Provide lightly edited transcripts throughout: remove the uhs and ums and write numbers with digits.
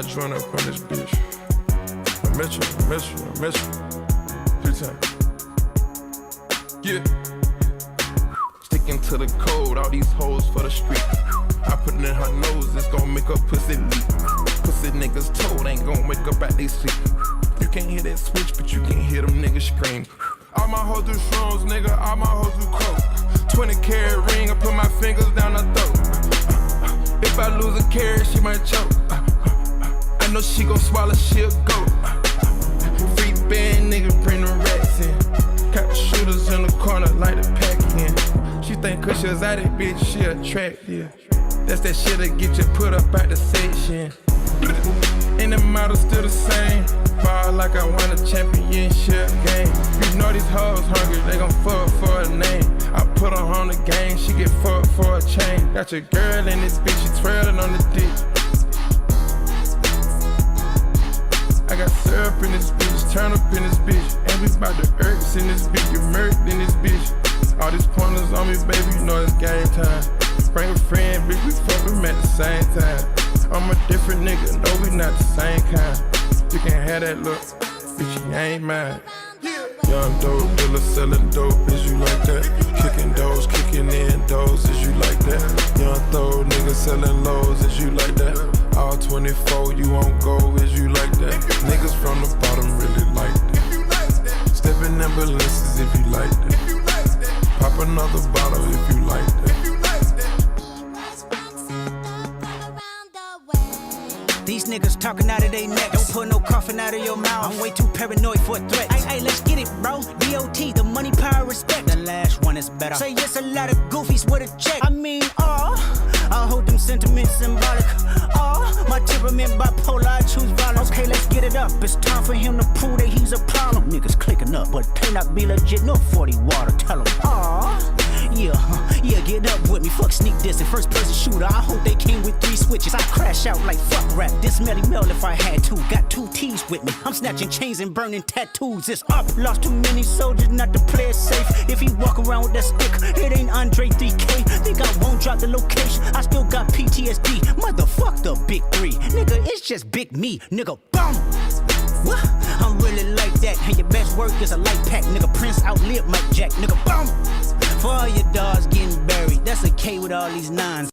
my joint up on this bitch. I miss you. 3 times. Yeah. Sticking to the code, all these hoes for the street. I put it in her nose, it's gon' make her pussy leak. Pussy niggas told ain't gon' wake up at they sleep. You can't hear that switch, but you can hear them niggas scream. All my hoes do shrooms, nigga, all my hoes do coke. 20 carat ring, I put my fingers down her throat. If I lose a carat, she might choke. I know she gon' swallow, she'll go. Free band, nigga, bring the racks in. Got the shooters in the corner, like the pack in. She think cause she was out it, bitch, she attractive. That's that shit that get you put up out the section. And the model still the same. Ball like I won a championship game. You know these hoes hungry, they gon' fuck for a name. I put her on the game, she get fucked for a chain. Got your girl in this bitch, she twirling on the dick. I got syrup in this bitch, turn up in this bitch. And we bout the irks in this bitch, get murked in this bitch. All these pointers on me, baby, you know it's game time. Bring a friend, bitch, we fuck them at the same time. I'm a different nigga, no, we not the same kind. You can have that look, bitch, you ain't mine. Young dope dealer selling dope, is you like that? Kicking doors, kicking in doors, is you like that? Young throw nigga selling lows, is you like that? All 24, you won't go, is you like that? Niggas from the bottom really like that. Stepping ambulances if you like that. Pop another bottle if you like that. These niggas talking out of their neck. Don't put no coffin out of your mouth. I'm way too paranoid for a threat. Hey, let's get it, bro. DOT, the money, power, respect. The last one is better. Say yes, a lot of goofies with a check. I mean, I hold them sentiments symbolic. My temperament bipolar, I choose violence. Okay, let's get it up. It's time for him to prove that he's a problem. Niggas clicking up, but cannot be legit. No 40 water, tell him. Yeah, get up with me. Fuck sneak this and first person shooter. I hope they came with 3 switches. I crash out like fuck rap. This Melly Mel if I had to. Got 2 T's with me. I'm snatching chains and burning tattoos. It's up. Lost too many soldiers not to play it safe. If he walk around with that stick, it ain't Andre 3K. Think I won't drop the location. I still got PTSD. Motherfuck the big 3. Nigga, it's just big me. Nigga, boom. What? I'm really like that. And your best work is a light pack. Nigga, Prince outlived Mike Jack. Nigga, boom. For all your dogs getting buried. That's a K with all these 9s.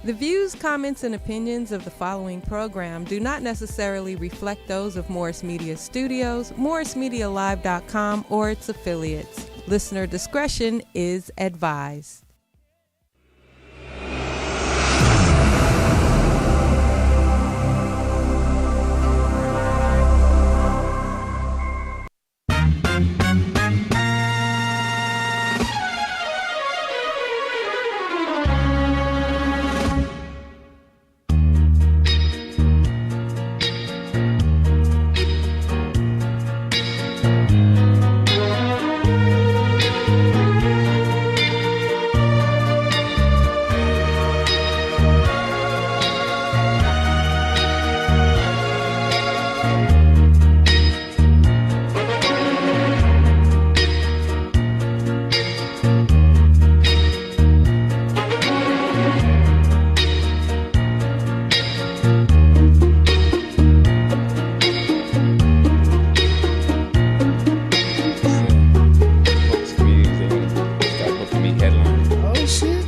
The views, comments, and opinions of the following program do not necessarily reflect those of Morris Media Studios, morrismedialive.com, or its affiliates. Listener discretion is advised.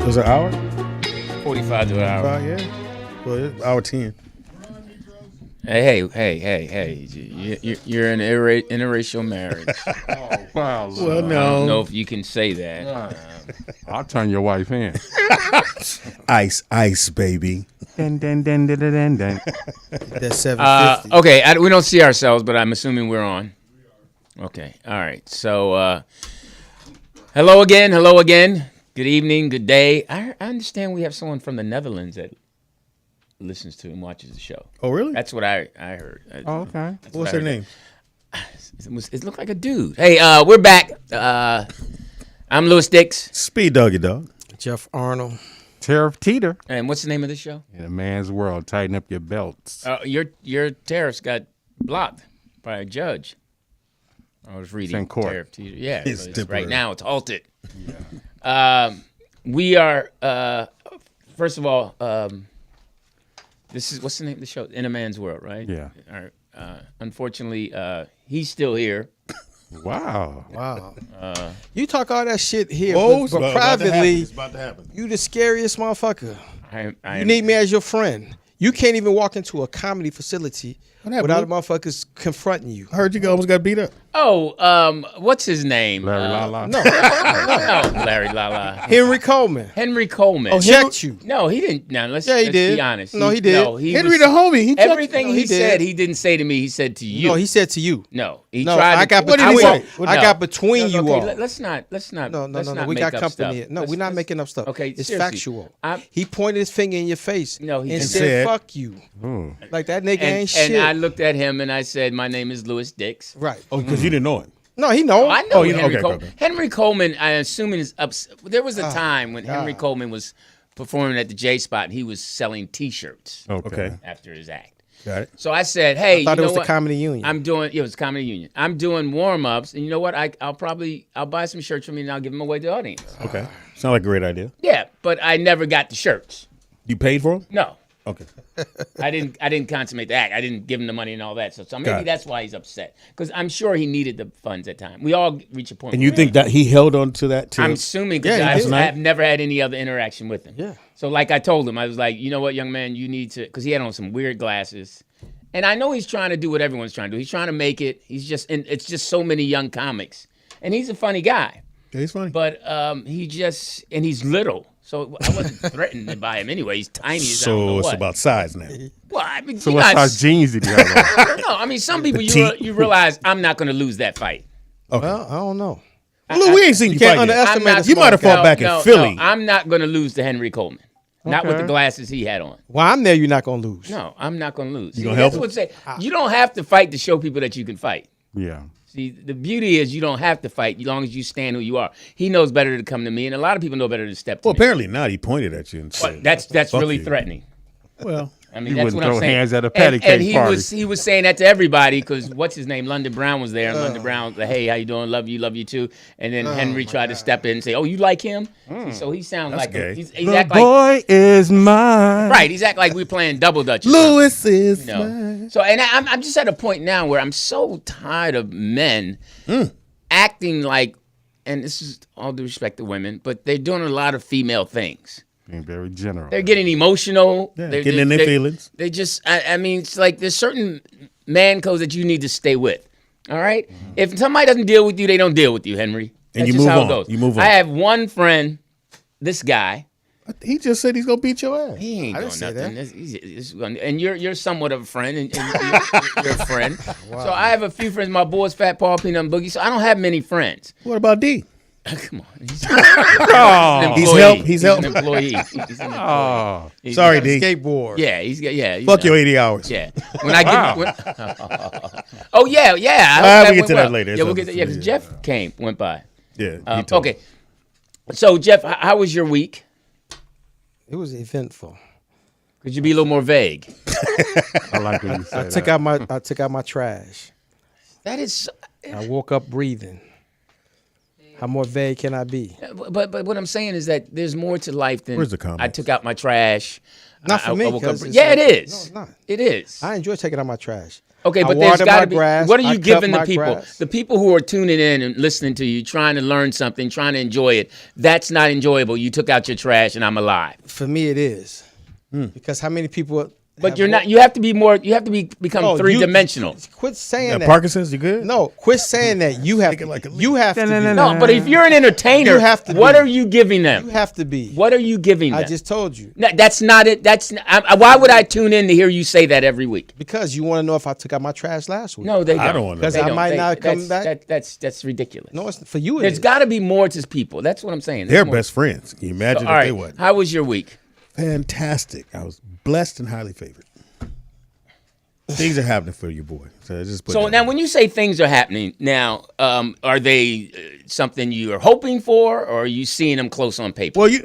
Was it an hour? 45 to an hour. Yeah. Well, it's hour 10. Hey. You're in an interracial marriage. Oh, wow. Well, no. I don't know if you can say that. I'll turn your wife in. Ice, baby. Dun. That's 750. Okay, we don't see ourselves, but I'm assuming we're on. Okay, all right. So, hello again. Good evening, good day. I understand we have someone from the Netherlands that listens to and watches the show. Oh, really? That's what I heard. Oh, okay. What's her name? It looked like a dude. Hey, we're back. I'm Louis Dix. Speed Doggy Dog. Jeff Arnold. Tariff Teeter. And what's the name of the show? In a man's world, tighten up your belts. Your tariffs got blocked by a judge. I was reading in court. Tariff Teeter. Yeah, It's right now it's halted. We are. First of all, this is what's the name of the show? In a Man's World, right? Yeah. All right. Unfortunately, he's still here. Wow. Wow. You talk all that shit here, Whoa, but privately, it's about to happen. you the scariest motherfucker. I You need me as your friend. You can't even walk into a comedy facility What happened, without Lou? motherfuckers confronting you. I heard you almost got beat up. Oh, what's his name? Larry Lala. No, No, Larry Lala. Henry Coleman. Henry Coleman. Oh, checked you. No, he didn't. Now let's Yeah, he let's did. be honest. No, he did. No, he Henry was, the homie. He checked- everything No, he he did. said, he didn't say to me. He said to you. No, he said to you. No, he No, tried. I got What did he between. say? I got between No, you okay, all. Let's not. No, not we make got up company. stuff. No, we're not making up stuff. Okay, it's seriously. factual. I'm- He pointed his finger in your face. No, he and didn't. said, Said- "Fuck you." Like that nigga ain't And shit. I looked at him and I said, "My name is Louis Dix." right. Oh, because you didn't know him. No, he know. I know Oh, yeah, Henry okay, Coleman. okay. Henry Coleman, I assume is upset. There was a time when Henry Coleman was performing at the J Spot and he was selling T-shirts Okay. after his act. Got it. So I said, "Hey, I thought you it know was the what? Comedy Union. I'm doing. Yeah, it was the Comedy Union. I'm doing warm-ups, and you know what? I'll buy some shirts for me and I'll give them away to the audience. Okay. Sound like a great idea. Yeah, but I never got the shirts. You paid for them? No, Okay. I didn't consummate the act. I didn't give him the money and all that. So Got maybe it. that's why he's upset. Because I'm sure he needed the funds at time. We all reach a point. And where you think that he held on to that too? I'm assuming Yeah, because he did. I have never had any other interaction with him. Yeah. So like I told him, I was like, you know what, young man, you need to, because he had on some weird glasses. And I know he's trying to do what everyone's trying to do. He's trying to make it. He's just, and it's just so many young comics. And he's a funny guy. Yeah, he's funny. But he just, and he's little. So I wasn't threatened by him anyway. He's tiny as I don't know So it's what. about size now. Well, I mean, So you what guys- size jeans did you have on? No, I mean, some people, Petite. you realize I'm not going to lose that fight. Okay. Well, I don't know. Look, we ain't seen you can't fight yet. underestimate I'm not the You might have small fought guy. back in Philly. No, I'm not going to lose to Henry Coleman. Not with the Okay. glasses he had on. While I'm there, you're not gonna lose. No, I'm not going to lose. gonna help That's what you don't have to fight to show people that you can fight. Yeah. See, the beauty is you don't have to fight as long as you stand who you are. He knows better to come to me, and a lot of people know better to step to Well, me. apparently not. He pointed at you and said, That's "Fuck really you." threatening. Well, I mean, You that's wouldn't what I'm throw saying. hands at a And- patty and cake party. he was saying that to everybody because what's his name? London Brown was there, and London Brown was like, "Hey, how you doing? Love you too." And then Henry tried to step in and say, "Oh, you like him?" So he sounds like gay. he's The act like boy is mine. right. He's act like we're playing double dutch. or something. Louis is You know? mine. So, and I'm just at a point now where I'm so tired of men acting like, and this is all due respect to women, but they're doing a lot of female things. Being very general. They're getting emotional. Yeah, They're- getting in their feelings. They just, I mean, it's like there's certain man codes that you need to stay with. All right? If somebody doesn't deal with you, they don't deal with you, Henry. And That's you just move how on. it goes. You move on. I have one friend, this guy. He just said he's gonna beat your ass. He ain't I doing didn't say nothing. that. And you're somewhat of a friend, and you're a friend. So I have a few friends. My boys, Fat Paul, Peanut, and Boogie. So I don't have many friends. What about D? Come on, he's, Oh. He's employee. help- he's He's help- an employee. He's an employee. Oh. He's- Sorry, Got a D. skateboard. Yeah, he's got you Fuck know. your 80 hours. Yeah. When I give. Oh yeah. I hope we'll that get went to that well. later. Yeah, It's we'll get. okay. Yeah, because Jeff went by. Yeah. he told Okay. So Jeff, how was your week? It was eventful. Could you be a little more vague? I like when you say I that. took out my trash. That is. I woke up breathing. How more vague can I be? But what I'm saying is that there's more to life than Where's the comments? I took out my trash. Not for me, woke up 'cause it's yeah, like- it is. No, it's not. It is. I enjoy taking out my trash. Okay, I but there's water got my to be. grass, What are I you cut giving the my people? grass. The people who are tuning in and listening to you, trying to learn something, trying to enjoy it. That's not enjoyable. You took out your trash, and I'm alive. For me, it is. Because how many people? But you're not. You have to be more. You have to become Oh, three-dimensional. Quit saying Yeah, that. Parkinson's, you good? No, quit saying that. You have to. like a leaf. You have to. Be. No, but if you're an entertainer, You have to what be. are you giving them? You have to be. What are you giving them? I just told you. No, that's not it. Why would I tune in to hear you say that every week? Because you want to know if I took out my trash last week. No, they don't. I don't wanna know. Because They I don't. might They- not come that's- back. That's ridiculous. No, it's for you. There's got to be more to people. That's what I'm saying. They're There's more. best friends. Can you imagine All if right. they wasn't? How was your week? Fantastic. I was blessed and highly favored. Things are happening for you, boy. So just put So that now, in. when you say things are happening, now are they something you are hoping for, or are you seeing them close on paper? Well, you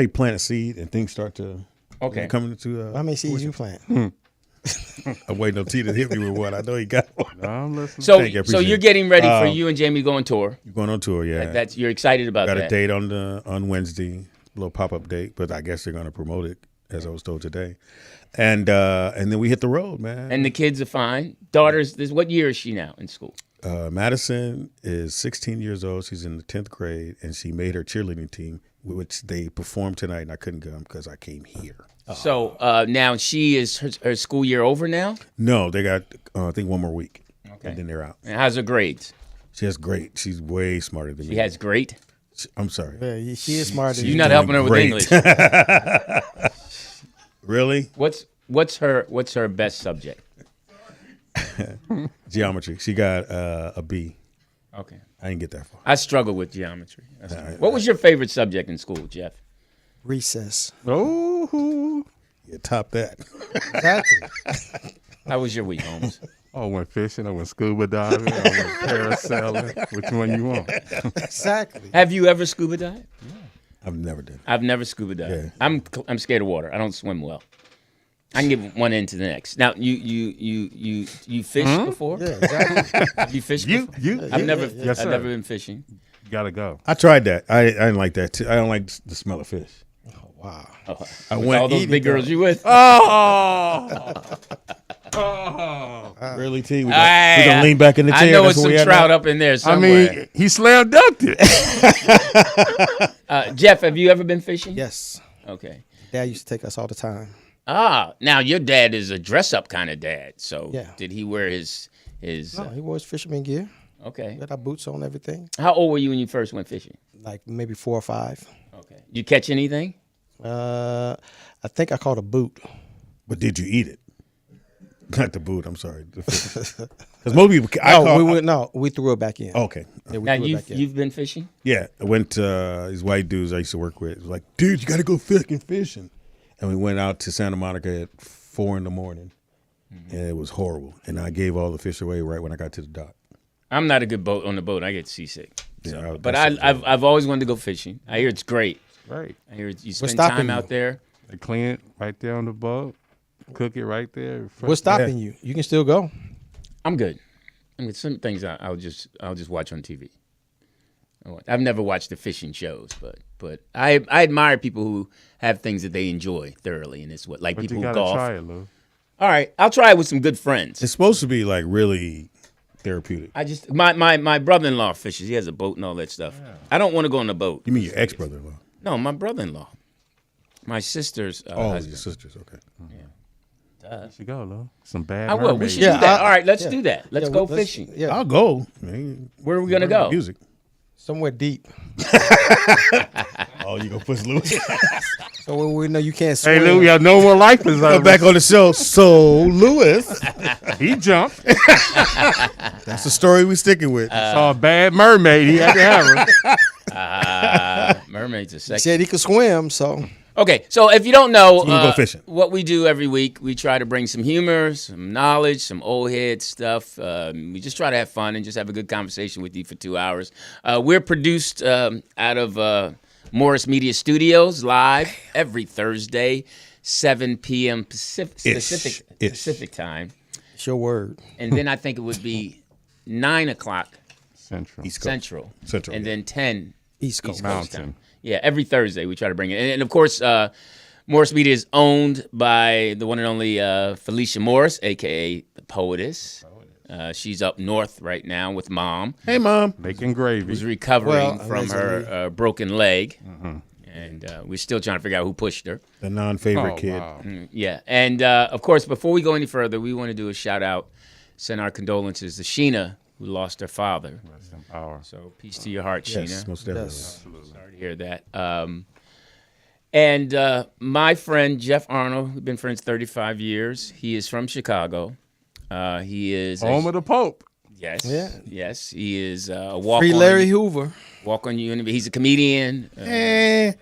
plant a seed and things start to Okay. come into. How many seeds you plant? I'm waiting on T to hit me with one. I know he got one. No, I'm listening. So, Thank you, I so appreciate you're it. getting ready for you and Jamie going tour. You're going on tour, yeah. You're excited about Got that. a date on Wednesday, a little pop-up date, but I guess they're going to promote it, as I was told today. And then we hit the road, man. And the kids are fine. What year is she now in school? Madison is 16 years old. She's in the 10th grade, and she made her cheerleading team, which they performed tonight, and I couldn't come because I came here. So now she is her school year over now? No, they got, I think, one more week, Okay. and then they're out. And how's her grades? She has great. She's way smarter than me. She has great? I'm sorry. Yeah, she is smarter than You're you. not helping her with great. English. Really? What's her best subject? Geometry. She got a B. Okay. I didn't get that far. I struggle with geometry. What was your favorite subject in school, Jeff? Recess. Oh, Yeah, top that. Exactly. How was your week, Holmes? I went fishing. I went scuba diving. I went parasailing. Which one you want? Exactly. Have you ever scuba dived? I've never done. I've never scuba dived. Yeah. I'm scared of water. I don't swim well. I can give one end to the next. Now you fished before? Yeah, exactly. Have you fished before? I've never been fishing. You gotta go. I tried that. I didn't like that too. I don't like the smell of fish. Wow. I With went all those eating big girls you with? Really, T? We gonna lean back in the chair. I know That's it's where some we at trout now? up in there I somewhere. mean, he slam dunked it. Jeff, have you ever been fishing? Yes. Okay. Dad used to take us all the time. Now your dad is a dress-up kind of dad. So Yeah. did he wear his? No, he wore his fisherman gear. Okay. Got our boots on, everything. How old were you when you first went fishing? Like maybe 4 or 5. Okay. You catch anything? I think I caught a boot. But did you eat it? Not the boot. I'm sorry. Because most people. We threw it back in. Okay. Yeah, we Now threw it back in. you've been fishing? Yeah, I went to these white dudes I used to work with. It was like, dude, you got to go fucking fishing. And we went out to Santa Monica at 4 a.m. And it was horrible. And I gave all the fish away right when I got to the dock. I'm not a good on the boat. I get seasick. Yeah, But I've always wanted to go fishing. I hear it's great. Right. I hear you spend stopping time you? out there. They clean it right there on the boat. Cook it right there. What's stopping you? You can still go. I'm good. I mean, some things I'll just watch on TV. I've never watched the fishing shows, but I admire people who have things that they enjoy thoroughly, and it's what But people you who gotta golf. try it, Lou. All right, I'll try it with some good friends. It's supposed to be like really therapeutic. I just my brother-in-law fishes. He has a boat and all that stuff. Yeah. I don't want to go on the boat. You mean your ex-brother-in-law? No, my brother-in-law. My sister's husband. Your sisters. Okay. You should go, Lou. Some bad I will. We mermaids. should do that. All right, let's do that. Let's go fishing. Yeah. I'll go. Man, Where are we gonna go? Music. Somewhere deep. Oh, you gonna push Lewis? So when we know you can't swim. Hey, Lou, we have no more life Come preservers. back on the show. So Lewis, He jumped. that's the story we sticking with. Saw a bad mermaid. He had to have her. Mermaids are He sexy. said he could swim, so Okay, so if you don't know, you can go fishing. what we do every week, we try to bring some humor, some knowledge, some old head stuff. We just try to have fun and just have a good conversation with you for 2 hours. We're produced out of Morris Media Studios, live every Thursday, 7 p.m. Pacific time. it's your word. And then I think it would be 9 o'clock Central. East Coast. Central, and then 10 East Coast. Mountain. time. Yeah, every Thursday we try to bring it. And of course, Morris Media is owned by the one and only Felicia Morris, a.k.a. the Poetess. She's up north right now with Mom, Hey, Mom. Making gravy. who's recovering Well, from her broken leg. And we're still trying to figure out who pushed her. The non-favorite Oh, kid. wow. Yeah. And, of course, before we go any further, we want to do a shout-out, send our condolences to Sheena, who lost her father. Rest in power. So peace to your heart, Yes, Sheena. most definitely. Sorry to hear that. And my friend Jeff Arnold, we've been friends 35 years. He is from Chicago. He is Home of the Pope. yes, Yeah. yes. He is a walk Free on Larry Hoover. walk on Unity. He's a comedian,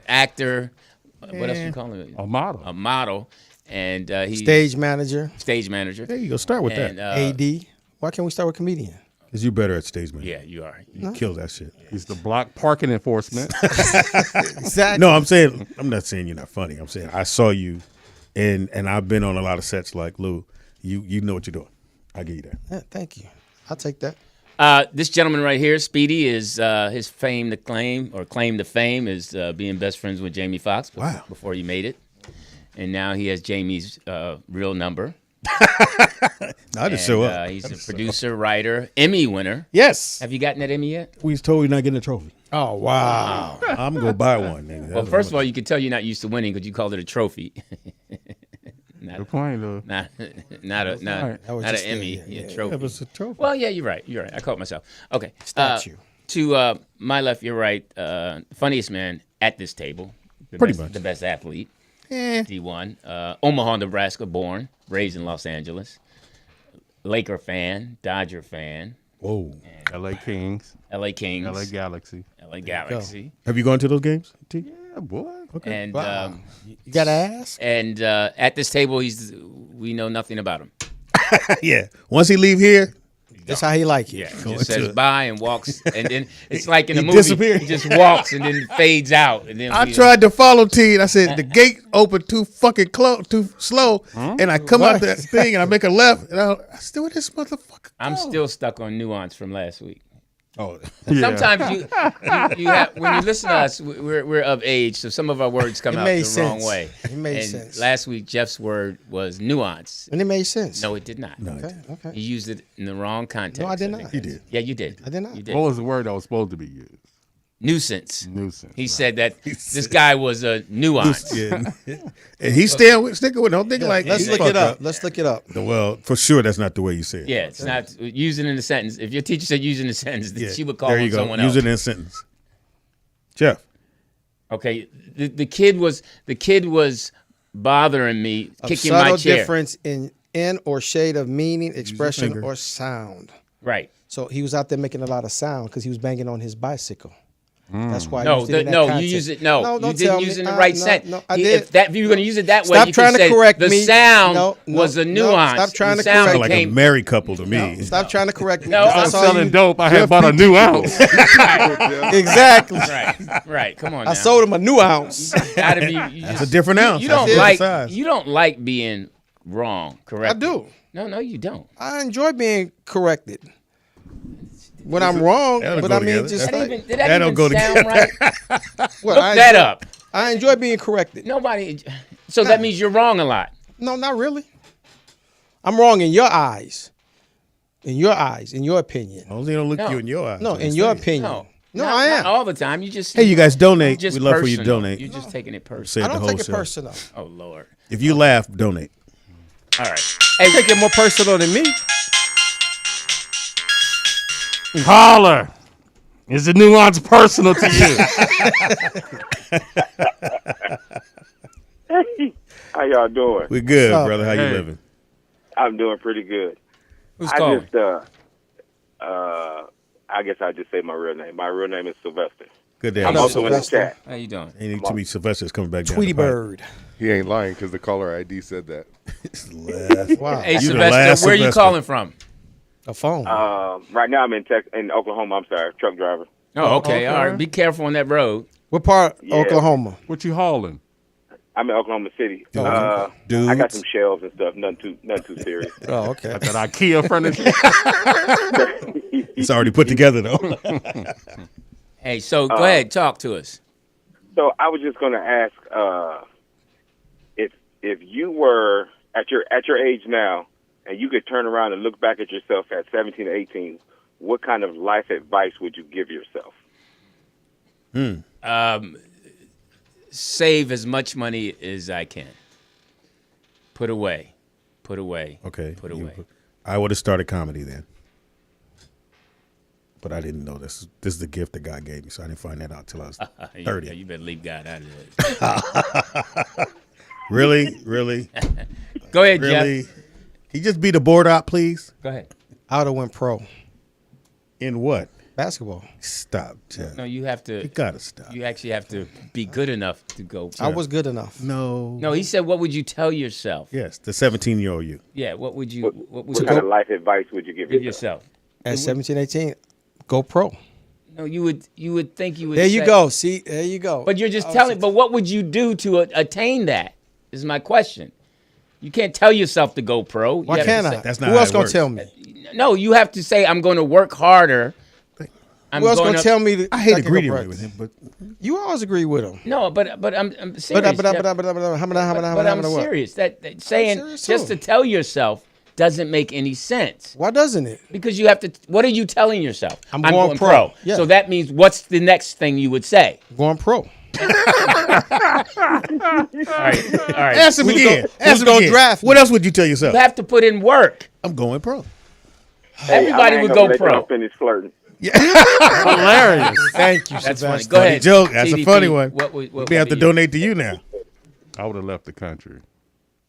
actor. What else you call him? A model. A model, and he's Stage manager. stage manager. There you go. Start with And, that. AD. Why can't we start with comedian? Because you're better at stage management. yeah, you are. You kill that shit. He's the block parking enforcement. Exactly. No, I'm not saying you're not funny. I'm saying I saw you, and I've been on a lot of sets like Lou, You know what you're doing. I give you that. Yeah, thank you. I'll take that. This gentleman right here, Speedy, is his claim to fame is being best friends with Jamie Foxx. Wow. Before he made it, and now he has Jamie's real number. I'll just show up. He's a producer, writer, Emmy winner. Yes. Have you gotten that Emmy yet? We was told you're not getting a trophy. Oh, wow. I'm gonna buy one. Nigga. Well, first of all, you can tell you're not used to winning because you called it a trophy. Good point, though. Not an Emmy, a trophy. It was a trophy. Well, yeah, you're right. I caught myself. Okay. Statue. To my left, your right, funniest man at this table. Pretty much. The best athlete. D1. Omaha, Nebraska, born, raised in Los Angeles. Laker fan, Dodger fan. Whoa. L.A. Kings. L.A. Kings. L.A. Galaxy. L.A. Galaxy. Have you gone to those games, T? Yeah, boy. Okay. And You got to ask? and at this table, we know nothing about him. Yeah. Once he leave here, That's how he like it. Yeah, he Going just says to- bye and walks, and then it's like in the He movie, disappeared. he just walks and then fades out, and then I we- tried to follow T, and I said the gate opened too fucking too slow, and I come out that thing and I make a left, and I still with this motherfucker. I'm still stuck on nuance from last week. Oh, Yeah. Sometimes you have, when you listen to us, we're of age, so some of our words come It out made the wrong sense. way. It made and sense. Last week, Jeff's word was nuance. And it made sense. No, it did not. no, Okay, okay. He used it in the wrong context. No, I did think. not. you did. Yeah, you did. I did not. You did. What was the word that was supposed to be used? Nuisance. Nuisance. He said that this guy was a nuance. Yeah. And he's sticking with. Don't think like. Let's he look fucked it up. Let's look it up. Well, for sure, that's not the way you say it. Yeah, it's not using in a sentence. If your teacher said using a sentence, Yeah. she would call there on you go. someone Use else. it in a sentence. Jeff. Okay, the kid was bothering me, A kicking my subtle chair. difference in or shade of meaning, expression, finger. or sound. Right. So he was out there making a lot of sound because he was banging on his bicycle. That's why. I No, used it in that you context. use it. No, you don't didn't tell use it me. in the right No, sentence. No, I did. If you were going to use it that way, Stop you trying could to say correct the me. sound No, was a no, nuance. stop trying The to sound correct Like me. a married couple to me. Stop trying to correct me. No, That's I'm all selling you- dope. I had bought a new ounce. Exactly. Right. Come on. Now. I sold him a new ounce. Gotta be, That's a different ounce. You That's don't a different like. size. You don't like being wrong. Correct. I do. No, you don't. I enjoy being corrected when I'm wrong. That'll But go I mean, together. just That's- like, Did that That don't even go sound together. right? what, Look I that enjoy- up. I enjoy being corrected. Nobody. So that means you're wrong a lot. No, not really. I'm wrong in your eyes. In your eyes, in your opinion. I only don't look No. you in your eyes. No, That's in what your I'm saying. opinion. No. No, Not- I am. Not all the time. You just. Hey, you guys donate. Just We'd love for you to personal. donate. You're just taking it personal. Say it I the don't whole take it show. personal. Oh Lord. If you laugh, donate. All right. Hey, take it more personal than me. Caller, is the nuance personal to you? How y'all doing? We're good, What's up? brother. How you Hey. living? I'm doing pretty good. Who's I calling? just, I guess I just say my real name. My real name is Sylvester. Good day. I'm up, also in the Sylvester? chat. How you doing? Ain't too many Sylvester's coming back down. Tweety the pipe. Bird. He ain't lying because the caller ID said that. Wow. Hey You the Sylvester, last where are you Sylvester. calling from? A phone. Right now I'm in Oklahoma. I'm sorry, truck driver. Oh, okay. All right. Be careful on that road. What part? Yeah. Oklahoma. What you hauling? I'm in Oklahoma City. Dudes. I Dudes. got some shelves and stuff. Nothing too serious. Oh, okay. That IKEA furniture? It's already put together though. Hey, so go ahead, talk to us. So I was just going to ask if you were at your age now and you could turn around and look back at yourself at 17 or 18, what kind of life advice would you give yourself? Save as much money as I can. Put away. Okay. Put away. I would have started comedy then. But I didn't know this. This is the gift that God gave me, so I didn't find that out till I was 30. Yeah, you better leave God out of it. Really? Go ahead, Really? Jeff. Can you just be the board out, please? Go ahead. I would have went pro. In what? Basketball. Stop, Jeff. No, you have to. You gotta stop. You actually have to be good enough to go. I was good enough. No. No, he said, "What would you tell yourself?" Yes, the 17-year-old you. Yeah. What would you? What would What kind of life advice would you give give yourself? yourself? At 17, 18, go pro. No, you would think you would. There you say- go. See, there you go. But you're just Oh, telling. But what would you do to attain that? Is my question. You can't tell yourself to go pro. Why can't I? That's not Who how else it gonna works. tell me? No, you have to say, I'm going to work harder. Who else gonna tell me? I hate can go agreeing with practice? him, but You always agree with him. No, but I'm serious. But I'm serious. That saying serious just too. to tell yourself doesn't make any sense. Why doesn't it? Because you have to. What are you telling yourself? I'm going pro. Yeah. So that means what's the next thing you would say? Going pro. All right. ask him again. Who's gonna draft me? What else would you tell yourself? You have to put in work. I'm going pro. Everybody would go pro. Finish flirting. Hilarious. Thank you, That's funny. Sebastian. Go ahead. Joke. That's a TDP. funny one. What We have to donate to you now. I would have left the country.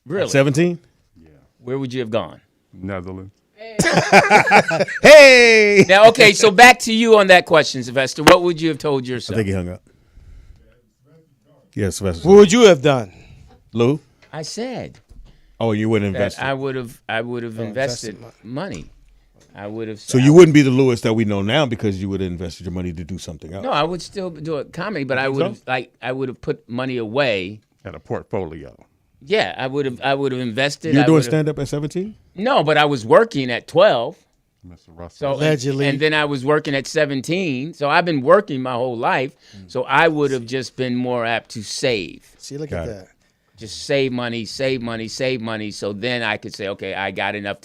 Really? 17. Where would you have gone? Netherlands. Hey. Now, okay, so back to you on that question, Sylvester. What would you have told I yourself? think he hung up. Yes, Sylvester. What would you have done? Lou? I said Oh, you wouldn't that invest. I would have invested money. I would have. So you wouldn't be the Lewis that we know now because you would have invested your money to do something else. No, I would still do a comedy, but I would have put money away. Had a portfolio. Yeah, I would have invested. You're I doing would've- stand up at 17? No, but I was working at 12. Mr. Russell. So Allegedly. and then I was working at 17. So I've been working my whole life. So I would have just been more apt to save. See, look Got at it. that. Just save money. So then I could say, okay, I got enough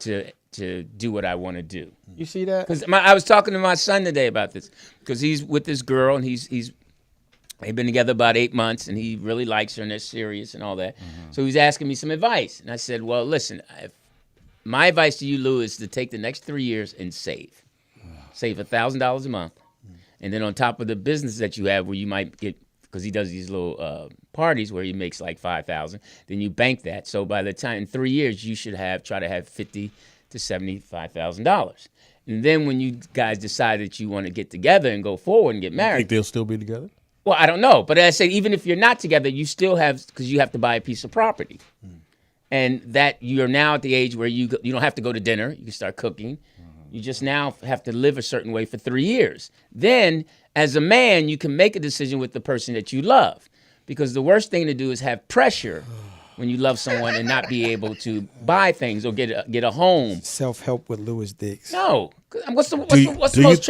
to do what I want to do. You see that? Because I was talking to my son today about this because he's with this girl and they've been together about 8 months and he really likes her and they're serious and all that. So he's asking me some advice. And I said, well, listen, my advice to you, Lou, is to take the next 3 years and save. Save $1,000 a month. And then on top of the business that you have where you might get, because he does these little parties where he makes like $5,000, then you bank that. So by the time in 3 years, you should try to have $50,000 to $75,000. And then when you guys decide that you want to get together and go forward and get I married, think they'll still be together? well, I don't know. But I said, even if you're not together, you still have, because you have to buy a piece of property. And that you're now at the age where you don't have to go to dinner. You can start cooking. You just now have to live a certain way for 3 years. Then, as a man, you can make a decision with the person that you love. Because the worst thing to do is have pressure when you love someone and not be able to buy things or get a home. Self-help with Louis Dix. No. What's the most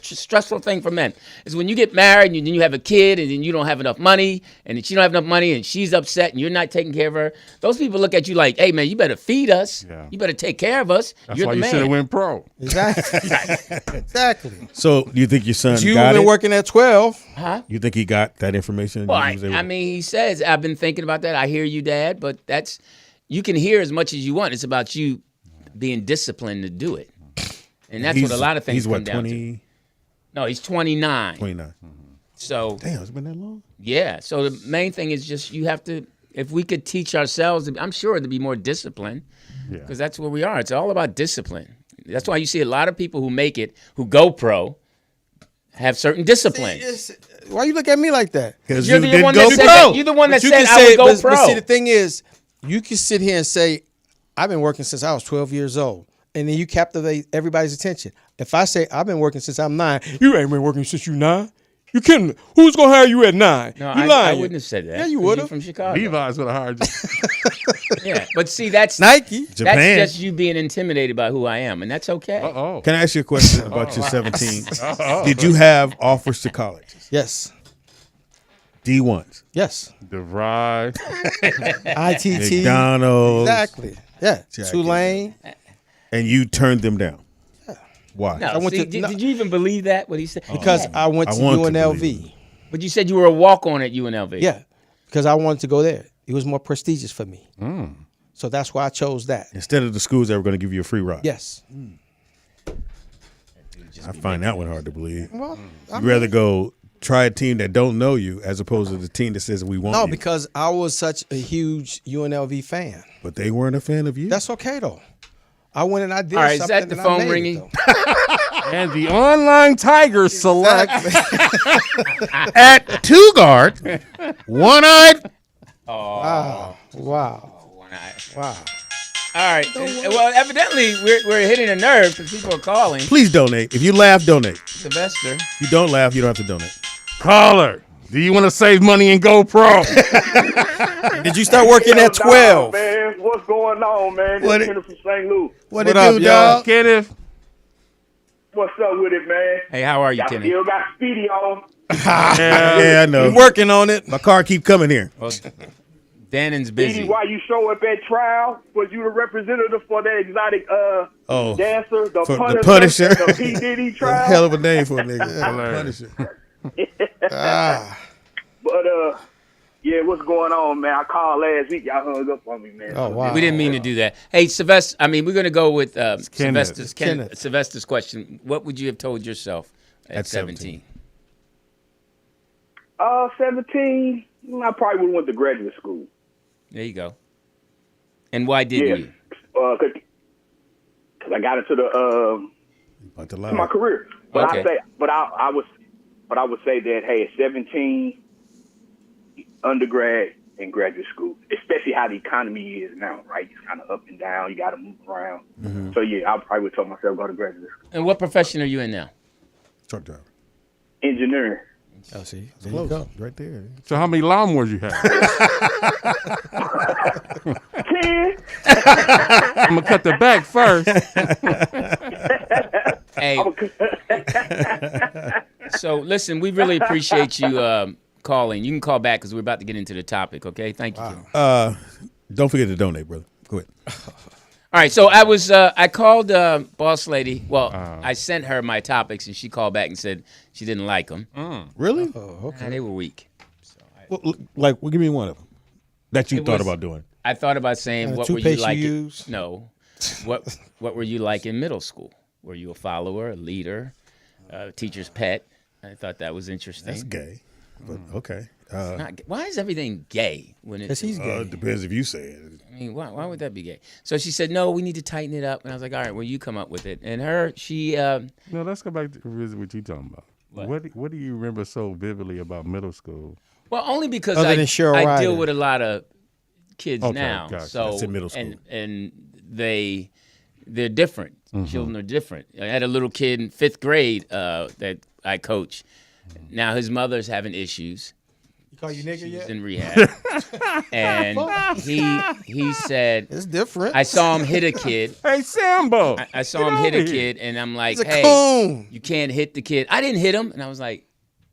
stressful thing for men? Is when you get married and then you have a kid and then you don't have enough money and then she don't have enough money and she's upset and you're not taking care of her. Those people look at you like, hey, man, you better feed us. Yeah. You better take care of us. That's You're why the you man. should have went pro. Exactly. Exactly. So do you think your son You've got been it? working at 12. You think he got that information? Well, He was able- I mean, he says, I've been thinking about that. I hear you, Dad, but you can hear as much as you want. It's about you being disciplined to do it. And that's what a lot of things He's come what, down 20, to. No, he's 29. 29. So, Damn, it's been that long? yeah. So the main thing is just you have to, if we could teach ourselves, I'm sure to be more disciplined, because that's where we are. It's all about discipline. That's why you see a lot of people who make it, who go pro, have certain discipline. Why you look at me like that? Because You're you the didn't one go that said pro. that. You're the one that But you said can I would go but pro. see, the thing is, you can sit here and say, I've been working since I was 12 years old. And then you captivate everybody's attention. If I say I've been working since I'm 9, you ain't been working since you 9. You kidding me? Who's gonna hire you at 9? No, you I lying. wouldn't have said that. Yeah, you 'cause would you're have. from Chicago. Levi's would have hired you. Yeah, but see, that's Nike. Japan. That's just you being intimidated by who I am, and that's okay. Uh-oh. Can I ask you a question about your 17? Did you have offers to colleges? Yes. D1s? Yes. DeVry. ITT. McDonald's? Exactly. Yeah. Jack Tulane. And you turned them down? Why? No, I went see, to- did you even believe that, what he said? Because I went I to want to UNLV. believe it. But you said you were a walk-on at UNLV. Yeah. Because I wanted to go there. It was more prestigious for me. So that's why I chose that. Instead of the schools that were going to give you a free ride? Yes. I find that one hard to believe. Well, You'd rather go try a team that don't know you as opposed to the team that says we want no, you. because I was such a huge UNLV fan. But they weren't a fan of you. That's okay though. I went and I did All right, is something. that the and I phone made it, ringing? though. And the online Tigers select at two guard, one-eyed. Wow. One eye. Wow. All right. Well, evidently, we're hitting a nerve because people are calling. Please donate. If you laugh, donate. Sylvester. If you don't laugh, you don't have to donate. caller. Do you want to save money and go pro? Did you start working at 12? Man. What's going on, man? This What is it- Kenneth from St. Louis. What it up, do, y'all? dog? Kenneth. What's up with it, man? Hey, how are you, Y'all Kenny? still got Speedy on. Yeah, I know. We're working on it. My car keep coming here. Well, Dannon's Speedy, busy. why you show up at trial? Was you the representative for the exotic Oh, dancer, the for Punisher, the Punisher. the P. Diddy That's a trial? hell of a name for a nigga. Hilarious. Punisher. But yeah, what's going on, man? I called last week. Y'all hung up on me, man. Oh, wow. We didn't mean to do that. Hey, Sylvester, I mean, we're going to go with Sylvester's Kenneth. Sylvester's question. What would you have told yourself at 17? 17, I probably would have went to graduate school. There you go. And why didn't you? Because I got into the About to my lie. career. But Okay. I would say that, hey, at 17, undergrad and graduate school, especially how the economy is now, right? It's kind of up and down. You got to move around. So yeah, I probably would tell myself go to graduate school. And what profession are you in now? Truck driver. Engineering. Oh, see, there Close. you go. Right there. So how many lawnmowers you have? 10. I'm gonna cut the back first. Hey, so listen, we really appreciate you calling. You can call back because we're about to get into the topic, okay? Thank you. Kenny. Don't forget to donate, brother. Go ahead. All right, so I called Boss Lady. Well, I sent her my topics, and she called back and said she didn't like them. Really? Okay. They were weak. Well, give me one of them that you It thought was- about doing. I thought about saying, what were you toothpaste like? you use? No. What were you like in middle school? Were you a follower, a leader, a teacher's pet? I thought that was interesting. That's gay, but okay. Not, why is everything gay when it's? Because he's gay. It depends if you say it. I mean, why would that be gay? So she said, no, we need to tighten it up. And I was like, all right, well, you come up with it. And she, No, let's go back to revisit what you talking about. What? What do you remember so vividly about middle school? well, only because Other than Cheryl I Ryder. deal with a lot of kids Okay, now. gotcha. So That's in middle school. and they're different. Children are different. I had a little kid in 5th grade that I coach. Now his mother's having issues. You call you nigga She's yet? in rehab. And he said, It's different. I saw him hit a kid. Hey, Sambo! I saw him hit a kid, and I'm like, He's a hey, coon. you can't hit the kid. I didn't hit him. And I was like,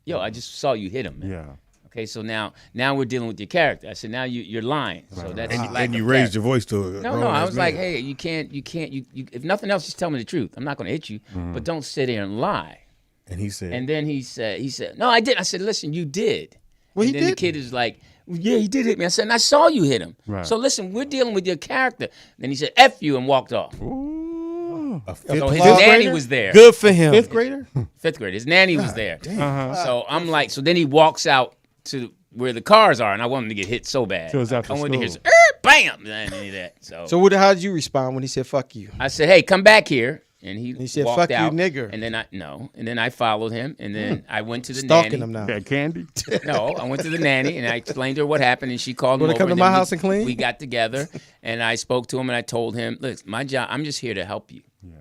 yo, I just saw you hit him, man. Yeah. Okay, so now we're dealing with your character. I said, now you're lying. So that's lack And you of raised character. your voice to it. No, I was like, hey, you can't. If nothing else, just tell me the truth. I'm not going to hit you, but don't sit there and lie. And he said, And then he said, no, I didn't. I said, listen, you did. Well, and he then the did. kid is like, well, yeah, he did hit me. I said, and I saw you hit him. Right. So listen, we're dealing with your character. Then he said, F you, and walked off. Ooh. a fifth So his grader? nanny was there. Good for him. Fifth grader? 5th grade. His nanny was there. Uh-huh. So I'm like, so then he walks out to where the cars are, and I want him to get hit so bad. So it's after I wanted to hear school. bam, and any of that. So how did you respond when he said "fuck you"? I said, hey, come back here. And he said, walked "Fuck you, out, nigger." And then I followed him, and then I went to the Stalking nanny. him now. Got candy? No, I went to the nanny, and I explained to her what happened, and she called him Wanna over. come to and my then house and clean? We got together, and I spoke to him, and I told him, look, my job, I'm just here to help you. Yeah.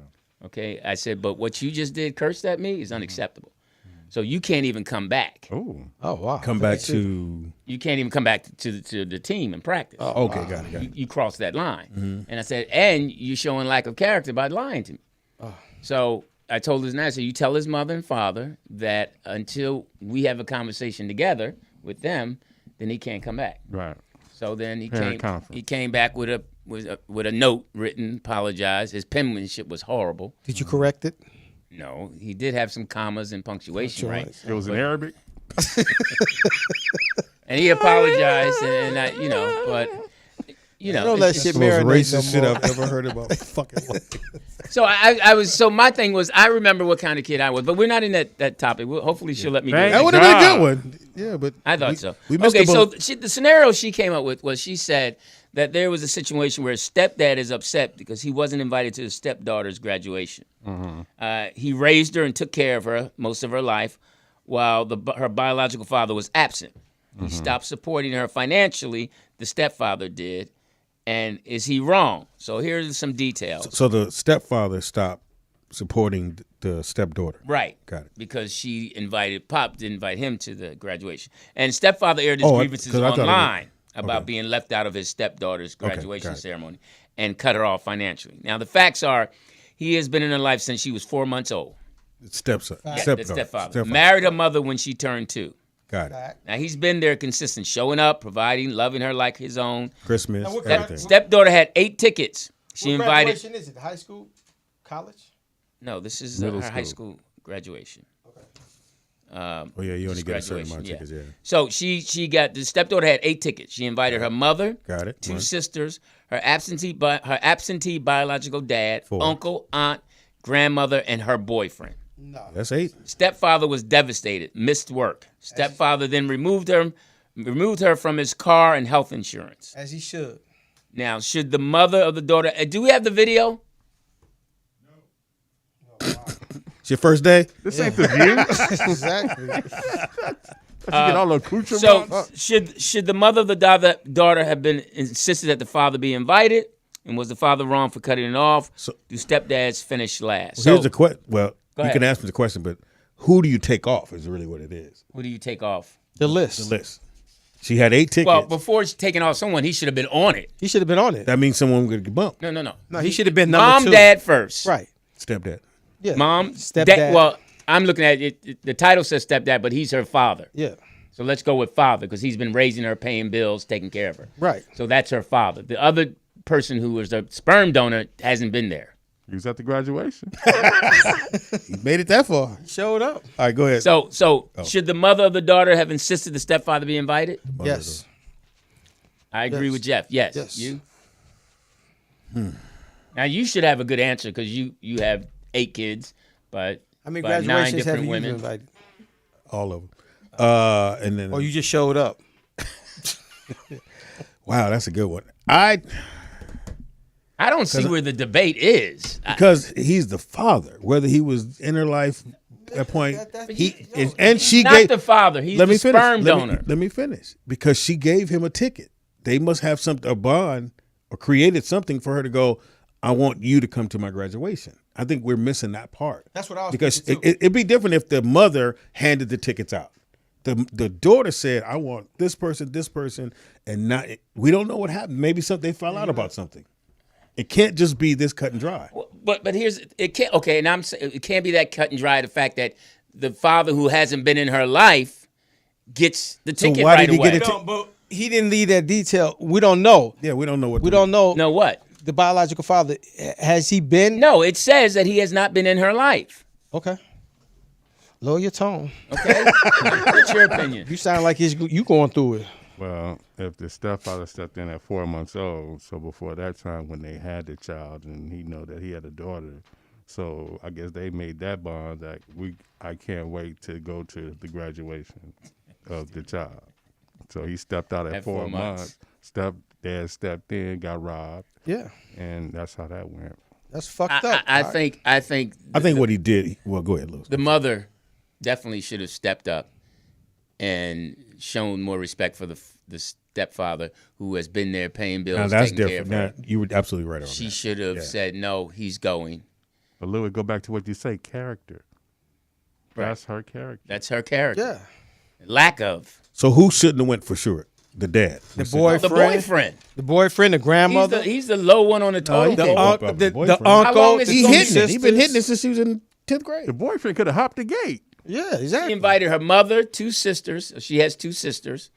Okay? I said, but what you just did, cursed at me, is unacceptable. So you can't even come back. Oh. Oh wow. Come back to. You can't even come back to the team and practice. Okay, got it. You crossed that line. And I said, and you're showing lack of character by lying to me. So I told his nanny, so you tell his mother and father that until we have a conversation together with them, then he can't come back. Right. So then Parent conference. he came back with a note written, apologized. His penmanship was horrible. Did you correct it? No, he did have some commas and punctuation Sure. right. It was in Arabic? And he apologized, and I, but Don't let it's shit just- marinate no Racist shit more. I've ever heard about. Fucking life. So I was. So my thing was, I remember what kind of kid I was, but we're not in that topic. Hopefully, she'll let me. Thank go. That would have been a good one. Yeah, but I thought so. We missed okay, the so boat. the scenario she came up with was she said that there was a situation where his stepdad is upset because he wasn't invited to his stepdaughter's graduation. He raised her and took care of her most of her life, while her biological father was absent. He stopped supporting her financially. The stepfather did. And is he wrong? So here's some details. So the stepfather stopped supporting the stepdaughter. Right. Got it. Because Pop didn't invite him to the graduation. And stepfather aired his grievances 'cause I thought it was- online. about being left out of his stepdaughter's graduation got it. ceremony and cut her off financially. Now, the facts are he has been in her life since she was 4 months old. Stepfather. Married her mother when she turned 2. Got it. Now, he's been there consistent, showing up, providing, loving her like his own. Christmas, Now, what everything. Stepdaughter had 8 tickets. She What invited. graduation is it? High school? College? No, this is Middle her high school. school graduation. Oh yeah, you only get a certain amount of tickets. Yeah. So she got the stepdaughter had 8 tickets. She invited her mother, Got it. 2 Right. sisters, her absentee biological dad, 4. uncle, aunt, grandmother, and her boyfriend. No. That's 8. Stepfather was devastated, missed work. Stepfather then removed her from his car and health insurance. As he should. Now, should the mother of the daughter? Do we have the video? It's your first day. This ain't the view. Exactly. You get all the accoutrements. So should the mother of the daughter have been insisted that the father be invited? And was the father wrong for cutting it off? Do stepdads finish last? Here's the question. Well, Go you ahead. can ask me the question, but who do you take off is really what it is. Who do you take off? The list. The list. She had 8 tickets. Well, before taking off someone, he should have been on it. He should have been on it. That means someone would get bumped. No. No, he should have been number Mom, 2. dad first. Right. Stepdad. Yeah. Mom, Stepdad. dad. Well, I'm looking at it. The title says stepdad, but he's her father. Yeah. So let's go with father because he's been raising her, paying bills, taking care of her. Right. So that's her father. The other person who was the sperm donor hasn't been there. He was at the graduation. He made it that far. Showed up. All right, go ahead. So should the mother of the daughter have insisted the stepfather be invited? Yes. I agree Yes. with Jeff. Yes. Yes. You? Now, you should have a good answer because you have 8 kids, but How many but 9 graduations have different you women. invited? All of them. And then Or you just showed up? wow, that's a good one. I I don't see where the debate is. because he's the father. Whether he was in her life at that point, she Not gave the father. He's let the me finish. sperm donor. Let me finish because she gave him a ticket. They must have a bond or created something for her to go. I want you to come to my graduation. I think we're missing that part. That's what I was because thinking, too. it'd be different if the mother handed the tickets out. The daughter said, "I want this person," and not. We don't know what happened. Maybe they fell out about something. It can't just be this cut and dry. But here's it can't okay, and I'm saying it can't be that cut and dry. The fact that the father who hasn't been in her life gets the ticket why right did he away. get it? But he didn't leave that detail. We don't know. Yeah, we don't know what. We don't know. No, what? The biological father, has he been? No, it says that he has not been in her life. Okay. Lower your tone. Okay, what's your opinion? You sound like you going through it. Well, if the stepfather stepped in at 4 months old, so before that time when they had the child and he know that he had a daughter, so I guess they made that bond that I can't wait to go to the graduation of the child. So he stepped out at 4 months. Dad stepped in, got robbed. Yeah. And that's how that went. That's fucked up. I think what he did. Well, go ahead, Lewis. the mother definitely should have stepped up and shown more respect for the stepfather who has been there paying bills, Now that's taking care of different. her. Now, you were absolutely right on She that. should have said, no, he's going. But Louis, go back to what you say, character. Right. That's her character. That's her character. Yeah. Lack of. So who shouldn't have went for sure? The dad. The boyfriend. The boyfriend. The boyfriend, the grandmother. He's the low one on the totem he pole. can't the, go the, boyfriend. the How uncle. long is the he He two hitting it. He been sisters. hitting it since he was in 10th grade. The boyfriend could have hopped the gate. Yeah, She exactly. invited her mother, 2 sisters. She has 2 sisters.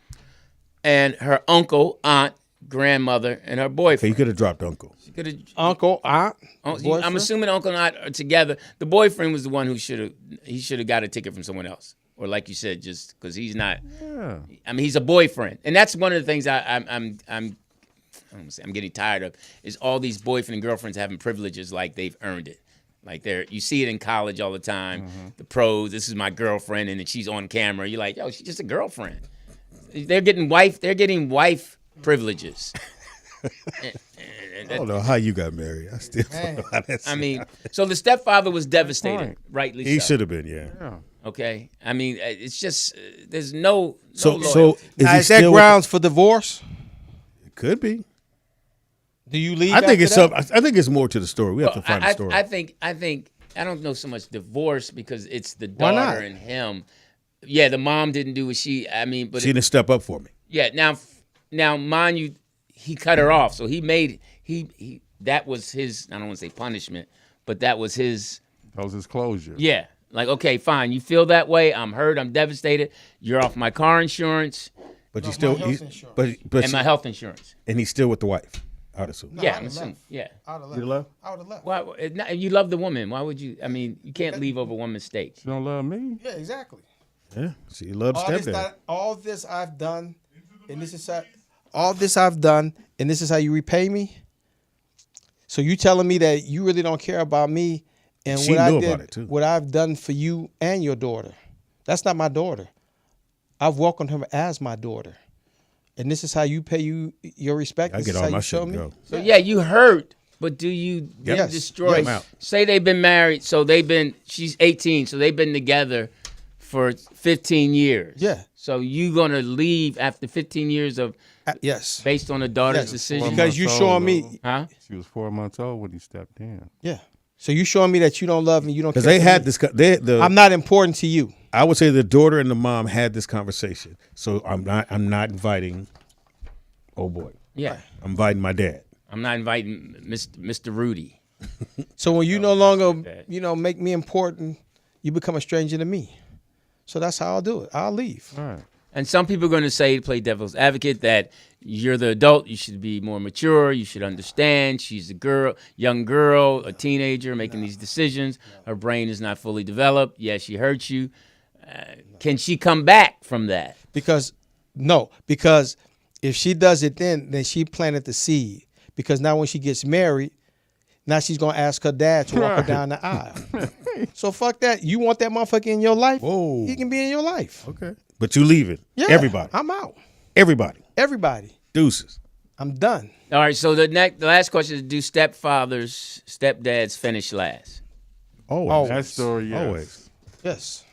And her uncle, aunt, grandmother, and her Okay, boyfriend. you could have dropped uncle. She could have. Uncle, aunt. I'm boyfriend. assuming uncle and aunt are together. The boyfriend was the one who should have got a ticket from someone else, or like you said, just because he's not. Yeah. I mean, he's a boyfriend, and that's one of the things I'm getting tired of is all these boyfriend and girlfriends having privileges like they've earned it. Like you see it in college all the time. The pros, this is my girlfriend, and then she's on camera. You're like, yo, she's just a girlfriend. They're getting wife privileges. I don't know how you got married. I still don't know how that's. I mean, so the stepfather was devastated, Right. rightly he so. should have been, yeah. Yeah. Okay, I mean, it's just there's no So loyalty. is Now, he is that still with grounds for divorce? It could be. Do you leave? I think after it's that? some. I think it's more to the story. We have to find the story. I think I don't know so much divorce because it's the Why not? daughter and him. Yeah, the mom didn't do what she. I mean, but she didn't step up for me. yeah. now, mind you, he cut her off. So he that was his, I don't want to say punishment, but that was his closure. Yeah. Like, okay, fine. You feel that way. I'm hurt. I'm devastated. You're off my car insurance. But you still, and my health insurance. And he's still with the wife, I'd assume. Yeah, I'm assuming. Yeah. I would have left. You left? I would have left. Why? You love the woman. Why would you? I mean, you can't leave over one mistake. You don't love me? Yeah, exactly. Yeah, she loves stepdad. All this I've done, and this is how you repay me. So you telling me that you really don't care about me and She knew about it too. What I've done for you and your daughter? That's not my daughter. I've welcomed her as my daughter, and this is how you pay your respect. I This get is all how my you shit show and me. go. So yeah, you hurt, but do you Yes. destroy? Yes. Say they've been married, so she's 18, so they've been together for 15 years. Yeah. So you gonna leave after 15 years of yes, based on the daughter's decision? Because you showing me, huh? She was 4 months old when he stepped in. Yeah. So you showing me that you don't love me, you don't. Because care they for had me. this. I'm not important to you. I would say the daughter and the mom had this conversation. So I'm not inviting. Oh boy. Yeah. I'm inviting my dad. I'm not inviting Mr. Rudy. So when you no longer, make me important, you become a stranger to me. So that's how I'll do it. I'll leave. All right. And some people are going to say, to play devil's advocate, that you're the adult, you should be more mature, you should understand. She's a young girl, a teenager making these decisions. Her brain is not fully developed. Yeah, she hurt you. Can she come back from that? Because if she does it then she planted the seed. Because now when she gets married, now she's going to ask her dad to walk her down the aisle. So fuck that. You want that motherfucker in your life? Whoa. He can be in your life. Okay. But you leave it. Yeah. Everybody. I'm out. Everybody. Deuces. I'm done. All right, so the last question is, do stepdads finish last? Always. That story, yes. Always. Yes.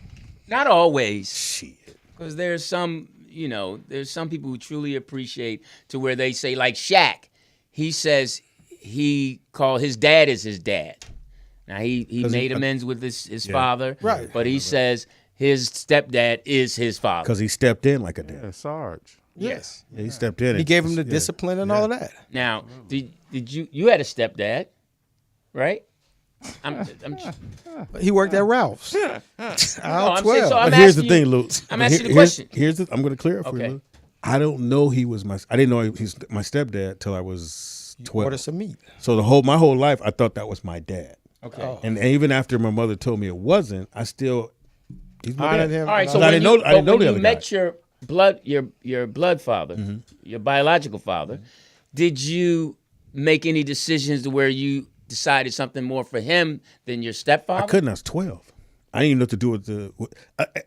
Not always. Shit. Because there's some people who truly appreciate to where they say, like Shaq, he says his dad is his dad. Now he made amends with his father, right? But he says his stepdad is his father Because he stepped in like a dad. Yeah, Sarge. Yes. Yeah, he stepped in. He gave him the discipline and all of that. Now, did you had a stepdad, right? He worked at Ralph's. I'm 12. But here's the thing, Luke. I'm asking the question. I'm going to clear it for Okay. you, Luke. I don't know I didn't know he's my stepdad till I was 12. Order some meat. So my whole life, I thought that was my dad. Okay. Oh. And even after my mother told me it wasn't, I still he's my Honored dad. him. All right, so But I when didn't know the you other met guy. your blood father, your biological father, did you make any decisions to where you decided something more for him than your stepfather? I couldn't. I was 12. I didn't even know what to do with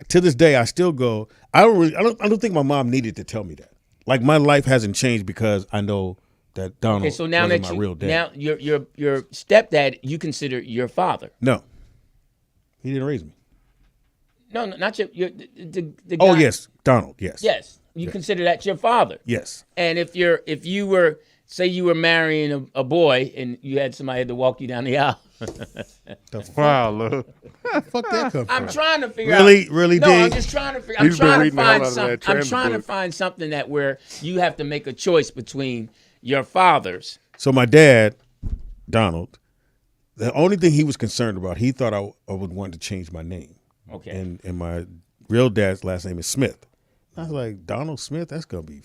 to this day, I still go. I don't think my mom needed to tell me that. Like my life hasn't changed because I know that Donald Okay, so now wasn't that my real dad. now your stepdad, you consider your father. No, he didn't raise me. No, not the guy. Oh yes, Donald. Yes. Yes, you consider that your father. Yes. And if you were, say you were marrying a boy and you had somebody to walk you down the aisle. Wow, look. Fuck that come I'm from? trying to figure Really, out. really, No, D? I'm just trying to figure. I'm He's been trying to reading the hell find out of that something. I'm trend trying to book. find something that where you have to make a choice between your fathers. So my dad, Donald, the only thing he was concerned about, he thought I would want to change my name. Okay. And my real dad's last name is Smith. I was like, Donald Smith? That's going to be,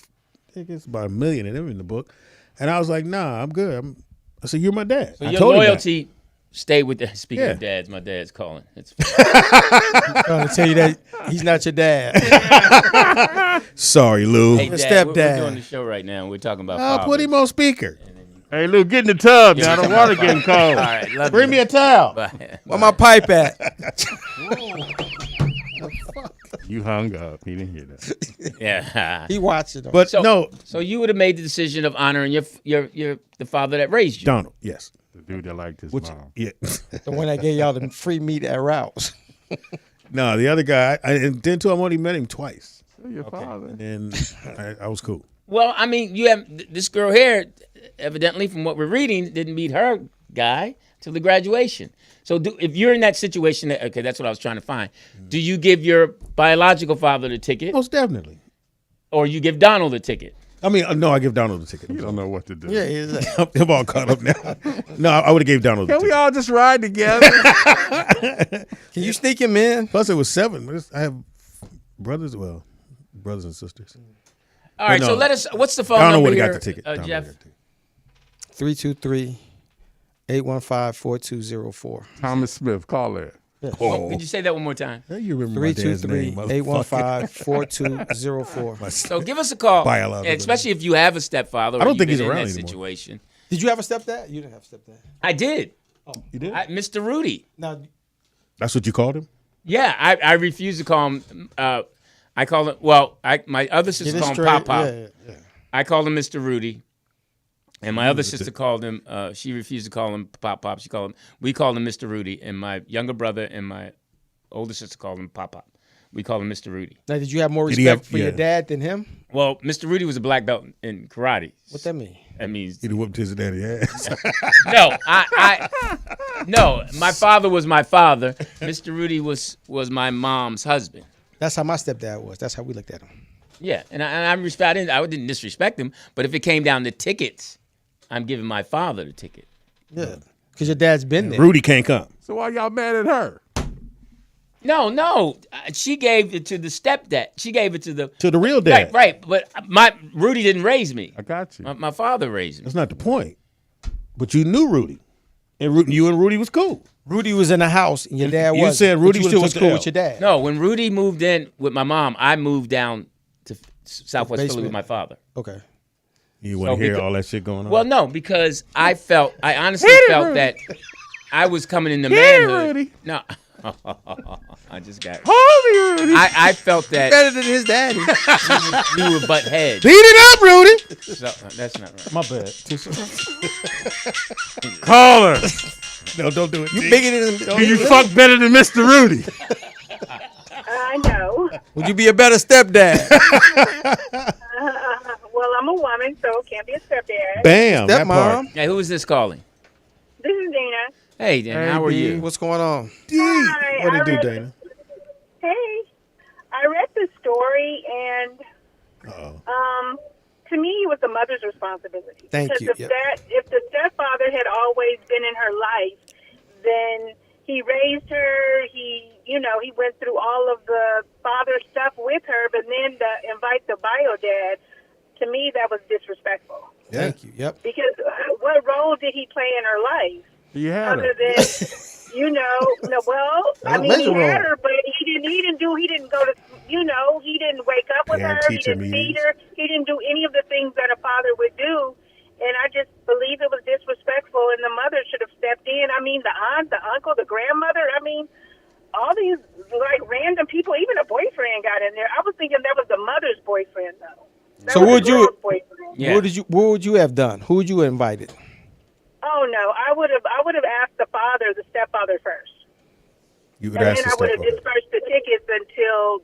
I think it's about 1 million of them in the book. And I was like, nah, I'm good. I said, you're my dad. So I your told him that. loyalty stayed with the. Speaking Yeah. of dads, my dad's calling. It's Trying to tell you that he's not your dad. Sorry, Lou. hey, Your Dad, we're stepdad. doing the show right now. And we're talking about. I'll put him on speaker. Hey, Luke, get in the tub now. The water getting cold. All right, love Bring you. me a towel. Bye. Where my pipe at? You hung up. He didn't hear that. Yeah. He watching them. But So, no, So you would have made the decision of honoring the father that raised you. Donald, yes. The dude that liked his Which, mom. yeah. The one that gave y'all the free meat at Ralph's. No, the other guy, and then too, I've only met him twice. Your father. And I was cool. Well, I mean, you have this girl here. Evidently, from what we're reading, didn't meet her guy till the graduation. So, if you're in that situation, okay, that's what I was trying to find. Do you give your biological father the ticket, Most definitely. or you give Donald the ticket? I mean, no, I give Donald the ticket. You don't know what to do. Yeah, exactly. I'm all caught up now. No, I would have gave Donald the Can we ticket. all just ride together? Can you sneak him in? Plus, it was 7. I have brothers and sisters. All right, no. so let us. What's the phone Donald number would have here, got the ticket. Donald Jeff? would've got the ticket. 323-815-4204. Thomas Smith, call that. Oh, could you say that one more time? Hey, you remember my dad's name, motherfucker. 323-815-4204. So give us a call, Biological especially if you have a stepfather. Or I don't you've think been he's in around that anymore. situation. Did you have a stepdad? You didn't have a stepdad. I did. You did? Mr. Rudy. Now, That's what you called him? Yeah, I refuse to call him. I call him. Well, my other sister get it called him straight. Pop Pop. Yeah. I called him Mr. Rudy, and my other sister called him. She refused to call him Pop Pop. We called him Mr. Rudy, and my younger brother and my older sister called him Pop Pop. We called him Mr. Rudy. Now, did you have more Did he respect have- for your yeah. dad than him? Well, Mr. Rudy was a black belt in karate. What that mean? That means He'd have whooped his daddy ass. no. No. My father was my father. Mr. Rudy was my mom's husband. That's how my stepdad was. That's how we looked at him. Yeah, and I didn't disrespect him, but if it came down to tickets, I'm giving my father the ticket. Yeah. Because your dad's been there. Rudy can't come. So why y'all mad at her? No. She gave it to the stepdad. She gave it to the real dad. Right. But Rudy didn't raise me. I got you. My father raised me. That's not the point. But you knew Rudy. And you and Rudy was cool. Rudy was in the house and your dad was. You said Rudy still would've was took cool the with your dad. No, when Rudy moved in with my mom, I moved down to Southwest Philly Basement. with my father. Okay. You want to So hear because- all that shit going on? Well, no, because I honestly felt that I was coming into manhood. Rudy. No. I just got. Hold me, Rudy. I felt that Better than his daddy. we were butt heads. Beat it up, Rudy. So, that's not right. My bad. Call her. No, don't do it. You bigger than him. Do you fuck better than Mr. Rudy? I know. Would you be a better stepdad? Well, I'm a woman, so can't be a stepdad. Bam. That part. Stepmom. Hey, who is this calling? This is Dina. Hey, Dan, Hey, how are D. you? What's going on? Hi, What do you I do, read- Dana? Hey, I read the story, and to me, it was the mother's responsibility. Thank because you. If the stepfather had always been in her life, then he raised her. He went through all of the father stuff with her, but then to invite the bio dad, to me, that was disrespectful. Thank you. Yep. Because what role did he play in her life? He had Other her. than, I mean, he major had role. her, but he didn't go to, he didn't wake up with her, he Parent-teacher didn't feed meetings. her, he didn't do any of the things that a father would do. And I just believe it was disrespectful, and the mother should have stepped in. I mean, the aunt, the uncle, the grandmother, I mean, all these, random people, even a boyfriend got in there. I was thinking that was the mother's boyfriend, though. That So was would the you- girl's boyfriend. Yeah. What would you have done? Who would you have invited? Oh, no, I would have asked the stepfather first. You could And ask then the I would have stepfather. dispersed the tickets until,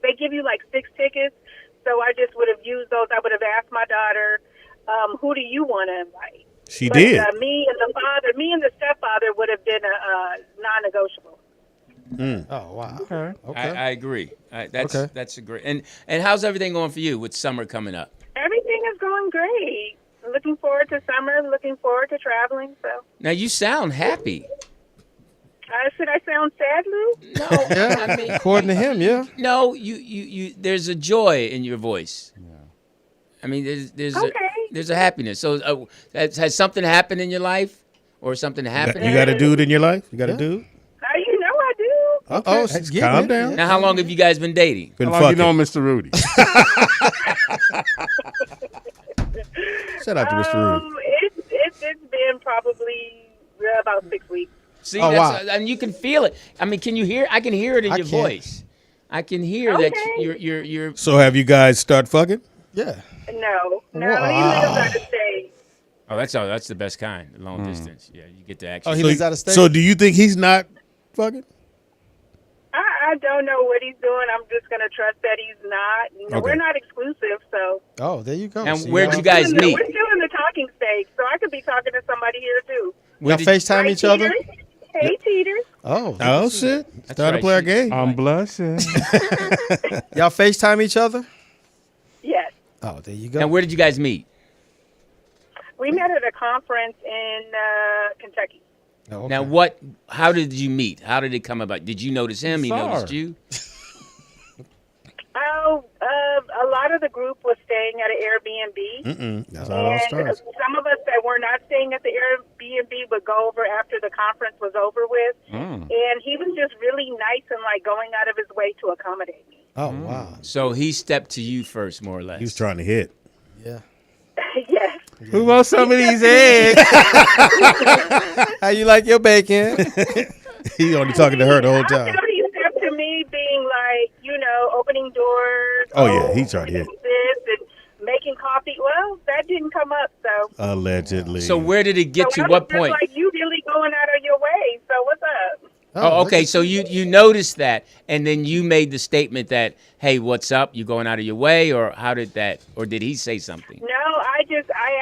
they give you like 6 tickets. So I just would have used those. I would have asked my daughter, who do you want to invite? She But, did. me and the stepfather would have been a non-negotiable. Oh wow. Okay. Okay. I agree. That's Okay. that's a great. And how's everything going for you with summer coming up? Everything is going great. Looking forward to summer. Looking forward to traveling. So Now you sound happy. should I sound sad, Lou? No, Yeah. I mean, According to him, yeah. no. You. There's a joy in your voice. I mean, there's Okay. a happiness. So has something happened in your life, or something happened? You got a dude in your life? You got a dude? You know I do. Oh, Okay, she's getting calm it. down. Now, how long have you guys been dating? Been How long you fucking. know Mr. Rudy? Shout out to Mr. Rudy. It's been probably about 6 weeks. See, Oh, that's, wow. and you can feel it. I mean, can you hear? I can hear it in I your can. voice. I can hear Okay. that you're. So have you guys start fucking? Yeah. No, he lives out of state. Oh, that's the best kind, the long distance. Yeah, you get to actually. Oh, he lives out of state. So do you think he's not fucking? I don't know what he's doing. I'm just gonna trust that he's not. Okay. We're not exclusive, so Oh, there you go. And See, where'd y'all- you guys meet? we're still in the talking stage. So I could be talking to somebody here too. Where Y'all did- FaceTime Right, each other? Teeters? Hey, Teeters. Oh. Oh shit! Starting right. to play our game. I'm blushing. Y'all FaceTime each other? Yes. Oh, there you go. And where did you guys meet? We met at a conference in Kentucky. Oh, okay. Now, how did you meet? How did it come about? Did you notice him? He noticed you? Oh, a lot of the group was staying at an Airbnb. That's how it all starts. Some of us that were not staying at the Airbnb would go over after the conference was over with. And he was just really nice and like going out of his way to accommodate me. Oh, wow. So he stepped to you first, more or less. He was trying to hit. Yeah. Yes. Who wants some of these eggs? How you like your bacon? He only talking to her the whole time. He stepped to me being like, opening doors. Oh, yeah, he tried to hit. This and making coffee. Well, that didn't come up, so. Allegedly. So where did it get to? I was What just point? like, you really going out of your way, so what's up? Oh, okay. So you noticed that, and then you made the statement that, hey, what's up? You going out of your way, or how did that, or did he say something? No, I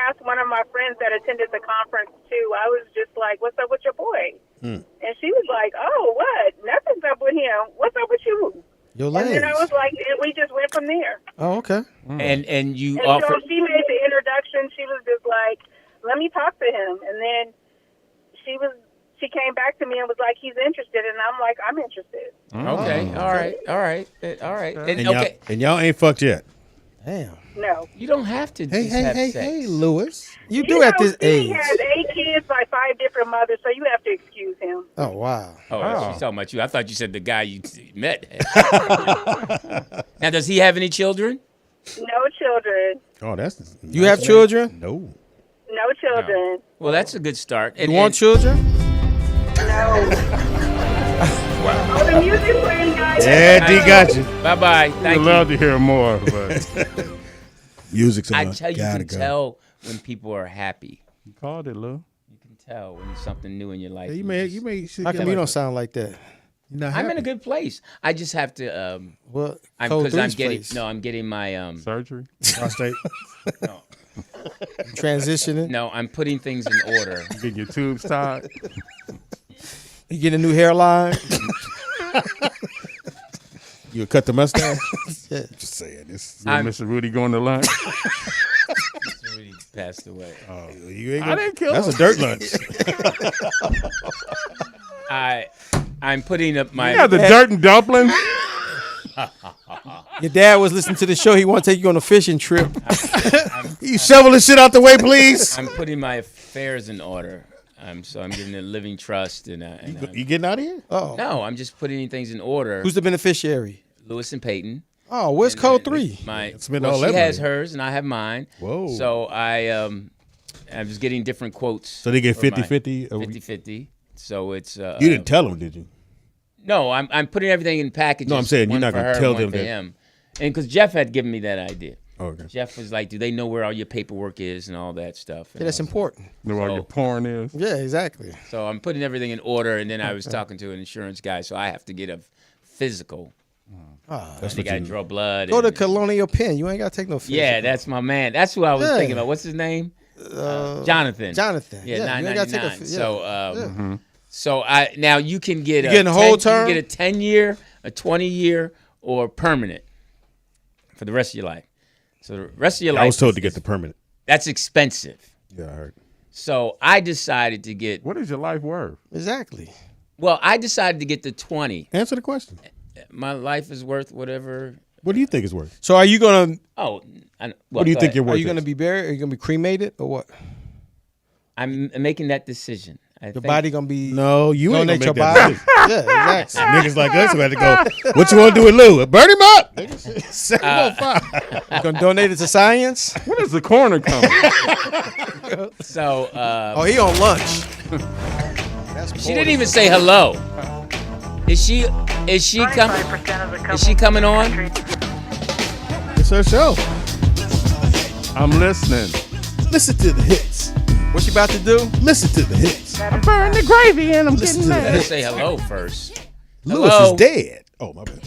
asked one of my friends that attended the conference too. I was just like, what's up with your boy? And she was like, oh, what? Nothing's up with him. What's up with you? Your legs. And then I was like, and we just went from there. Oh, okay. And you And offered. so she made the introduction. She was just like, let me talk to him. And then she came back to me and was like, he's interested. And I'm like, I'm interested. Okay. All right. And, okay. And y'all ain't fucked yet. Damn. No. You don't have to just have sex. Hey, Lewis. You do at this He age. has 8 kids by 5 different mothers, so you have to excuse him. Oh, wow. Oh, she's talking about you. I thought you said the guy you met. Now, does he have any children? No children. Oh, that's. You have children? No. No children. Well, that's a good start. You want children? No. Oh, the music playing, guys. Yeah, D got you. Bye-bye. Thank You're you. allowed to hear more, but Music's on. I tell you, Gotta can go. tell when people are happy. you called it, Lou. You can tell when there's something new in your life. You may. How come you don't sound like that? I'm in a good place. I just have to. What? I'm getting my Surgery? Prostate. No, Transitioning? no, I'm putting things in order. You getting your tubes tied? You get a new hairline? You cut the mustache? Yeah. Just saying this. You and Mr. Rudy going to lunch? Mr. Rudy passed away. Oh, you ain't I didn't kill That's him. a dirt lunch. I'm putting up my. Yeah, the dirt and dumplings. Your dad was listening to the show. He want to take you on a fishing trip. You shovel this shit out the way, please. I'm putting my affairs in order. So I'm giving a living trust, and You getting out of here? Oh. no, I'm just putting things in order. Who's the beneficiary? Lewis and Peyton? Oh, where's code 3? Spend all that she has money. hers and I have mine. Whoa. So I was getting different quotes. So they get for my 50-50? 50-50. So it's You didn't tell them, did you? No, I'm putting everything in packages. No, I'm saying you're one not for gonna her, tell one them for that- him. And because Jeff had given me that idea. Okay. Jeff was like, do they know where all your paperwork is and all that stuff? And Yeah, that's important. Know where your porn is? Yeah, exactly. So I'm putting everything in order, and then I was talking to an insurance guy, so I have to get a physical. That's You what got to you draw blood. Go to and- Colonial Penn. You ain't got to take no physical. Yeah, that's my man. That's who I was Yeah. thinking about. What's his name? Jonathan. Jonathan. Yeah, you ain't gotta take a 999. yeah. So now you can get You getting a whole term? You can get a 10-year, a 20-year, or permanent for the rest of your life. So the rest of your life. I was told to get the permanent. That's expensive. Yeah, I heard. So I decided to get. What is your life worth? Exactly. Well, I decided to get the 20. Answer the question. My life is worth whatever. What do you think it's worth? So are you going to Oh, What do you think you're worth? Are you going to be buried? Are you going to be cremated or what? I'm making that decision. I Your think- body going to be No, you ain't donate gonna your make that body? decision. Yeah, exactly. Niggas like us who had to go, what you want to do with Lou? Burn him up! Nigga, set him on fire. You going to donate it to science? When is the coroner coming? So Oh, he on lunch. she didn't even say hello. Is she coming on? It's her show. I'm listening. Listen to the hits. What you about to do? Listen to the hits. I burned the gravy and I'm Listen getting to the Better mad. say hello first. Lewis Hello? is dead. Oh, my bad.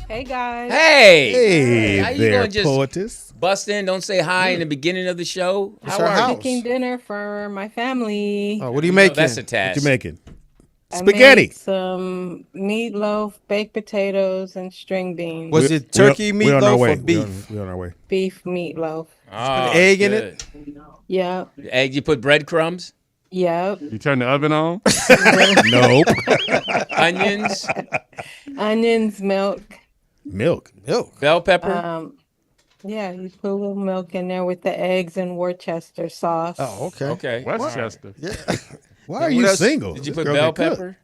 Hey guys. Hey. Hey How you there, gonna just poetess. bust in? Don't say hi in the beginning of the show. It's How her are house. you? Cooking dinner for my family. Oh, what are you No, making? that's a What task. you making? Spaghetti. I made some meatloaf, baked potatoes, and string beans. Was it turkey we on our meatloaf way. or beef? We on our way. Beef meatloaf. Oh, Put an egg in it? Yep. Egg, you put breadcrumbs? Yep. You turn the oven on? Nope. Onions? Onions, milk. Milk. Bell pepper? Yeah, you put a little milk in there with the eggs and Worcester sauce. Oh, okay. Okay. Westchester. Yeah. Why are you single? Did you This put girl bell can cook. pepper?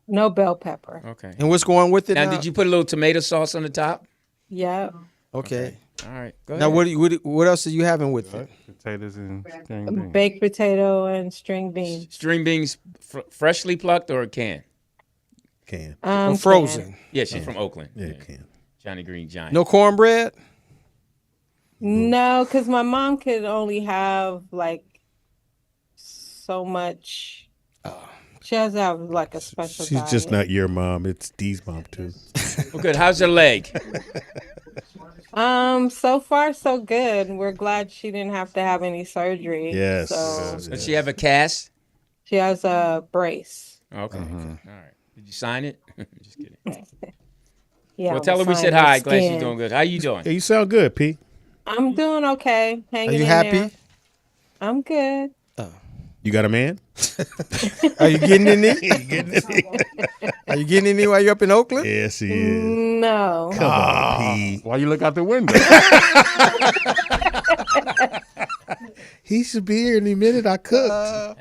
No bell pepper. Okay. And what's going with it Now, now? did you put a little tomato sauce on the top? Yep. Okay. All right. Go ahead. Now, what else are you having with it? Potatoes and string beans. Baked potato and string beans. String beans freshly plucked or canned? Can. Or frozen? Yeah, she's from Oakland. Yeah, can. Johnny Green Giant. No cornbread? No, because my mom could only have like so much. She has to have like a special She's diet. just not your mom. It's Dee's mom too. Well, good. How's her leg? So far so good. We're glad she didn't have to have any surgery. Yes. So Does she have a cast? she has a brace. Okay. All right. Did you sign it? Just kidding. Yeah. Well, tell her we I'm said fine hi. with Glad she's skin. doing good. How you doing? Yeah, you sound good, P. I'm doing okay. Hanging Are you in happy? there. I'm good. You got a man? Are you getting in there? Are you getting in there while you're up in Oakland? Yes, he is. No. Come on, P. Why you look out the window? He should be here any minute. I cooked.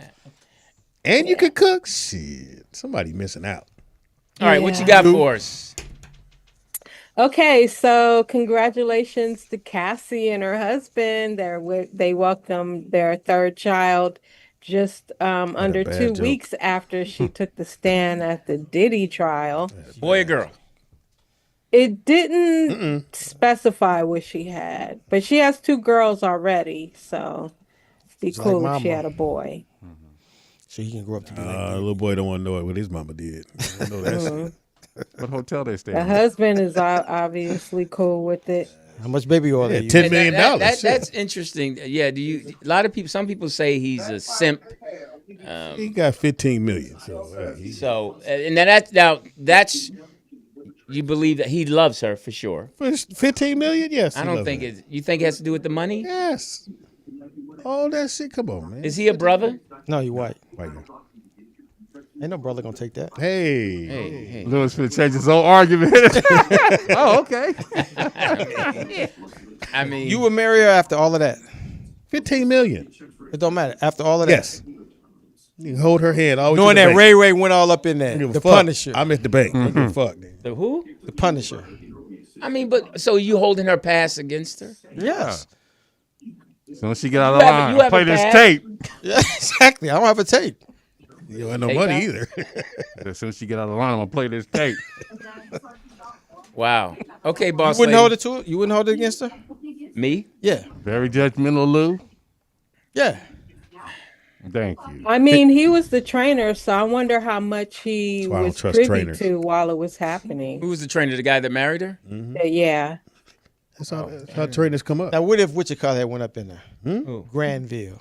And you could cook? Shit. Somebody missing out. All right. What you Yeah. got for us? Okay, so congratulations to Cassie and her husband. They welcomed their third child just under bad 2 joke. weeks after she took the stand at the Diddy trial. Boy or girl? It didn't specify what she had, but she has 2 girls already, so it'd be It's cool like if she mama. had a boy. So he can grow up to be like Little boy don't want to know what his mama did. I don't know that shit. What hotel they stay The in? husband is obviously cool with it. how much baby oil they use? $10 million. That's interesting. Yeah. A lot of people? Some people say he's a simp. He got 15 million. So And that's you believe that he loves her for sure. for 15 million, yes. I he don't loves think her. it. You think it has to do with the money? Yes. All that shit. Come on, man. Is he a brother? No, you white. White guy. Ain't no brother gonna take that. Hey. Hey. Lewis finna change his whole argument. Oh, okay. I mean, You would marry her after all of that. 15 million. It don't matter. After all of that. Yes. You can hold her hand. Always Knowing to the that bank. Ray went all up in there. Don't give a The fuck. Punisher. I'm at the bank. Don't give a fuck. Nigga. the who? The Punisher. I mean, but so you holding her pass against her? Yes. As soon as she get out of the You line, have play a this pass? tape. Yeah, exactly. I don't have a tape. You don't have no Take money that. either. As soon as she get out of the line, I'm gonna play this tape. Wow. Okay, boss. You wouldn't lady. hold it to her? You wouldn't hold it against her? Me? Yeah. Very judgmental, Lou. Yeah. Thank you. I mean, he was the trainer, so I wonder how much he That's why I don't was trust privy trainers. to while it was happening. Who was the trainer? The guy that married her? Yeah. That's how trainers come up. Now, what if Wichita had went up in there? Who? Granville.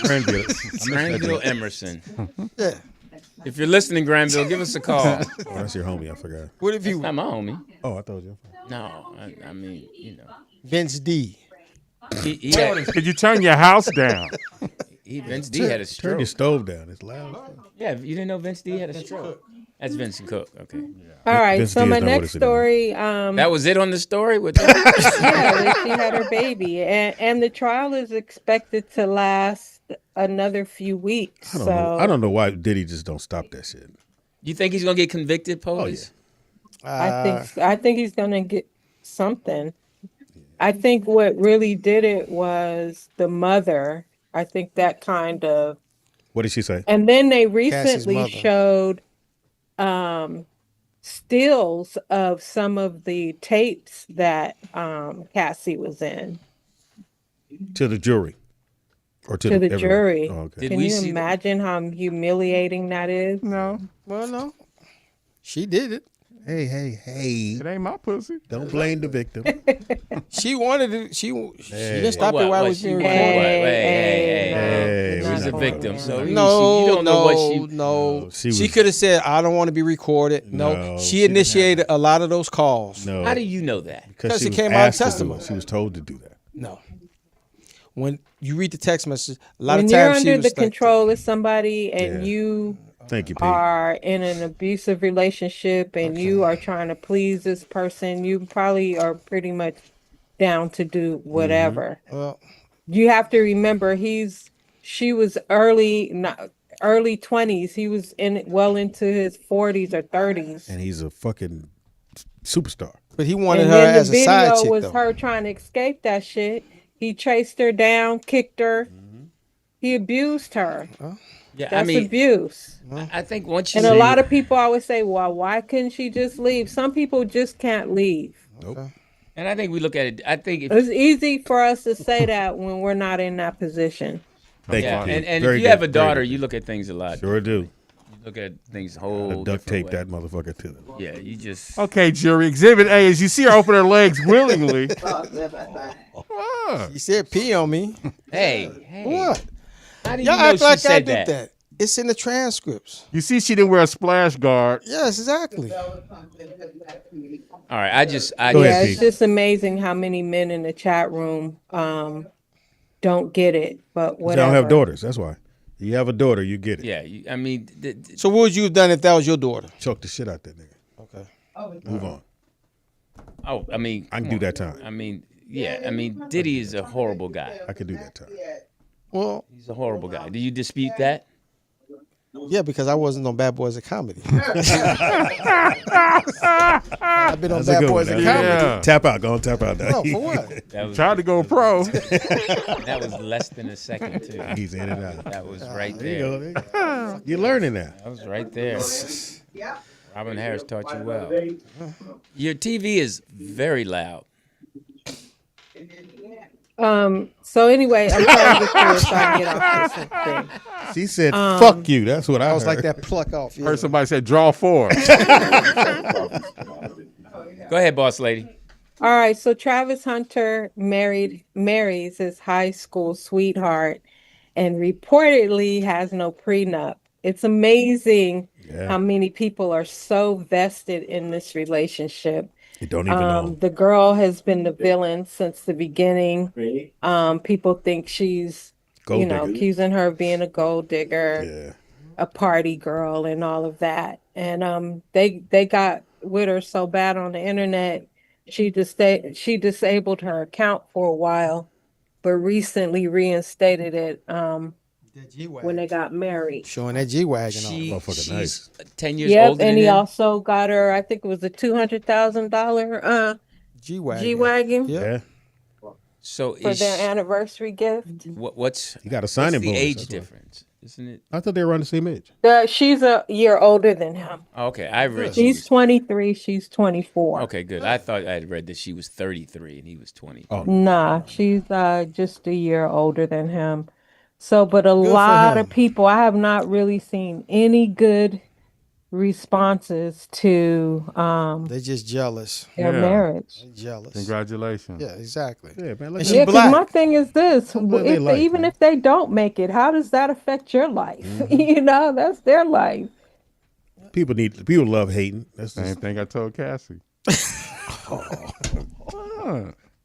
Granville Emerson. Yeah. If you're listening, Granville, give us a call. Oh, that's your homie. I forgot. What if you Not my homie. Oh, I told you. No, I mean, you know. Vince D? He had, Could you turn your house down? Vince D had a Turn stroke. your stove down. It's loud. Yeah, you didn't know Vince D had a stroke. That's Vincent Cook. Okay. All right. Vince So D my is not what next it's anymore. story, That was it on the story with yeah, that she had her baby, and the trial is expected to last another few weeks. I don't So know. I don't know why Diddy just don't stop that shit. You think he's gonna get convicted, police? I think he's gonna get something. I think what really did it was the mother. I think that kind of. What did she say? And then they Cassie's recently mother. showed stills of some of the tapes that Cassie was in To the jury. Or to the everyone? jury. Oh, okay. Did Can we you see imagine how humiliating that is? No. Well, no. She did it. Hey. It ain't my pussy. Don't blame the victim. She wanted it. She didn't stop What, it while what, it was she being wanted recorded. what? Hey, She's a no. victim, so No, you don't know what she. No. she She was- could have said, "I don't want to be recorded." No, No, she she didn't initiated a lot of those calls. No. How do you know that? Because it was came out in asked to do testimony. it. She was told to do that. No. When you read the text message, a lot When of you're times she under was the like, control of somebody and Yeah. you Thank you, Pete. are in an abusive relationship and you are trying to please this person, you probably are pretty much down to do whatever. Well, You have to remember she was early 20s. He was well into his 40s or 30s. And he's a fucking superstar. but he wanted And her then as the a side video chick, was though. her trying to escape that shit. He chased her down, kicked her. He abused her. Yeah, That's abuse. I think once you And a lot of people always say, well, why couldn't she just leave? Some people just can't leave. Nope. and I think we look at it. I think if It's easy for us to say that when we're not in that position. Thank yeah, you, Pete. and Very if you have a good, very daughter, good. you look at things a lot. Sure do. You look at things a whole Duct different tape way. that motherfucker to them. Yeah, you just. Okay, jury. Exhibit A is you see her open her legs willingly. He said pee on me. Hey. What? How do you Y'all know act she like I said did that. It's in the transcripts. You see she didn't wear a splash guard. Yes, exactly. All right, I just. Go ahead, It's Pete. just amazing how many men in the chat room don't get it. But They whatever. don't have daughters. That's why. You have a daughter, you get it. Yeah, I mean, So what would you have done if that was your daughter? Choke the shit out that nigga. Okay. Move on. oh, I mean, I can do that time. I mean, yeah, I mean, Diddy is a horrible guy. I can do that time. Well, He's a horrible guy. Do you dispute that? yeah, because I wasn't on Bad Boys of Comedy. I've been on That's a Bad good Boys one. of That's a Comedy. good one. Yeah. Tap out. Go on, tap out. Now. No, for what? That was Tried to go pro. that was less than a second too. He's in and out. That was right There you there. go. There you go. You're learning now. That was right there. Robin Harris taught you well. Your TV is very loud. So anyway, I'm trying to get through it so I can get off this thing. She said, "Fuck you." That's what I I was heard. like that pluck off. Yeah. Heard somebody say draw 4. Go ahead, boss lady. All right, so Travis Hunter marries his high school sweetheart and reportedly has no prenup. It's amazing how many people are so vested in this relationship. You don't even know. The girl has been the villain since the beginning. People think she's, Gold digger. accusing her of being a gold digger, Yeah. a party girl, and all of that. And they got with her so bad on the internet, she disabled her account for a while, but recently reinstated it when they got married. Showing that G-Wagon on. Motherfucker She's nice. 10 years Yep, older and than he him. also got her, I think it was a $200,000 G-Wagon. G-Wagon Yeah. Yeah. So for is their anniversary gift. what's You got a what's signing the bonus. age that's why. difference? Isn't it? I thought they were around the same age. She's a year older than him. Oh, okay, I read. she She's was- 23, she's 24. Okay, good. I thought I had read that she was 33 and he was 20. Oh, Nah, she's just a year older than him. So, but a for lot him. of people, I have not really seen any good responses to They're just jealous. their Yeah. marriage. They're jealous. Congratulations. Yeah, exactly. yeah, man. Look And at she Yeah, that. because black. my thing is this: live their life, even man. if they don't make it, how does that affect your life? That's their life. People love hating. That's Same just thing I told Cassie.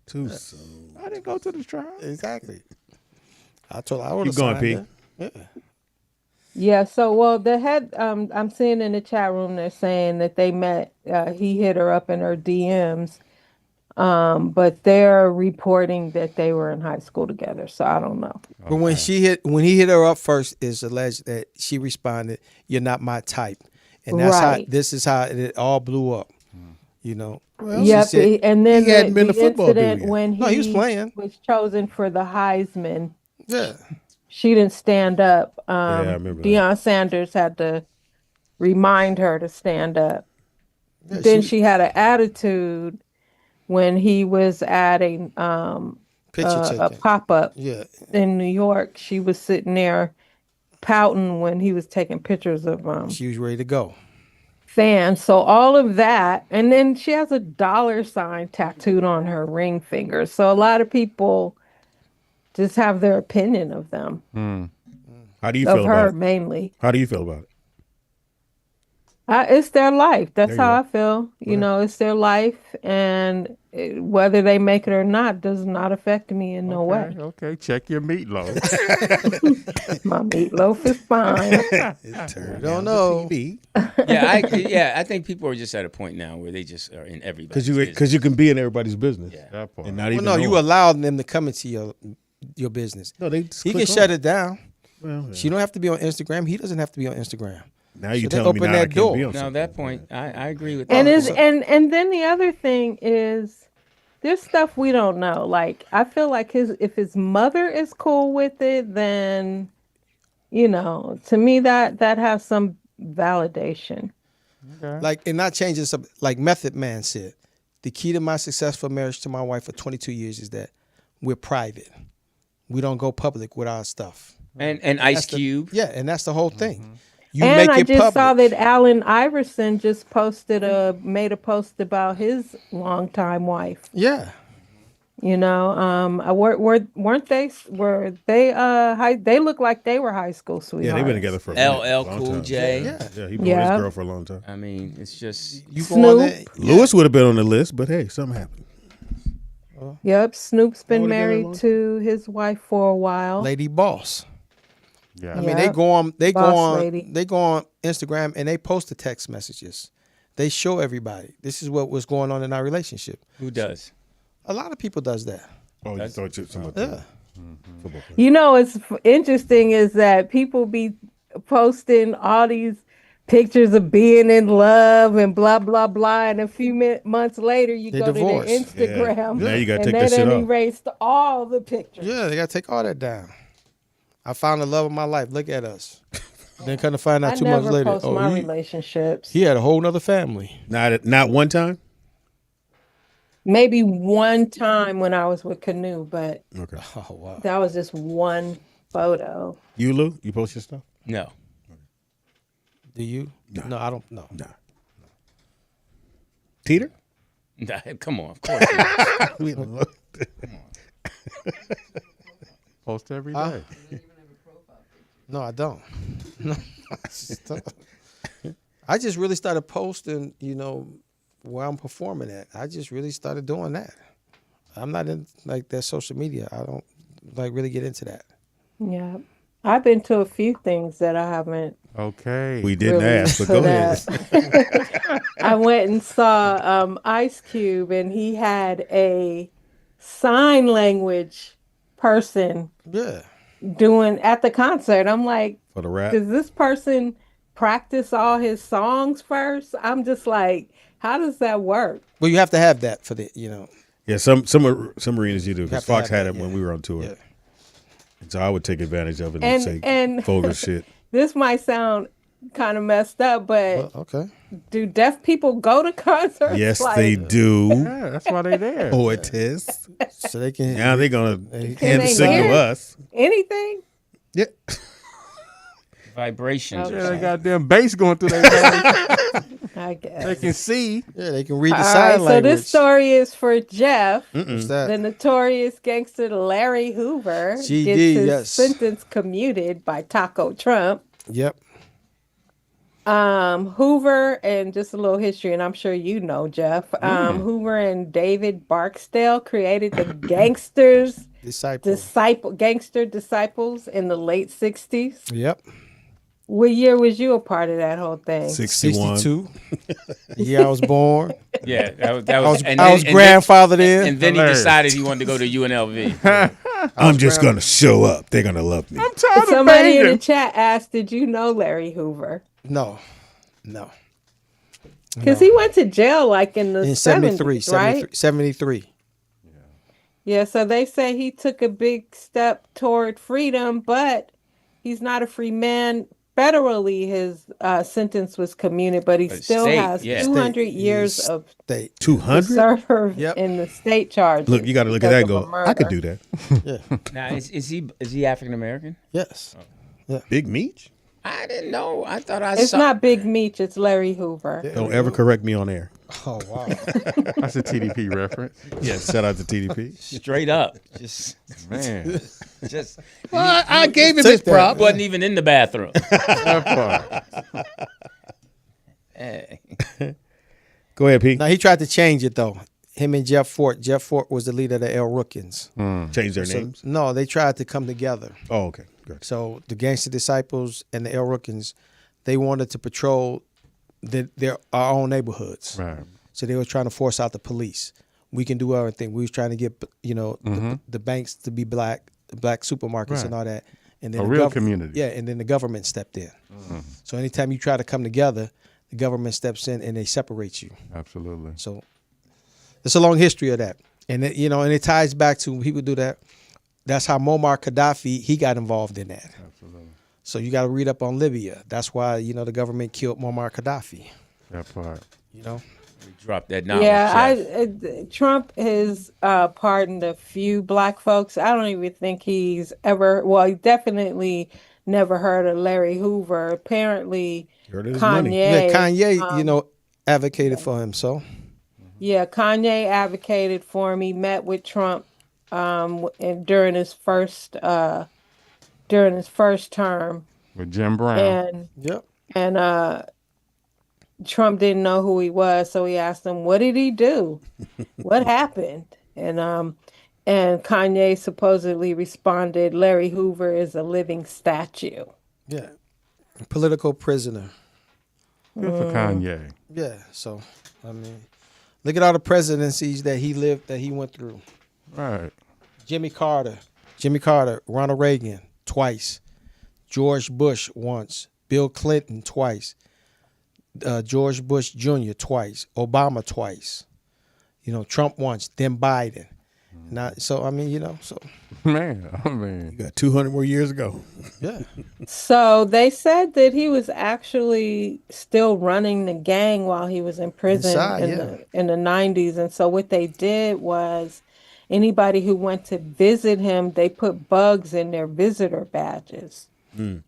too soon. I didn't go to the trial. Exactly. I told her I would Keep have going, signed P. it. Yeah. So, well, the head. I'm seeing in the chat room they're saying that they met. He hit her up in her DMs. But they're reporting that they were in high school together. So I don't know. But when he hit her up first, it's alleged that she responded, "You're not my type," and that's Right. how this is how it all blew up. You know. Well, Yep. she said- And then he hadn't been the to football, did incident he? when No, he was playing. was chosen for the Heisman. Yeah. She didn't stand up. I remember that. Deion Sanders had to remind her to stand up. Yeah, Then she had an attitude when he was at a picture taking. pop-up Yeah. in New York. She was sitting there pouting when he was taking pictures of She was ready to go. fan. So all of that, and then she has a $sign tattooed on her ring finger. So a lot of people just have their opinion of them. How do you Of feel her about it? mainly. How do you feel about it? It's their life. That's There you how go. I feel. You know, it's their life, and whether they make it or not does not affect me in no way. Okay, check your meatloaf. My meatloaf is fine. Don't know. I think people are just at a point now where they just are in everybody's business. Because you can be in everybody's business. That part. And not Well, even no, know you it. allow them to come into your business. No, they just He click can on shut it down. Well, yeah. She don't have to be on Instagram. He doesn't have to be on Instagram. Now you So they telling me open now I that can't door. be on Now something. that point, I agree with And that. and then the other thing is there's stuff we don't know. Like I feel like if his mother is cool with it, then to me that has some validation. Like, and not changing some, like Method Man said, the key to my successful marriage to my wife for 22 years is that we're private. We don't go public with our stuff. And Ice Cube. And that's the whole thing. You And make I it just public. saw that Allen Iverson just made a post about his longtime wife. Yeah. Weren't they? They look like they were high school sweethearts. Yeah, they've been together for a LL long Cool time. J. Yeah, he been with his girl for a long time. I mean, it's just You go on there. Lewis would have been on the list, but hey, something happened. Yep, Snoop's been Oh, they got married along? to his wife for a while. Lady Boss. Yeah. I mean, they Yep. go on Boss lady. they go on Instagram and they post the text messages. They show everybody this is what was going on in our relationship. who does? A lot of people does that. Oh, you thought you were Yeah. football player. What's interesting is that people be posting all these pictures of being in love and blah blah blah, and a few months later you They go divorce. to their Instagram. Now you gotta and take that they shit done off. erased all the pictures. Yeah, they gotta take all that down. I found the love of my life. Look at us. Then kind of find out I 2 months never later. post my he relationships. had a whole nother family. Not one time? Maybe one time when I was with Canoe, but Okay. Oh wow. that was just one photo. You, Lou? You post your stuff? No. Do you? No, I don't know. Nah. Teeter? Come on, of course. We don't know. Post every day. No, I don't. No, I just really started posting, where I'm performing at. I just really started doing that. I'm not in like that social media. I don't really get into that. Yeah. I've been to a few things that I haven't Okay. We didn't really ask, but put go ahead. up. I went and saw Ice Cube, and he had a sign language person doing at the concert. I'm like, For the rap? does this person practice all his songs first? I'm just like, how does that work? Well, you have to have that for the, Yeah, some arenas you do, because Have to Fox have had that, it when we were on tour. Yeah. And so I would take advantage of it and say And vulgar shit. this might sound kind of messed up, but Okay. do deaf people go to concerts? Yes, Like, they do. Yeah, that's why they there. Poetess. So they can. Now they're going to Can hand the they signal hear us. anything? Yeah. Vibrations. Okay. Yeah, they got them bass going through their body. I guess. They can see. Yeah, they can read the All sign right, so language. this story is for Jeff. What's that? The notorious gangster Larry Hoover GD, gets his yes. sentence commuted by Taco Trump. Yep. Hoover, and just a little history, and I'm sure you know, Jeff. Hoover and David Barksdale created the Gangster Disciples in the late 60s. Yep. What year was you a part of that whole thing? 61. 62. The year I was born. Yeah, that was. I was grandfathered in. And then he Hilarious. decided he wanted to go to UNLV. I'm just going to show up. They're going to love me. I'm tired of Somebody in the banging. chat asked, "Did you know Larry Hoover?" No. Because he went to jail like in the In 70s, right? 73. Yeah, so they say he took a big step toward freedom, but he's not a free man. Federally, his sentence was commuted, but he But still state, has yeah. 200 State, years he's of State. 200? serve Yep. in the state charges. Look, you got to look at that and because go, of a I could murder. do that. Yeah. Now, is he African American? Yes. Big Meech? I didn't know. I thought I It's saw. not Big Meech, it's Larry Hoover. Don't ever correct me on air. Oh wow. That's a TDP reference. Yes, shout out to TDP. Straight up. Just, Man, just. Well, I gave him his prop. Wasn't even in the bathroom. that part. Hey. Go ahead, Pete. Now he tried to change it though. Him and Jeff Fort. Jeff Fort was the leader of the El Rookins. Change their So, names. no, they tried to come together. Oh, okay. Good. So the Gangster Disciples and the El Rookins, they wanted to patrol our own neighborhoods. Right. So they were trying to force out the police. We can do everything. We was trying to get the banks to be black supermarkets Right. and all that. And then A the real community. Yeah, and then the government stepped in. So anytime you try to come together, the government steps in and they separate you. Absolutely. So it's a long history of that. And and it ties back to when people do that. That's how Muammar Gaddafi, he got involved in that. Absolutely. So you got to read up on Libya. That's why, the government killed Muammar Gaddafi. That part. We dropped that knowledge. Yeah, Trump has pardoned a few black folks. I don't even think he's ever. Well, he definitely never heard of Larry Hoover. Apparently, Heard of his Kanye. money. Yeah, Kanye, advocated for him. So Yeah, Kanye advocated for him. He met with Trump during his first term, With Jim Brown. and yep. Trump didn't know who he was, so he asked him, "What did he do? What happened?" And Kanye supposedly responded, "Larry Hoover is a living statue." Yeah. Political prisoner. Good for Kanye. Yeah. So look at all the presidencies that he went through. Right. Jimmy Carter, Ronald Reagan twice, George Bush once, Bill Clinton twice, George Bush Jr. twice, Obama twice, Trump once, then Biden. So Man, You got 200 more years to go. yeah. So they said that he was actually still running the gang while he was in prison Inside, in the 90s. And so what they did was anybody who went to visit him, they put bugs in their visitor badges.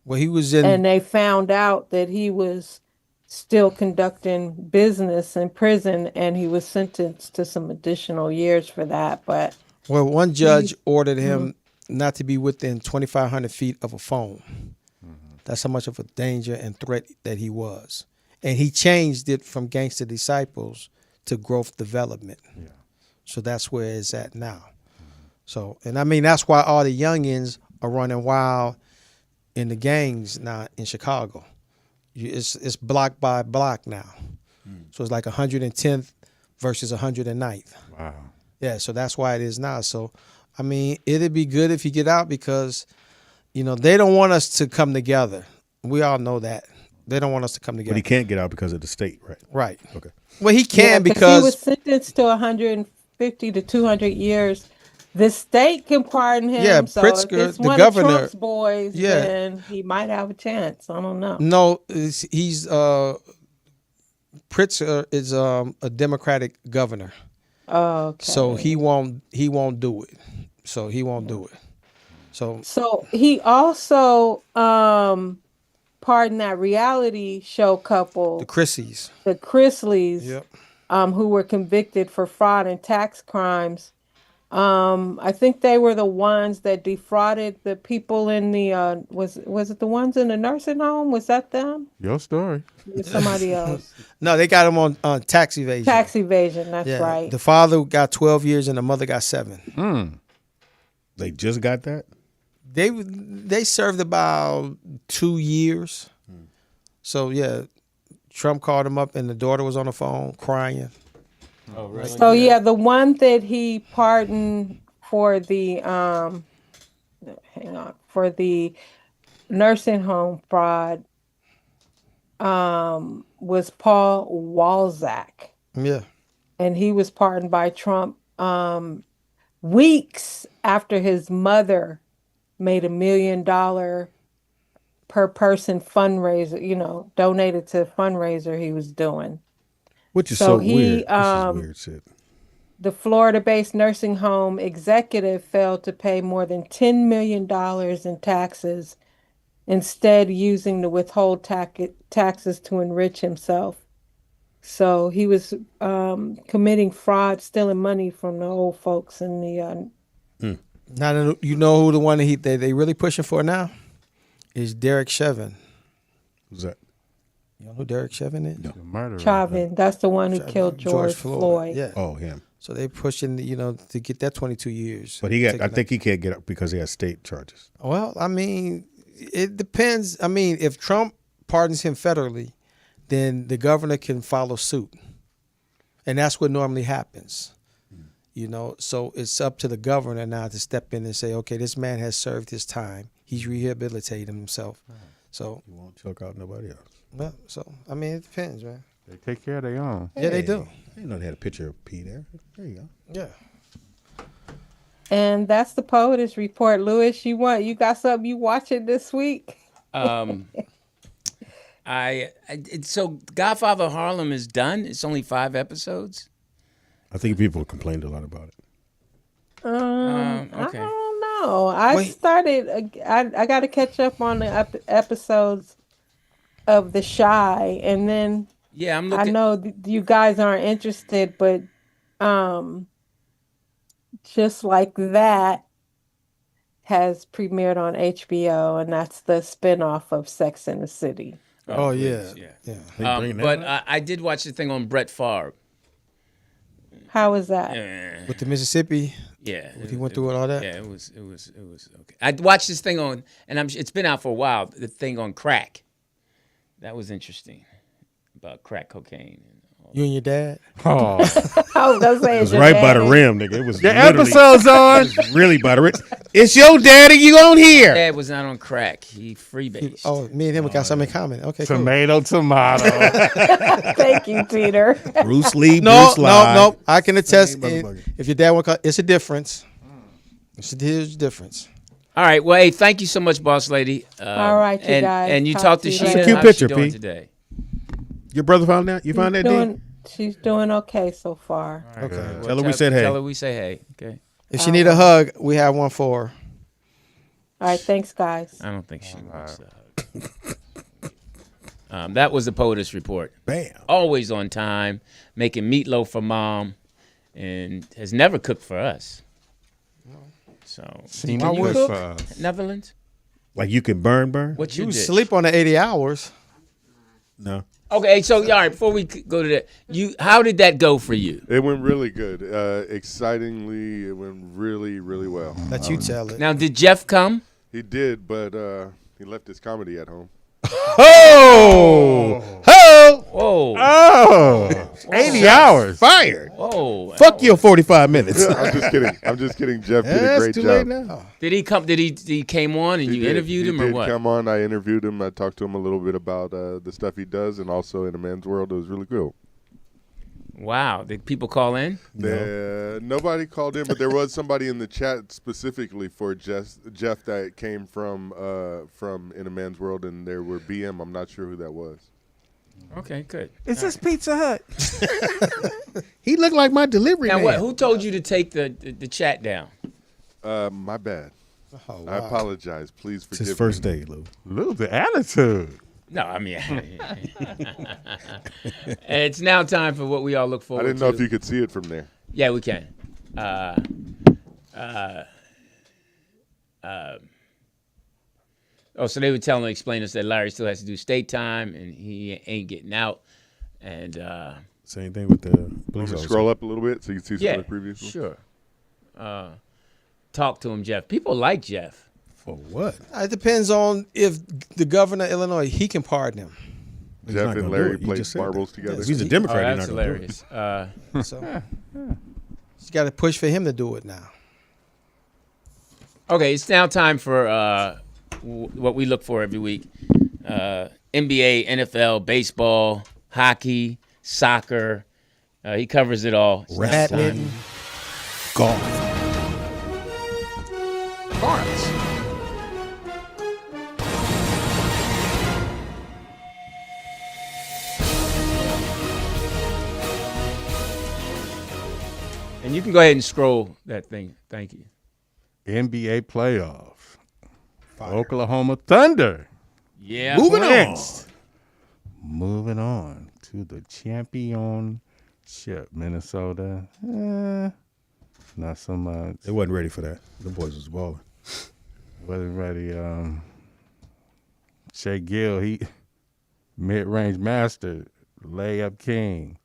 Well, he was in. And they found out that he was still conducting business in prison, and he was sentenced to some additional years for that. But One judge ordered him not to be within 2,500 feet of a phone. That's how much of a danger and threat that he was. And he changed it from Gangster Disciples to Growth Development. Yeah. So that's where it's at now. So, and that's why all the youngins are running wild in the gangs now in Chicago. It's block by block now. So it's like 110th versus 109th. Wow. Yeah, so that's why it is now. So, it'd be good if you get out because, they don't want us to come together. We all know that. They don't want us to come together. But he can't get out because of the state, right? Right. Okay. Well, he can he because was sentenced to 150 to 200 years. The state can pardon him. Yeah, so Pritzker, if it's the one governor- of Trump's boys, Yeah. then he might have a chance. I don't know. no, he's Pritzker is a Democratic governor. Oh, okay. So he won't do it. So he won't do it. So So he also pardoned that reality show couple, the Chrissies. the Chrisleys, Yep. who were convicted for fraud and tax crimes. I think they were the ones that defrauded the people in the was it the ones in the nursing home? Was that them? Your story. Or somebody else? No, they got him on tax evasion. Tax evasion, that's Yeah. right. The father got 12 years and the mother got 7. They just got that? They served about 2 years. So yeah, Trump called him up and the daughter was on the phone crying. Oh, really? So yeah, the one that he pardoned for the for the nursing home fraud was Paul Walzak, Yeah. and he was pardoned by Trump weeks after his mother made $1 million per person fundraiser, donated to a fundraiser he was doing. Which is So so he, weird. This is weird shit. The Florida-based nursing home executive failed to pay more than $10 million in taxes instead using the withhold taxes to enrich himself. So he was committing fraud, stealing money from the old folks in the. Now you know who the one that they really pushing for now is Derek Chauvin. Who's that? You know who Derek Chauvin is? The murderer. Chauvin, that's the one who killed George Floyd. Yeah. Oh, him. So they pushing, to get that 22 years. But I think he can't get up because he has state charges. Well, I mean, it depends. I mean, if Trump pardons him federally, then the governor can follow suit. And that's what normally happens. So it's up to the governor now to step in and say, okay, this man has served his time. He's rehabilitated himself. So He won't choke out nobody else. well, I mean, it depends, man. They take care of their own. Yeah, they do. I didn't know they had a picture of P there. There you go. Yeah. And that's the POTUS report. Louis, you got something you watching this week? So Godfather Harlem is done. It's only 5 episodes. I think people complained a lot about it. Okay. I don't know. I got to catch up on the episodes of The Chi, and then Yeah, I'm looking. I know you guys aren't interested, but Just Like That has premiered on HBO, and that's the spinoff of Sex and the City. Oh, yeah. But I did watch the thing on Brett Favre. How was that? With the Mississippi. Yeah, He went through all that. Yeah, it was okay. I watched this thing on, and it's been out for a while. The thing on crack, that was interesting about crack cocaine. You and your dad? Oh, I was gonna say It was right by the rim, nigga. It was the literally- episode's on. it was really by the rim. It's your daddy you on here. Dad was not on crack. He freebased. Oh, me and him got something in common. Okay, cool. Tomato. Thank you, Peter. Bruce Lee, No, Bruce Lee. no. I can attest. Same motherfucker. If your dad want to, it's a difference. It's a huge difference. All right. Well, hey, thank you so much, boss lady. All right, you guys. And you Talk talked to to you Sheena. later. It's a cute How's she picture, doing P. today? Your brother found that? You found that, D? She's doing okay so far. Okay. Well, Tell her we said hey. Tell her we say hey. Okay. If she need a hug, we have one for her. All right, thanks, guys. I don't think she wants to hug. That was the POTUS report. Bam. Always on time, making meatloaf for mom, and has never cooked for us. So, Seen can it you with cook, us. Netherlands? Like you can burn? What You you did? sleep on the 80 hours. No. Okay, so all right. Before we go to that, how did that go for you? It went really good. Excitingly, it went really, really well. Let you tell it. Now, did Jeff come? He did, but he left his comedy at home. Oh! Ho! Whoa! Oh, 80 hours. Fired. Whoa! Fuck your 45 minutes. I'm just kidding. I'm just kidding. Jeff did a That's great too job. late now. Did he come? Did he came on and He you did. interviewed him He or did what? come on. I interviewed him. I talked to him a little bit about the stuff he does, and also in a man's world. It was really cool. Wow! Did people call in? Nobody called in, but there was somebody in the chat specifically for Jeff that came from In a Man's World, and there were BM. I'm not sure who that was. Okay, good. Is this Pizza Hut? He looked like my delivery Now, man. what? Who told you to take the chat down? My bad. Oh, wow. I apologize. Please It's forgive his first me. day, Lou. Lose the attitude. No, I mean, it's now time for what we all look I forward to. didn't know if you could see it from there. Yeah, we can. So they were explain us that Larry still has to do state time and he ain't getting out. And Same thing with the I'm police gonna officer. scroll up a little bit so you can see some yeah, of the previous ones. sure. Talk to him, Jeff. People like Jeff. For what? It depends on if the governor of Illinois, he can pardon him. He's Jeff not and gonna Larry do it. You played just said marbles that. together. He's a Oh, Democrat. that's He's not gonna do it. hilarious. So you got to push for him to do it now. Okay, it's now time for what we look for every week. NBA, NFL, baseball, hockey, soccer. He covers it all. Badminton. Golf. Cards. And you can go ahead and scroll that thing. Thank you. NBA playoffs. Oklahoma Thunder Yeah. Moving on to the championship. Minnesota, not so much. They wasn't ready for that. The boys was balling. Wasn't ready. Shea Gill, he mid-range master, layup king.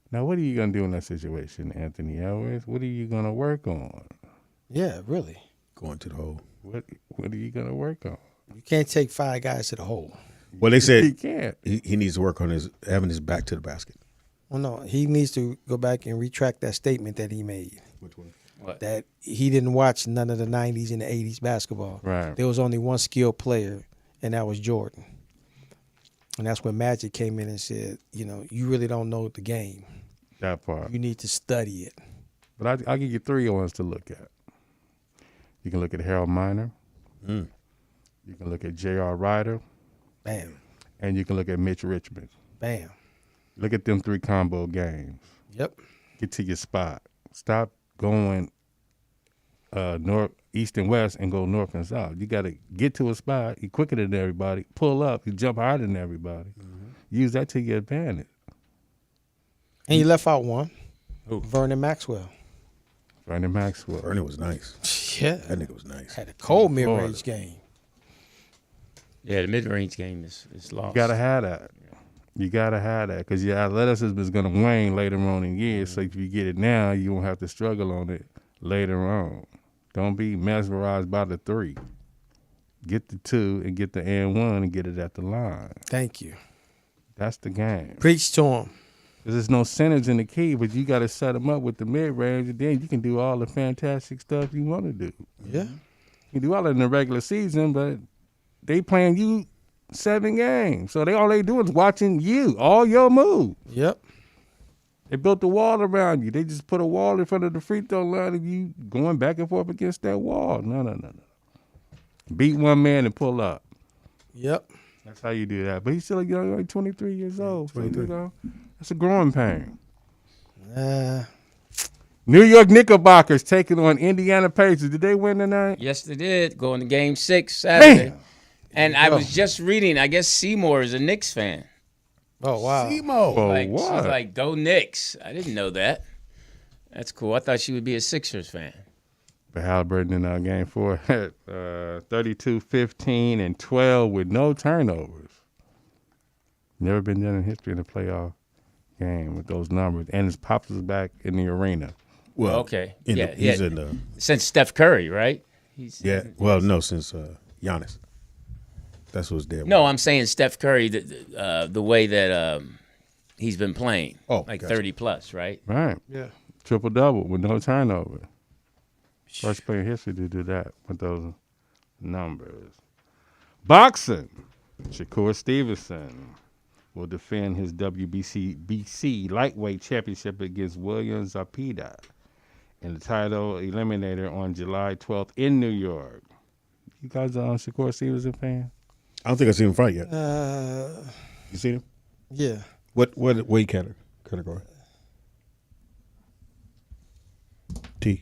Now, what are you going to do in that situation, Anthony Edwards? What are you going to work on? Yeah, really. Going to the hole. What are you going to work on? You can't take 5 guys to the hole. Well, they said he can't. He needs to work on having his back to the basket. Well, no, he needs to go back and retract that statement that he made. Which one? What? That he didn't watch none of the 90s and the 80s basketball. Right. There was only one skilled player, and that was Jordan. And that's when Magic came in and said, you really don't know the game. That part. You need to study it. But I'll give you 3 ones to look at. You can look at Harold Miner. Mm. You can look at J.R. Ryder. Bam. And you can look at Mitch Richmond. Bam. Look at them 3 combo games. Yep. Get to your spot. Stop going north, east, and west and go north and south. You got to get to a spot. You're quicker than everybody. Pull up. You jump higher than everybody. Mm-hmm. Use that to your advantage. And you left out one. Who? Vernon Maxwell. Vernon Maxwell. Vernon was nice. Yeah. That nigga was nice. Had a cold mid-range game. Yeah, the mid-range game is lost. You got to have that. You got to have that because your athleticism is going to wane later on in years. So if you get it now, you won't have to struggle on it later on. Don't be mesmerized by the 3. Get the 2 and get the and 1 and get it at the line. Thank you. That's the game. Preach to him. There's no centers in the key, but you got to set them up with the mid-range, and then you can do all the fantastic stuff you want to do. Yeah. You can do all it in the regular season, but they playing you 7 games. So all they do is watching you, all your moves. Yep. They built a wall around you. They just put a wall in front of the free throw line and you going back and forth against that wall. No. Beat one man and pull up. Yep. That's how you do that. But he's still young, like 23 years old. 23. So, that's a growing pain. New York Knickerbockers taking on Indiana Pacers. Did they win tonight? Yes, they did. Going to Game 6 Saturday. Bam. And I was just reading, I guess Seymour is a Knicks fan. Oh, wow. Oh, She's what? like, go Knicks. I didn't know that. That's cool. I thought she would be a Sixers fan. But Halliburton in Game 4 had 32, 15, and 12 with no turnovers. Never been done in history in a playoff game with those numbers. And his pops was back in the arena. Well, okay. He's in the... Since Steph Curry, right? No, since Giannis. That's what's there. No, I'm saying Steph Curry, the way that he's been playing. Oh, like gotcha. 30-plus, right? Right. Yeah. Triple-double with no turnover. First player in history to do that with those numbers. Boxing. Shakur Stevenson will defend his WBC lightweight championship against William Zepeda in the title eliminator on July 12th in New York. You guys are Shakur Stevenson fan? I don't think I've seen him fight yet. You seen him? Yeah. What weight category? T.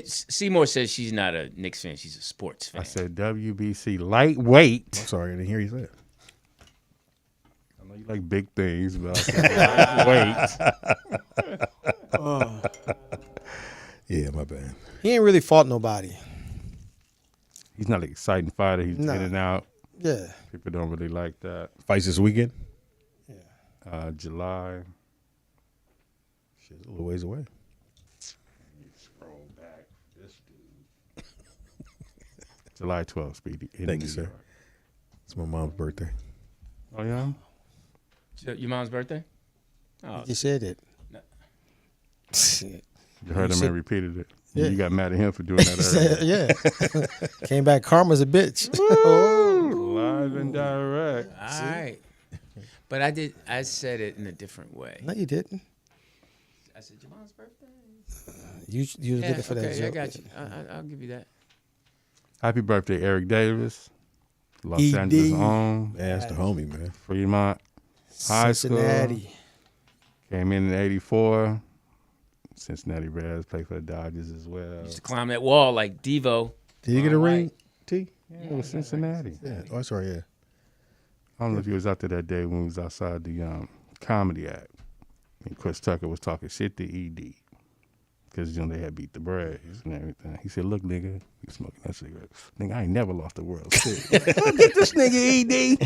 Seymour says she's not a Knicks fan. She's a sports fan. I said WBC lightweight. I'm sorry, I didn't hear you say it. I know you like big things, but I said lightweight. Yeah, my bad. He ain't really fought nobody. He's not an exciting fighter. He's in and out. Yeah. People don't really like that. Fights this weekend? Yeah. July. Shit's a little ways away. Scroll back. This dude. July 12th, Speedy. Thank you, sir. It's my mom's birthday. Oh, yeah? Your mom's birthday? Oh. You said it. No. You heard him and repeated it. Yeah. You got mad at him for doing that earlier. Yeah. Came back karma's a bitch. Live and direct. All right. But I said it in a different way. No, you didn't. I said, your mom's birthday? You was looking for that joke. I got you. I'll give you that. Happy birthday, Eric Davis. Los Angeles home. Yeah, that's the homie, man. Fremont High Cincinnati. School. Came in 84. Cincinnati Reds, played for the Dodgers as well. Used to climb that wall like Devo. Did you get a ring, T? Yeah, it was Cincinnati. Yeah. Oh, that's right. Yeah. I don't know if you was out there that day when we was outside the Comedy Act. And Chris Tucker was talking shit to ED. Because, they had beat the Braves and everything. He said, look, nigga, you smoking that cigarette. Nigga, I ain't never lost a World Series. Look at this nigga,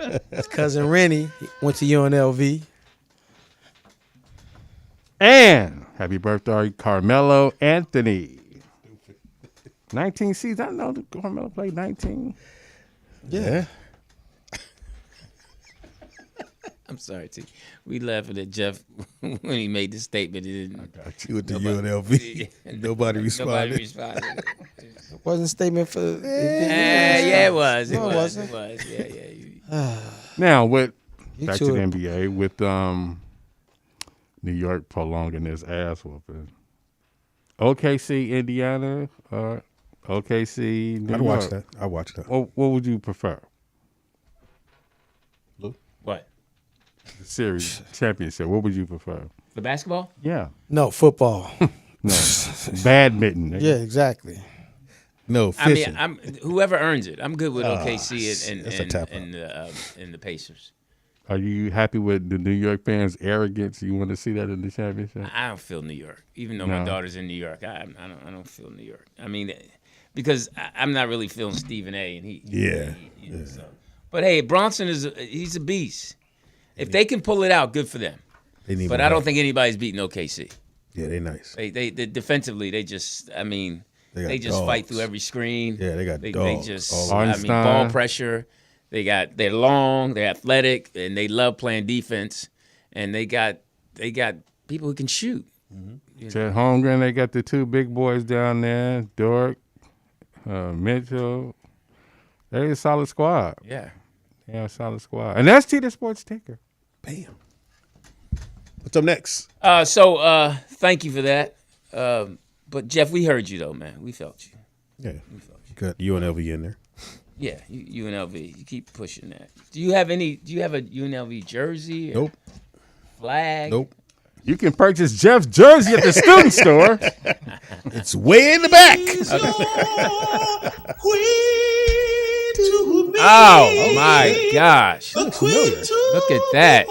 ED. His cousin Rennie went to UNLV. And happy birthday, Carmelo Anthony. 19 seasons. I know that Carmelo played 19. Yeah. I'm sorry, T. We laughing at Jeff when he made the statement. He didn't. I got you with the UNLV. Nobody responded. Nobody responded. It wasn't a statement for. Yeah, it was. It No, it was. wasn't. It was. Yeah. Now, back to the too. NBA with New York prolonging this ass whooping. OKC, Indiana, or OKC, New I'd York. watch that. I watch that. What would you prefer? What? The series championship. What would you prefer? The basketball? Yeah. No, football. No. Badminton. Nigga. Yeah, exactly. No, I mean, fishing. whoever earns it. I'm good with OKC that's a tap and the Pacers. Are you happy with the New York fans' arrogance? You want to see that in the championship? I don't feel New York, even though No. my daughter's in New York. I don't feel New York. I mean, because I'm not really feeling Stephen A. And he so. But hey, Bronson he's a beast. If they can pull it out, good for them. But I don't think anybody's beating OKC. Yeah, they nice. They defensively, they just they just dogs. fight through every screen. Yeah, they got They dogs. just all ball pressure. They're long, they're athletic, and they love playing defense. And they got people who can shoot. Chet Holmgren, they got the two big boys down there, Dort, Mitchell. They're a solid squad. Yeah. Yeah, a solid squad. And that's T the Sports Ticker. Bam. What's up next? So thank you for that. But Jeff, we heard you though, man. We felt you. Yeah. Got UNLV in there. Yeah, UNLV. You keep pushing that. Do you have a UNLV jersey? Or Nope. Flag? Nope. You can purchase Jeff's jersey at the student store. It's way in the back. Oh my gosh! Look at that.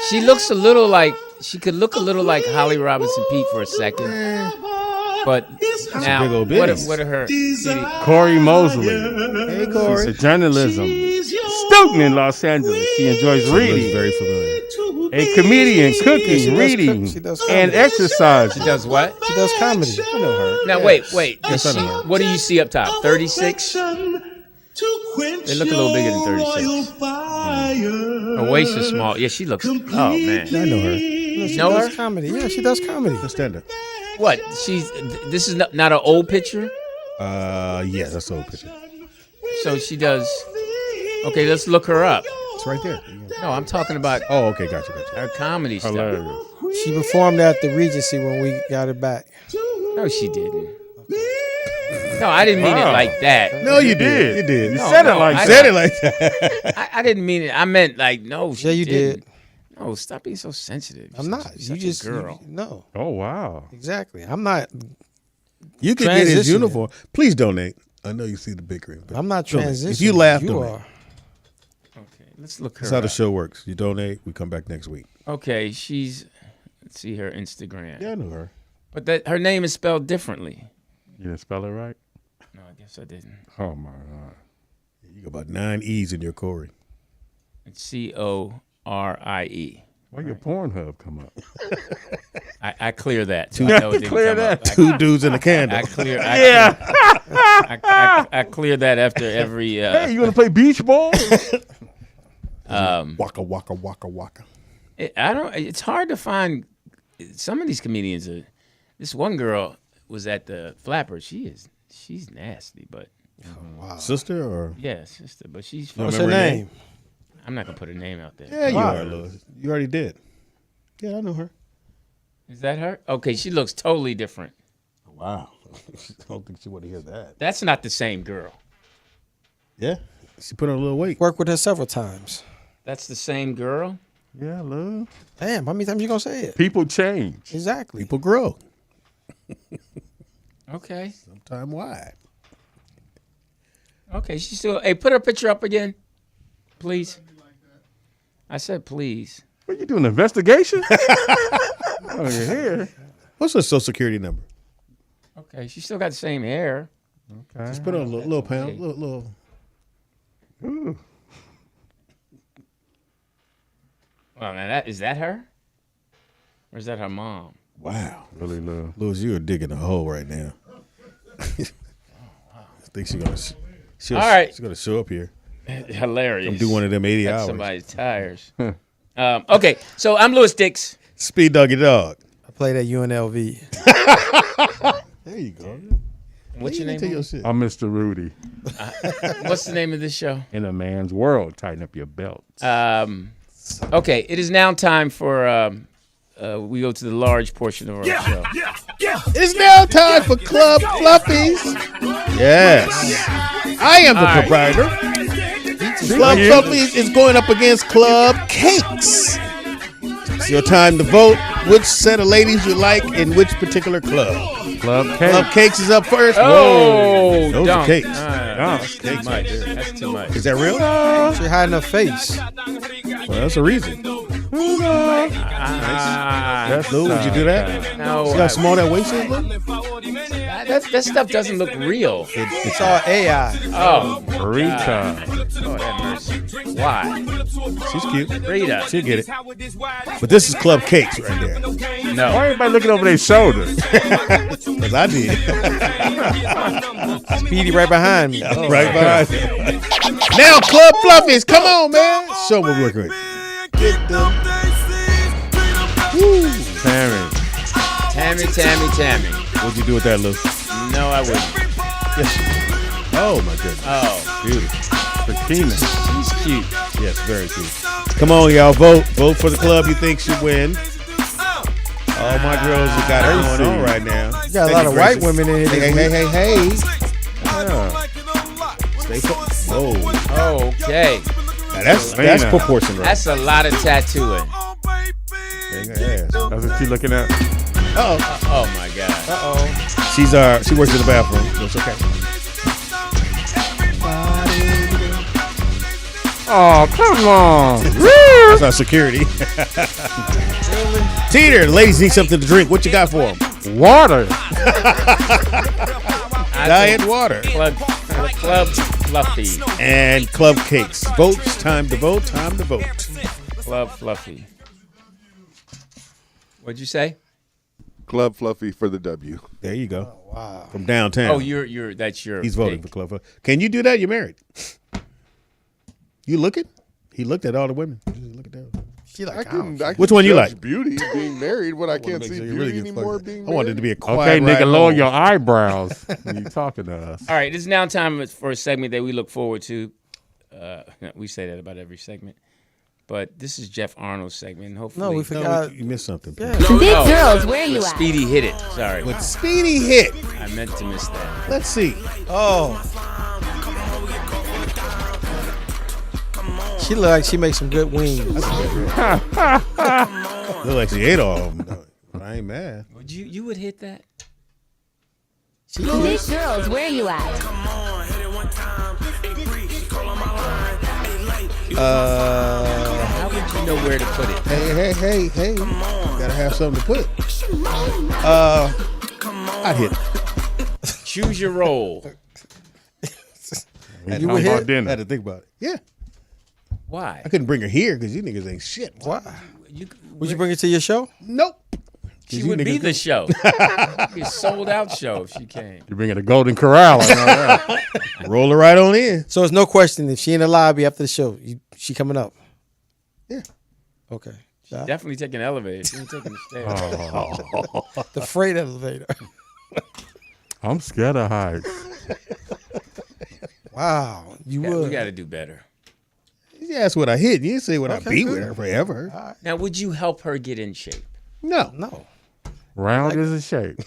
She looks a little like Holly Robinson Peete for a second. But now, big old what are her? Corey Mosley. Hey, Corey. She's a journalism student in Los Angeles. She enjoys reading. Very familiar. A comedian, cooking, reading, she does and comedy. exercise. She does what? She does comedy. I know her. Now wait. Yes, I know her. What do you see up top? 36. They look a little bigger than 36. Her waist is small. Yeah, she looks. Oh man. I know her. She Know does her? comedy. Yeah, she does comedy. Let's stand up. What? This is not an old picture. Yeah, that's the old picture. So she does. Okay, let's look her up. It's right there. No, I'm talking about Oh, okay, gotcha. her comedy stuff. Hilarious. She performed at the Regency when we got it back. No, she didn't. No, I didn't mean it like that. No, you did. You did. You said it like I that. said it like that. I didn't mean it. I meant like no. She Yeah, you didn't. did. No, stop being so sensitive. I'm not. You're You such a girl. no. Oh, wow. Exactly. I'm not. You can get his Transitioning. uniform. Please donate. I know you see the bickering. But I'm not donate. transitioning. If you laugh, you donate. are. Okay, let's look her That's how the up. show works. You donate, we come back next week. Okay, let's see her Instagram. Yeah, I know her. But her name is spelled differently. You didn't spell it right? No, I guess I didn't. Oh, my God. You got about 9 E's in your Corey. It's Corie. Why your Pornhub come up? I clear that. So I know it didn't Clear come that. up. Two dudes in a candle. I clear. Yeah. I clear that after every. Hey, you want to play beach ball? Waka, waka, waka, waka. It's hard to find. Some of these comedians are. This one girl was at the Flapper. She's nasty, but Sister or? yeah, sister. But she's. You What's don't her remember name? I'm not gonna put her name out there. Yeah, you Why? are, Louis. You already did. Yeah, I know her. Is that her? Okay, she looks totally different. Wow. I don't think she want to hear that. That's not the same girl. Yeah, she put on a little weight. Worked with her several times. That's the same girl. Yeah, Lou. Damn, how many times you gonna say it? People change. Exactly. People grow. Okay. Sometime why? Okay, she still. Hey, put her picture up again, please. I said please. What you doing? Investigation? Oh, you're here. What's her social security number? Okay, she still got the same hair. Okay. Just put on a little pound, little. Ooh. Well, now is that her? Or is that her mom? Wow. Really low. Louis, you are digging a hole right now. I think she's gonna. All right. She's gonna show up here. Hilarious. Come do one of them 80 Cut hours. somebody's tires. Okay, so I'm Louis Dix. Speed Doggy Dog. I played at UNLV. There you go. What's your name? Tell your shit. I'm Mr. Rudy. What's the name of this show? In a man's world, tighten up your belt. Okay, it is now time for we go to the large portion of our show. It's now time for Club Fluffies. Yes. I am the proprietor. Club Fluffies is going up against Club Cakes. It's your time to vote which set of ladies you like in which particular club. Club Cakes. Club Cakes is up first. Oh, those are cakes. That's too much. That's too much. Is that real? She hiding her face. Well, that's a reason. That's Lou, would you do that? No, See how small that waist is, Lou? that stuff doesn't look real. It's all AI. Oh, Rita. Lord have mercy. Why? She's cute. Rita. She'll get it. But this is Club Cakes right there. No. Why everybody looking over their shoulder? Because I did. Speedy right behind me. Right behind me. Now, Club Fluffies, come on, man. Show what we're working with. Get them. Woo. Tammy. What'd you do with that, Lou? No, I wouldn't. Yes. Oh, my goodness. Oh, Beautiful. Bikini. she's cute. Yes, very cute. Come on, y'all. Vote. Vote for the club you think should win. All my girls have got it going on right now. You got a lot of white women in here. Hey. Stay focused. Oh. Okay. Now that's proportion, right? That's a lot of tattooing. Ass. That's what you looking at? Uh-oh. Oh my God. She works in the bathroom, so it's okay. Oh, come on. That's our security. Teeter, the ladies need something to drink. What you got for them? Water. Diet water. Club Fluffy. And Club Cakes. Votes. Time to vote. Club Fluffy. What'd you say? Club Fluffy for the W. There you go. Oh, wow. From downtown. Oh, that's your. He's voting for Club Fluffy. Can you do that? You're married. You looking? He looked at all the women. Look at that. She like, which one you like? Beauty being married. What I can't see beauty anymore. Being I wanted it to be a quiet. Okay, nigga, ride lower home. your eyebrows when you talking to us. All right, it's now time for a segment that we look forward to. We say that about every segment, but this is Jeff Arnold's segment. And hopefully, No, we forgot. You missed something. Yeah. Big girls, where you at? Speedy hit it. Sorry, With Speedy hit. I meant to miss that. Let's see. Oh. She look like she makes some good wings. Look like she ate all of them. But I ain't mad. Would you would hit that? Big girls, where you at? How would you know where to put it? Hey. Gotta have something to put. I'd hit. Choose your role. You would hit? I had to think about it. Yeah. Why? I couldn't bring her here because you niggas ain't shit. Why? Would you bring her to your show? Nope. She would be the show. Be a sold out show if she came. You're bringing a Golden Corral. I know that. Roll her right on in. So it's no question if she in the lobby after the show, she coming up. Yeah. Okay. Definitely taking the elevator. She ain't taking the stairs. The freight elevator. I'm scared of heights. Wow. You We would. got to do better. You asked what I hit. You didn't say what I be with her forever. Now, would you help her get in shape? No. Round is a shape.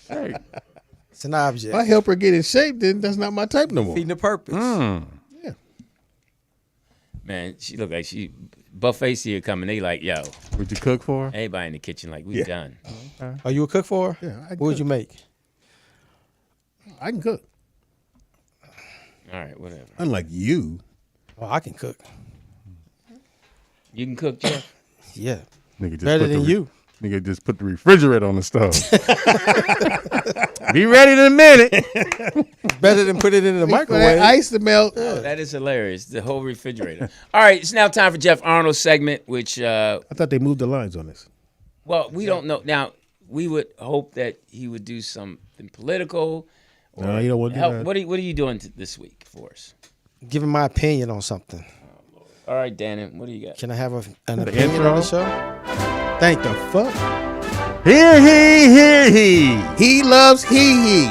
Shape. It's an object. If I help her get in shape, then that's not my type no more. Feeding the purpose. Yeah. Man, she look like she buffet see her coming. They like, yo. Would you cook for her? Everybody in the kitchen like, we done. Are you a cook for her? Yeah. What would you make? I can cook. All right, whatever. Unlike you. Well, I can cook. You can cook, Jeff? Yeah. Nigga just Better put than you. Nigga just put the refrigerator on the stove. Be ready in a minute. Better than put it in the microwave. Ice to melt. Oh, that is hilarious. The whole refrigerator. All right, it's now time for Jeff Arnold's segment, which, I thought they moved the lines on this. well, we don't know. Now, we would hope that he would do something political. Or No, you don't want to do help. that. What are you doing this week for us? Giving my opinion on something. All right, Dannon, what do you got? Can I have an opinion intro? on the show? Thank the fuck. Hear he. He loves he-he's.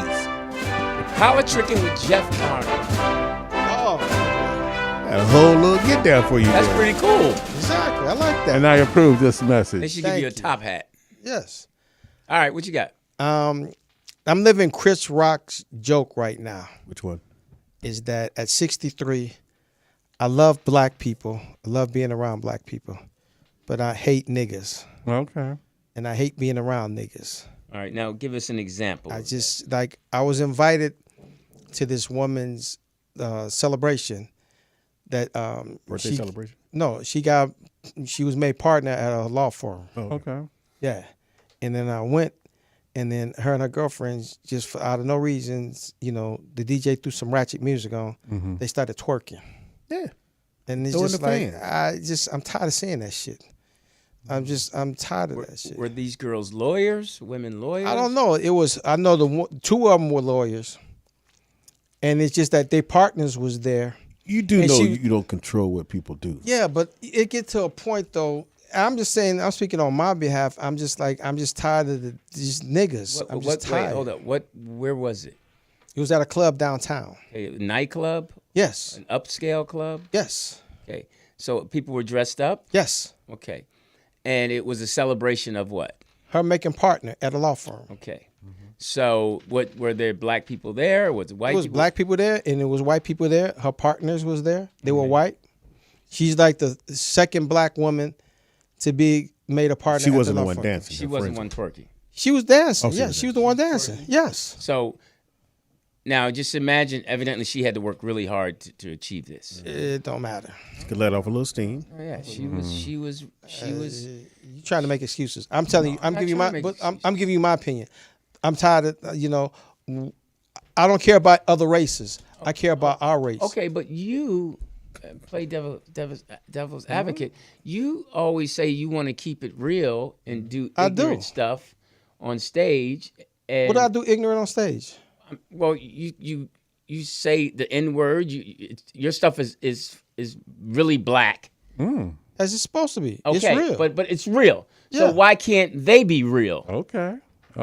Politricking with Jeff Arnold. Oh, Got a whole little get down for you. That's there. pretty cool. exactly. I like that. And I approve this They message. should give you a Thank you. top hat. Yes. All right, what you got? I'm living Chris Rock's joke right now. Which one? Is that at 63, I love black people. I love being around black people, but I hate niggas, Okay. and I hate being around niggas. All right, now give us an example. I just I was invited to this woman's celebration that Birthday celebration? No, she was made partner at a law firm. Oh, Okay. Yeah, and then I went, and then her and her girlfriends just for, out of no reasons, the DJ threw some ratchet music on. Mm-hmm. They started twerking. Yeah. And it's Throw in just the like fans. I'm tired of seeing that shit. I'm tired of that shit. Were these girls lawyers, women lawyers? I don't know. I know two of them were lawyers, and it's just that their partners was there. You do And know she- you don't control what people do. Yeah, but it get to a point though. I'm just saying. I'm speaking on my behalf. I'm just tired of these niggas. I'm just tired. Wait, hold up. Where was it? It was at a club downtown. A nightclub? Yes. An upscale club? Yes. Okay. So people were dressed up? Yes. Okay. And it was a celebration of what? Her making partner at a law firm. Okay. So what were there black people there? Was it white It was people? black people there, and it was white people there. Her partners was there. They were white. She's like the second black woman to be made a partner. She at wasn't the the law one firm. dancing. She her wasn't friends one twerking. She was dancing. Oh, she Yeah, was she was the one dancing. Yes. So now just imagine, evidently she had to work really hard to achieve this. It don't matter. were. Could let off a little steam. Oh, yeah, she was. You trying to make excuses? I'm telling you. I'm not giving you trying my. to make But I'm giving you my opinion. I'm tired of I don't care about other races. I care about our race. Okay, but you play devil's advocate. You always say you want to keep it real and do I do. ignorant stuff on stage. And What do I do ignorant on stage? well, you say the N word. Your stuff is really black. As it's supposed to be. Okay, It's real. but it's real. Yeah. So why can't they be real? Okay.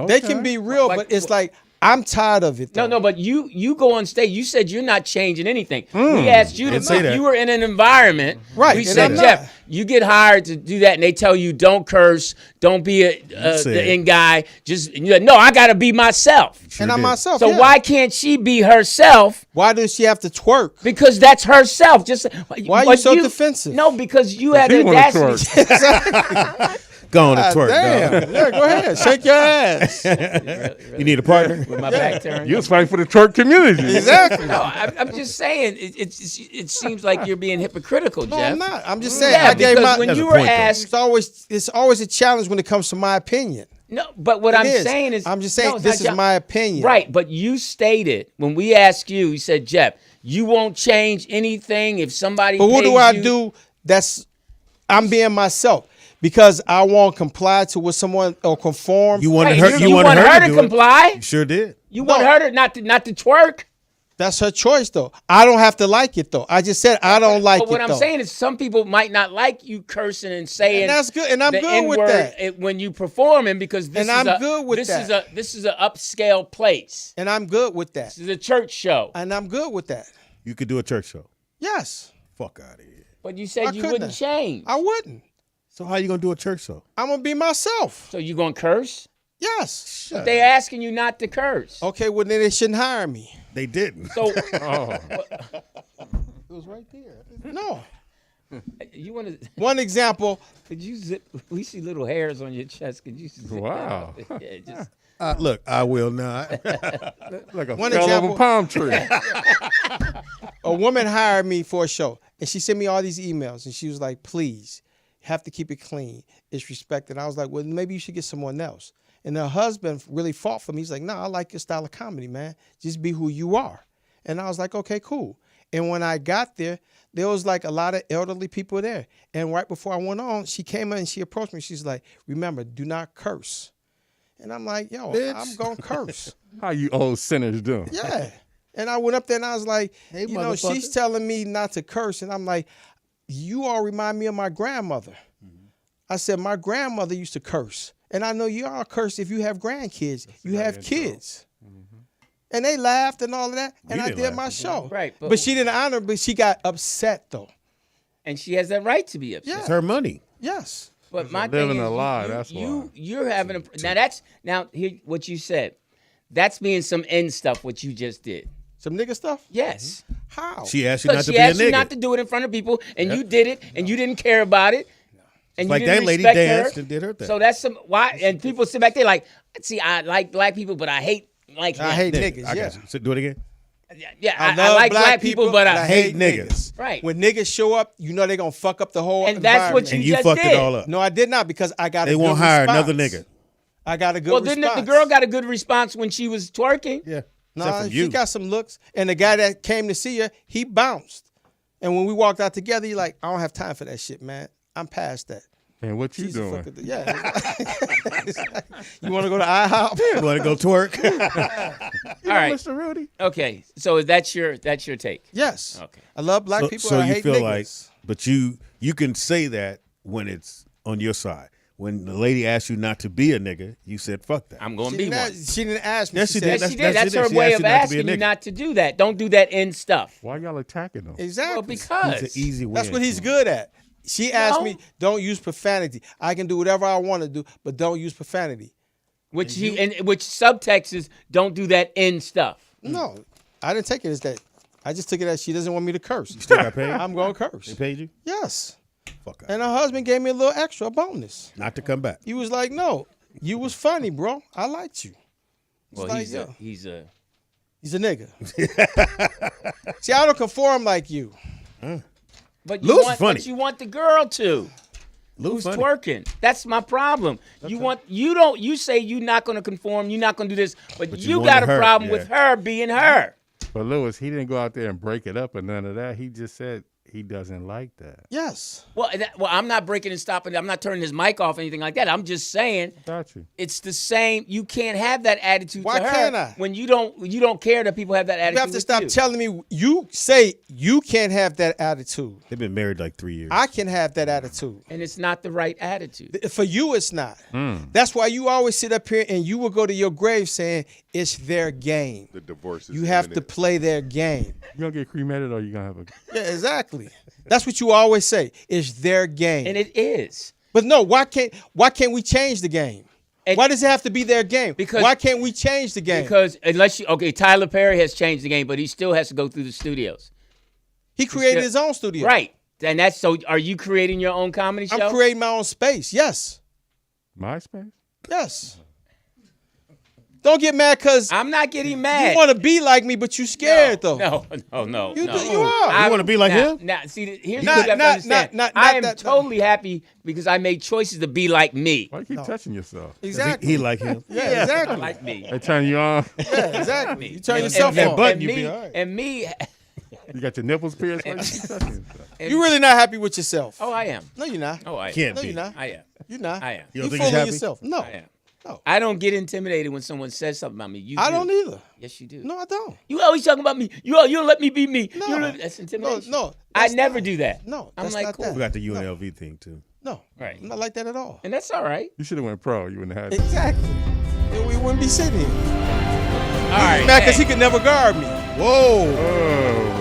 They can be real, Like, but it's like I'm tired of it. Though. No, but you go on stage. You said you're not changing anything. We asked you to. Didn't say that. You were in an environment. Right, We and said, I'm Jeff, not. you get hired to do that, and they tell you don't curse, don't be the said. end guy. Just no, I got to be myself. and I'm did. myself. So yeah. why can't she be herself? Why does she have to twerk? Because that's herself. Just Why are you but so defensive? No, because you had he the wanna audacity. Go on and twerk, dog. Damn. Yeah, go ahead. Shake your ass. You need a partner? With my back turned. You was fighting for the twerk community. Exactly. No, I'm just saying. It seems like you're being hypocritical, No, Jeff. I'm not. I'm just saying. Yeah, I gave because my. when That's you a were point, though. asked, it's always a challenge when it comes to my opinion. no, but what It I'm is. saying is, I'm just saying no, it's this not is my opinion. Right, but you stated when we asked you, you said, Jeff, you won't change anything if somebody. But what do pays I you. do? I'm being myself because I won't comply to what someone or conform. You wanted Right, her. you You wanted want her to to do it. comply? You sure did. You want her to not to twerk? That's her choice, though. I don't have to like it, though. I just said I don't like But it. what I'm though. saying is, some people might not like you cursing and saying. And that's good, and I'm the good with N-word that. when you performing because this And is I'm good with that. This is an upscale place. And I'm good with that. This is a church show. And I'm good with that. You could do a church show. Yes, Fuck out of here. But you Why said you couldn't wouldn't I? change. I wouldn't. So how you gonna do a church show? I'm gonna be myself. So you gonna curse? Yes. But they asking you not to curse. Okay, well then they shouldn't hire me. They didn't. So It was right there. No. you want to? One example. Could you zip? We see little hairs on your chest. Could you? Zip that Wow. up? Yeah, just Look, I will not. Like a One fell example- of a palm tree. A woman hired me for a show, and she sent me all these emails, and she was like, please, you have to keep it clean. It's respected. I was like, well, maybe you should get someone else. And her husband really fought for me. He's like, no, I like your style of comedy, man. Just be who you are. And I was like, okay, cool. And when I got there was like a lot of elderly people there. And right before I went on, she came in and she approached me. She's like, remember, do not curse. And I'm like, yo, Bitch. I'm going to curse. How you old sinners doing? Yeah. And I went up there and I was like, Hey, you know, motherfucker. she's telling me not to curse. And I'm like, you all remind me of my grandmother. I said, my grandmother used to curse. And I know you all curse if you have grandkids. You have kids. And they laughed and all of that. And I didn't did laugh. my show. Right, But she didn't honor, but she got upset though. And she has that right to be upset. It's her money. Yes. But my living thing is, a lie, you, that's why. you're having a now here what you said. That's being some end stuff. What you just did. Some nigga stuff? Yes. How? She asked you not Because to she be a asked you nigga. not to do it in front of people, and you did it, and you didn't care about it. And Like you didn't that lady respect danced her. and did her thing. So that's some why. And people sit back there like, see, I like black people, but I hate like I hate niggas, I yeah. got you. So do it again. Yeah, I I love like black people, but I hate. hate niggas. Right. When niggas show up, you know they're going to fuck up the whole And that's what environment. And You you just fucked did. it all up. No, I did not because I got They a good won't hire response. another nigga. I got a good Well, response. didn't the girl got a good response when she was twerking? Yeah. No, Except from she you. got some looks. And the guy that came to see her, he bounced. And when we walked out together, he like, I don't have time for that shit, man. I'm past that. And what you She's a doing? fucker. Yeah. You want to go to IHOP? You want to go twerk? All right. Mr. Rudy. Okay. So that's your take. Yes. Okay. I love black people. So and I you hate feel niggas. like, but you can say that when it's on your side. When the lady asked you not to be a nigga, you said fuck that. I'm going she to be didn't, one. ask, she didn't ask me. Yes, she said- did. Yes, she did. That's She her asked way you of not to be a asking you nigga. not to do that. Don't do that in stuff. Why y'all attacking them? Exactly. Well, because It's an easy win. That's what he's good at. She asked No. me, don't use profanity. I can do whatever I want to do, but don't use profanity. which subtext is don't do that in stuff. No, I didn't take it as that. I just took it as she doesn't want me to curse. Still got paid? I'm going to curse. They paid you? Yes. Fuck out. And her husband gave me a little extra bonus. Not to come back. He was like, no, you was funny, bro. I liked you. Well, like, he's yeah. a He's a nigga. See, I don't conform like you. but Lou's funny. but you want the girl to. Lou Who's funny. twerking? That's my problem. You say you're not going to conform, you're not going to do this, but But you you got a wanted her, problem yeah. with her being her. But Lewis, he didn't go out there and break it up or none of that. He just said he doesn't like that. Yes. Well, I'm not breaking and stopping. I'm not turning his mic off or anything like that. I'm just saying Got you. it's the same. You can't have that attitude Why to her can't I? when you don't care that people have that attitude. You have to with stop you. telling me. You say you can't have that attitude. They've been married like 3 years. I can have that attitude. And it's not the right attitude. For you, it's not. That's why you always sit up here and you will go to your grave saying it's their game. The divorce is You have to imminent. play their game. You gonna get cremated or you gonna have a? Yeah, exactly. That's what you always say. It's their game. And it is. But no, why can't we change the game? And- Why does it have to be their game? Because- why can't we change the game? Because Tyler Perry has changed the game, but he still has to go through the studios. he created his own studio. Right. And that's so. Are you creating your own comedy show? I'm creating my own space. Yes. MySpace? Yes. Don't get mad because I'm not getting mad. you want to be like me, but you scared though. No. You no. do- you are. You wanna be like him? Now, see, here's Not- what you have to not- understand. not I am that- totally happy because I made choices to be like me. Why you keep touching yourself? Exactly. He like him. Yeah, exactly. Like me. They turn you on. Yeah, exactly. You turn And- yourself and- on. butt, and you me, be all right. and me. You got your nipples pierced. Why you keep touching yourself? You really not happy with yourself. Oh, I am. No, you're not. Oh, I am. Can't No, be. you're not. I am. You're not. I am. You You don't think he's fooling happy? yourself. No. I am. No. I don't get intimidated when someone says something about me. You I do. don't either. Yes, you do. No, I don't. You always talking about me. You don't let me be me. No. You don't- that's intimidation. No, I that's never not. do that. No, I'm that's like, not cool. that. We got the UNLV thing too. No. Right. I'm not like that at all. And that's all right. You should have went pro. You wouldn't have had it. Exactly. And we wouldn't be sitting here. All right. Mad because hey. he could never guard me. Whoa.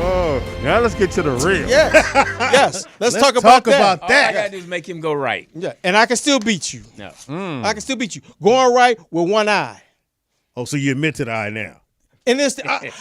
Oh, now let's get to the real. Yes. Yes. Let's talk talk about that. about All that. I gotta do is make him go right. Yeah. And I can still beat you. No. I can still beat you. Going right with one eye. Oh, so you admit to the eye now. And this, I'd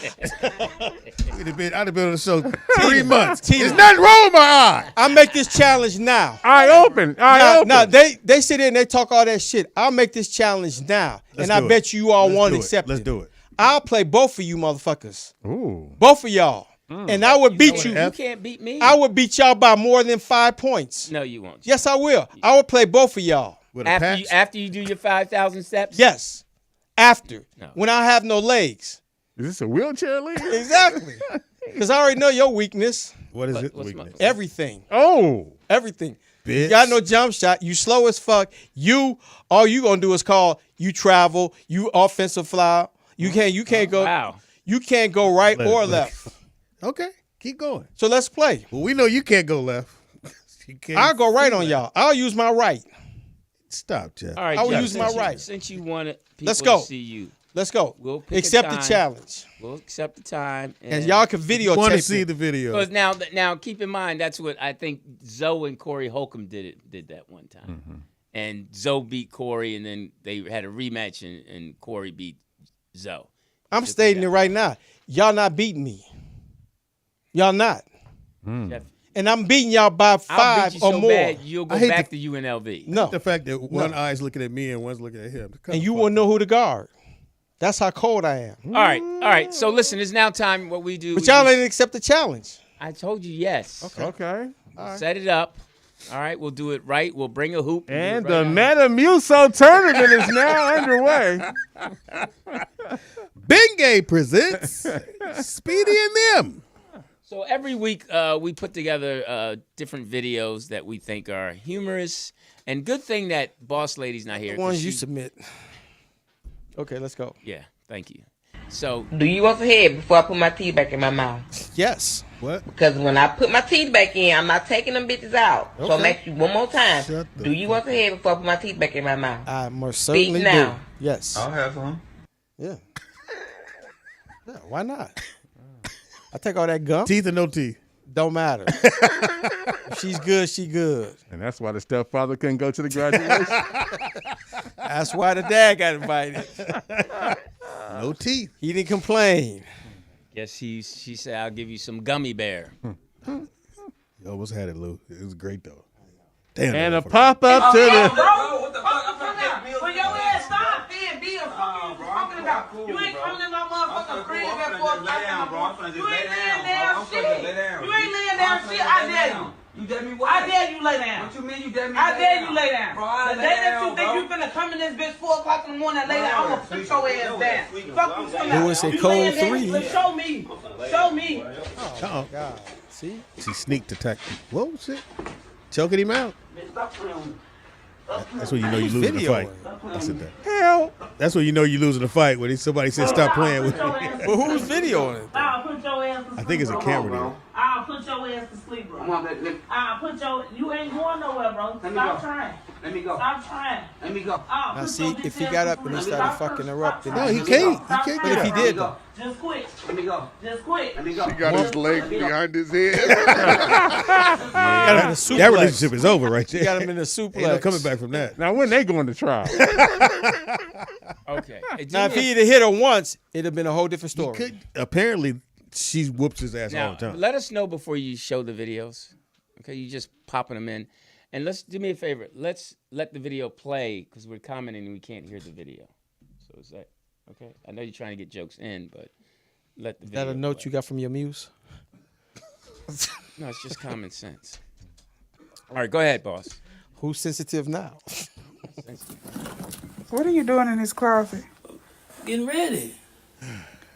have been on the show 3 months. There's nothing wrong with my eye. I make this challenge now. Eye open. Now, they sit there and they talk all that shit. I'll make this challenge now. And I bet you all won't accept it. Let's do it. I'll play both of you motherfuckers. Ooh. Both of y'all. And I would beat you. You can't beat me. I would beat y'all by more than 5 points. No, you won't. Yes, I will. I will play both of y'all. After you do your 5,000 steps? Yes. After. No. When I have no legs. Is this a wheelchair league? Exactly. Because I already know your weakness. What is it? Weakness? Everything. Oh. Everything. Bitch. You got no jump shot. You slow as fuck. All you gonna do is call. You travel. You offensive fly. You can't go. Wow. You can't go right or left. Okay. Keep going. So let's play. Well, we know you can't go left. I'll go right on y'all. I'll use my right. Stop, Jeff. All right, I will Jeff, use my right. Since you wanted people Let's go. to see you. Let's go. We'll pick accept a the time. challenge. We'll accept the time. And y'all can videotape. Want to see the video? Because now, keep in mind that's what I think Zoe and Corey Holcomb did that one time. Mm-hmm. And Zoe beat Corey, and then they had a rematch, and Corey beat Zoe. I'm stating it right now. Y'all not beating me. Y'all not. Jeff, And I'm beating y'all by 5 I'll beat you or so more. bad you'll go back to UNLV. No. The fact that one eye's looking at me and one's looking at him. And you won't know who to guard. That's how cold I am. All right. So listen, it's now time. What we do. But y'all didn't accept the challenge. I told you yes. Okay. All right. Set it up. All right, we'll do it right. We'll bring a hoop. And the Metamucil tournament is now underway. Bengay presents Speedy and them. So every week we put together different videos that we think are humorous. And good thing that Boss Lady's not here. The ones you submit. Okay, let's go. Yeah, thank you. So, do you want some head before I put my teeth back in my mouth? Yes. What? Because when I put my teeth back in, I'm not taking them bitches out. Okay. So I'm asking you one more time. Do you want some head before I put my teeth back in my mouth? I most certainly Speak now. do. Yes. I'll have some. Yeah. Yeah, why not? I take all that gum. Teeth or no teeth? Don't matter. If she's good, she good. And that's why the stepfather couldn't go to the graduation. That's why the dad got invited. No teeth. He didn't complain. yes, she said, I'll give you some gummy bear. You almost had it, Lou. It was great, though. Damn. And a pop up to the. What the fuck? When your ass stop being bills, what you talking about? You ain't coming in my motherfucking crib at 4 o'clock. You ain't laying down shit. You ain't laying down shit. I dare you. You dare me what? I dare you lay down. What you mean you dare me? I dare you lay down. Bro, I the lay day that down, you think bro. you finna come in this bitch 4 o'clock in the morning and lay down, I'm gonna put your ass down. Fuck you talking about. Who is it, You Code laying down, 3? let's Show me. Show me. Oh, God. See? She sneaked attack. Whoa, shit. Choking him out. Bitch, stop playing with me. That's when you know you're losing the fight. I said that. Hell. That's when you know you're losing the fight, when somebody says stop playing with me. But who's videoing it? I'll put your ass to sleep. I think it's a camera deal. I'll put your ass to sleep, bro. I'll put you ain't going nowhere, bro. Stop trying. Let me go. Stop trying. Let me go. Now, see, if he got up and he started fucking her up, then No, he can't. He can't But get if he up. did, though. Just quit. Let me go. Just quit. Let me go. He got his legs behind his head. Got him in a suplex. That relationship is over right there. Got him in a Ain't no suplex. coming back from that. Now, when they going to trial? Okay. Hey, Now, if Jimmy, he'd have hit her once, it'd have been a whole different story. Could, apparently, she whoops his ass all now, the time. let us know before you show the videos. Okay, you just popping them in. And let's do me a favor. Let's let the video play because we're commenting and we can't hear the video. So is that okay? I know you're trying to get jokes in, but let the Is video that a note play. you got from your muse? No, it's just common sense. All right, go ahead, boss. Who's sensitive now? What are you doing in his closet? Getting ready.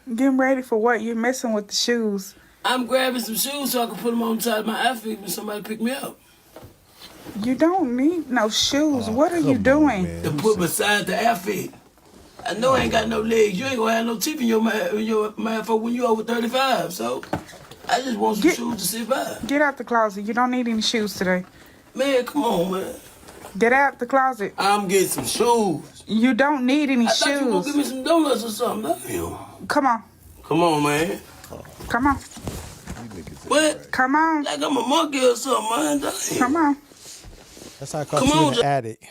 Getting ready for what? You're messing with the shoes. I'm grabbing some shoes so I can put them on the side of my outfit when somebody pick me up. You don't need no shoes. What are you doing? To put beside the outfit. I know I ain't got no legs. You ain't gonna have no teeth in your mouth for when you over 35. So I just want some shoes to sit by. Get out the closet. You don't need any shoes today. Man, come on, man. Get out the closet. I'm getting some shoes. You don't need any I thought you were gonna shoes. give me some donuts or something. Damn. Come on. Come on, man. Come on. What? Come on. Like I'm a monkey or something, man. Damn. Come on. That's how I caught Come you on, in the attic.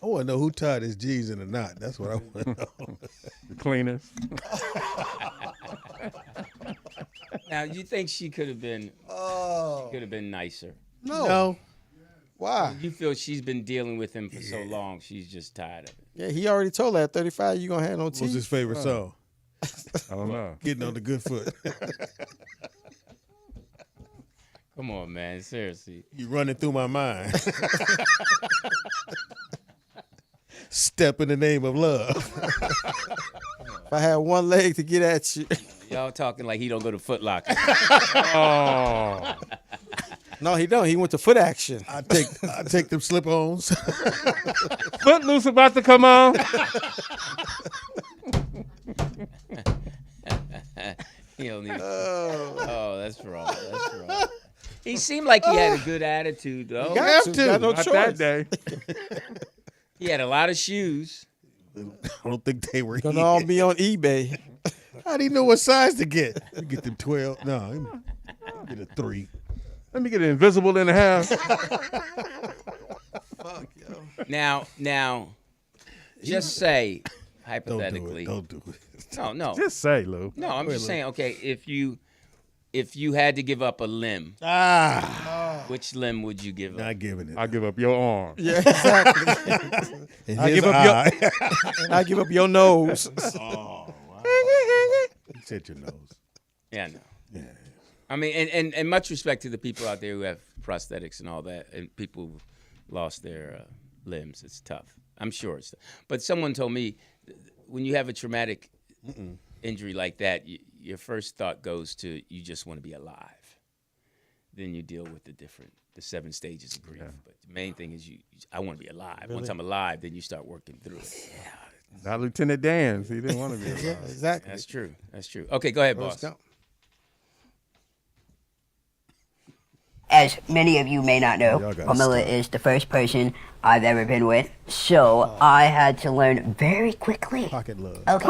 I want to know who tied his jeans in a knot. That's what I want to know. The cleaners. Now, you think she could have been? She could have been nicer. No. Why? You feel she's been dealing with him for so long, she's just tired of it. Yeah, he already told her at 35 you gonna have no teeth. What's his favorite song? I don't know. Getting on the good foot. Come on, man. Seriously. You running through my mind. Step in the name of love. If I had one leg to get at you. Y'all talking like he don't go to Foot Locker. Oh. No, he don't. He went to Foot Action. I take them slip-ons. Footloose about to come on. He don't need. That's wrong. That's wrong. He seemed like he had a good attitude, though. You got to. Got no Not choice. that day. He had a lot of shoes. I don't think they were Gonna all be on eBay. How do you know what size to get? You get them 12. No, get a 3. Let me get an invisible in the house. Fuck, yo. Now, just say hypothetically. Don't do it. No. Just say, Lou. No, I'm just saying. Okay, if you had to give up a limb, which limb would you give up? Not giving it. I give up your arm. Yeah, exactly. I give up your nose. Oh, wow. You said your nose. Yeah, I know. Yeah. I mean, and much respect to the people out there who have prosthetics and all that, and people who lost their limbs. It's tough. I'm sure it's tough. But someone told me when you have a traumatic injury like that, your first thought goes to you just want to be alive. Then you deal with the 7 stages of grief. Yeah. But the main thing is I want to be alive. Really? Once I'm alive, then you start working through it. Yeah. Not Lieutenant Dan. He didn't want to be alive. Yeah, exactly. That's true. Okay, go ahead, boss. As many of you may not know, Pamela is the first person I've ever been with, so I had to learn very quickly. Pocket love. Okay.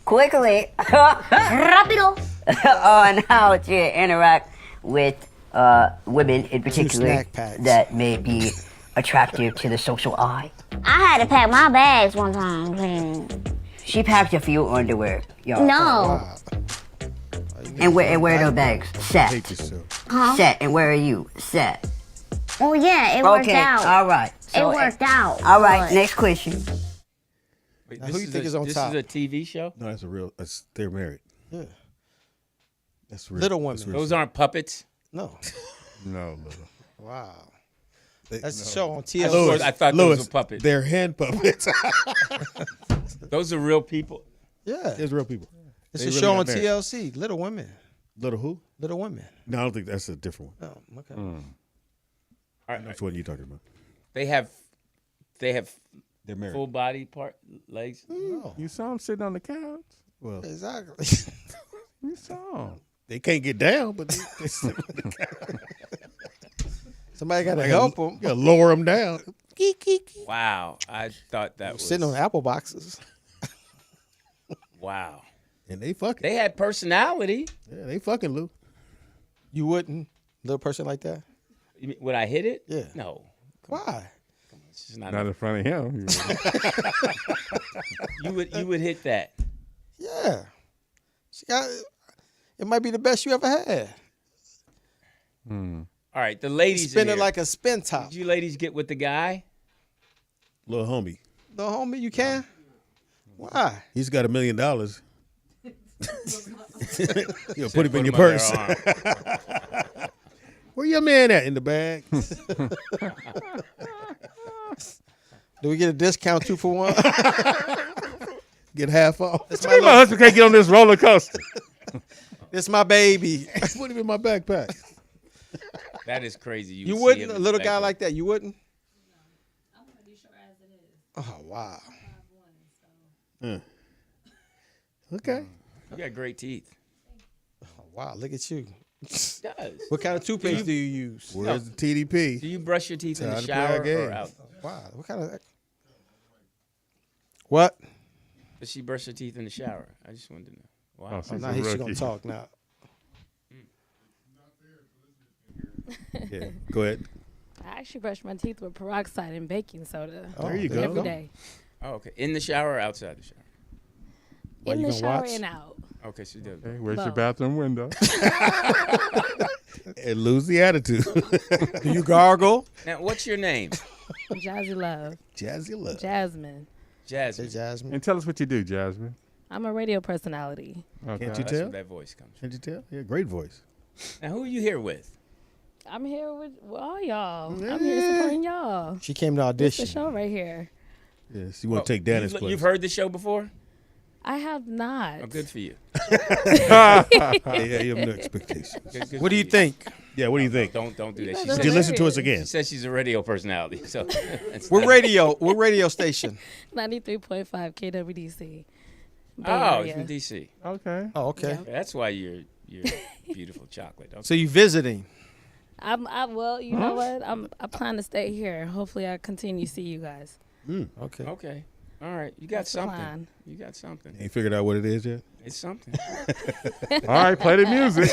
Quickly. Rapido. On how to interact with women in particular that may be attractive to the social eye. I had to pack my bags one time. She packed a few underwear, y'all. No. And where are those bags? Set. Huh? Set. And where are you? Set. Oh yeah, it worked out. Okay, all right. So it worked out. All right, next question. Wait, now, who you think is on top? This is a TV show? No, they're married. Yeah. That's real. Little Women. Those aren't puppets? No. No, Little. Wow. That's a show on TLC. I thought those were puppets. They're hand puppets. Those are real people? Yeah. There's real people. It's a show on TLC. Little Women. Little who? Little Women. No, I don't think that's a different one. Oh, okay. All right. That's what you're talking about. They're married. Full body legs? No. You saw him sitting on the couch? Well, exactly. You saw him. They can't get down, but they sit on the couch. Somebody got to help them. You got to lower them down. Wow. I thought that was... Sitting on apple boxes. Wow. And they fucking. They had personality. Yeah, they fucking, Lou. You wouldn't? Little person like that? You mean, would I hit it? Yeah. No. Why? It's just not in front of him. You would hit that. Yeah. It might be the best you ever had. All right, the ladies Spin in it here. like a spin top. Did you ladies get with the guy? Little homie. Little homie, you can? Why? He's got $1 million. You'll put him in your him under purse. our Where your man at? In the bag. Do we get a discount 2 for 1? Get half off. My husband can't get on this roller coaster. It's my baby. Put him in my backpack. That is crazy. You wouldn't? A little guy like that, you wouldn't? I'm pretty sure as it is. Oh, wow. Okay. You got great teeth. Oh, wow, look at you. It does. What kind of toothpaste do you use? Where's the TDP? Do you brush your teeth in the Time to play shower our game. or out? Wow, what kind of... What? Does she brush her teeth in the shower? I just wanted to know. Wow. Oh, now he's going to talk now. Yeah, go ahead. actually brush my teeth with peroxide and baking soda. There you go. Every day. Oh, okay. In the shower or outside the shower? In the shower and out. Okay, she does. Hey, where's your Both. bathroom window? And lose the attitude. Do you gargle? Now, what's your name? Jazzy Love. Jazzy Love. Jasmine. Jasmine. Jasmine. And tell us what you do, Jasmine. I'm a radio personality. Okay. Can't you That's tell? where that voice comes from. Can't you tell? Yeah, great voice. Now, who are you here with? I'm here with all y'all. I'm here supporting y'all. She came to It's audition. the show right here. Yes, you want to take Danny's place. You've heard the show before? I have not. Oh, good for you. Yeah, you have no expectations. Good What for do you think? Yeah, what do you think? Don't do that. guys She are Did you listen to us hilarious. again? says she's a radio personality. So What radio station? 93.5 KWDC. Bay Oh, Area. it's from DC. Okay. Oh, okay. That's why you're beautiful chocolate. Okay. So you visiting? Well, you know what? I plan to stay here. Hopefully, I continue to see you guys. Okay. Okay. All right. You got That's the something. plan. You got something. Ain't figured out what it is yet? It's something. All right, play the music.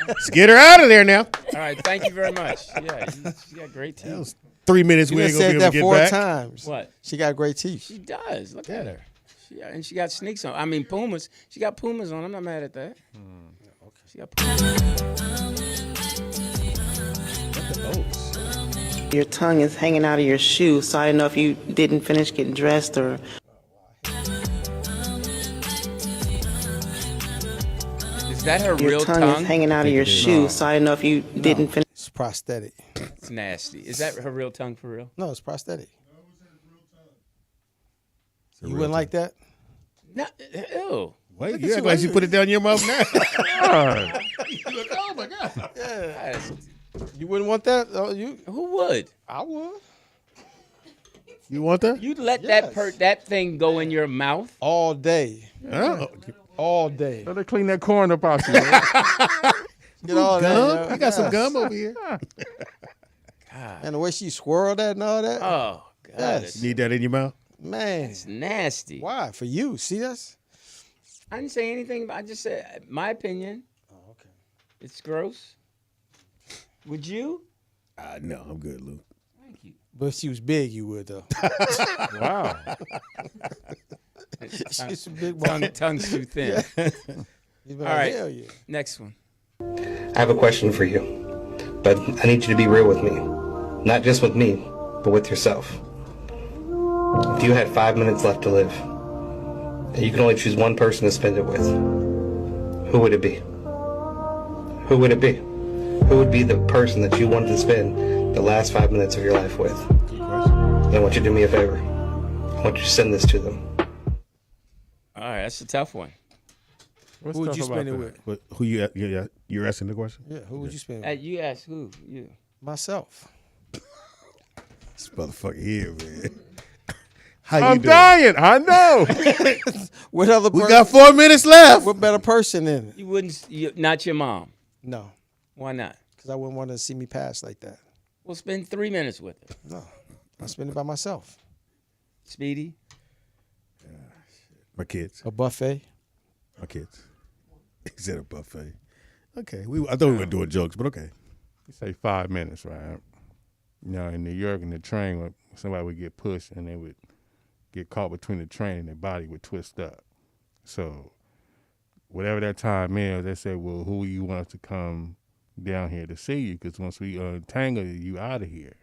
Let's get her out of there now. All right. Thank you very much. Yeah, you got great That teeth. was 3 minutes You we done ain't going to said be that able to get 4 back. times. What? She got great teeth. She does. Look at her. And she got sneaks on. I mean, Pumas. She got Pumas on. I'm not mad at that. Okay. She got Pumas. Your tongue is hanging out of your shoe, so I don't know if you didn't finish getting dressed or. Is that her Your real tongue tongue? is hanging out of your shoe, so I don't know if you didn't finish. It's prosthetic. It's nasty. Is that her real tongue for real? No, it's prosthetic. a You real wouldn't like that? No. Ew. Wait, Look you at act you, like you wait. put it down your mouth now. You look, oh my God. Yeah. You wouldn't want that? Oh, Who would? I would. You want that? You'd let Yes. that thing go in your mouth? All day. Oh. All day. So they clean that corn up out you. Man. Get all Gum? that. You got some gum over here. And the way she swirled that and all that. Oh, God. Yes. You need that in your mouth? Man. It's nasty. Why? For you. See us? I didn't say anything. I just said my opinion. Oh, okay. It's gross. Would you? No, I'm good, Lou. Thank you. But if she was big, you would, though. Wow. She's a big one. Tongue's too thin. You'd be All like, right. hell yeah. Next one. I have a question for you, but I need you to be real with me. Not just with me, but with yourself. If you had 5 minutes left to live, and you can only choose one person to spend it with, who would it be? Who would it be? Who would be the person that you wanted to spend the last 5 minutes of your life with? And I want you to do me a favor. I want you to send this to them. All right, that's a tough one. What's Who would tough you about spend it that? with? But who you're asking the question? Yeah, who would you spend it with? You asked who? You. Myself. This motherfucker here, man. How you I'm doing? dying. I know. What other We person? got 4 minutes left. What better person in it? You wouldn't. Not your mom. No, Why not? because I wouldn't want to see me pass like that. We'll spend 3 minutes with her. No, I spend it by myself. Speedy. My kids. A buffet. My kids. He said a buffet. Okay. I thought we were doing jokes, but okay. You say 5 minutes, right? You know, in New York, in the train, somebody would get pushed and they would get caught between the train and their body would twist up. So whatever that time is, they say, well, who you want us to come down here to see you? Because once we untangle you out of here.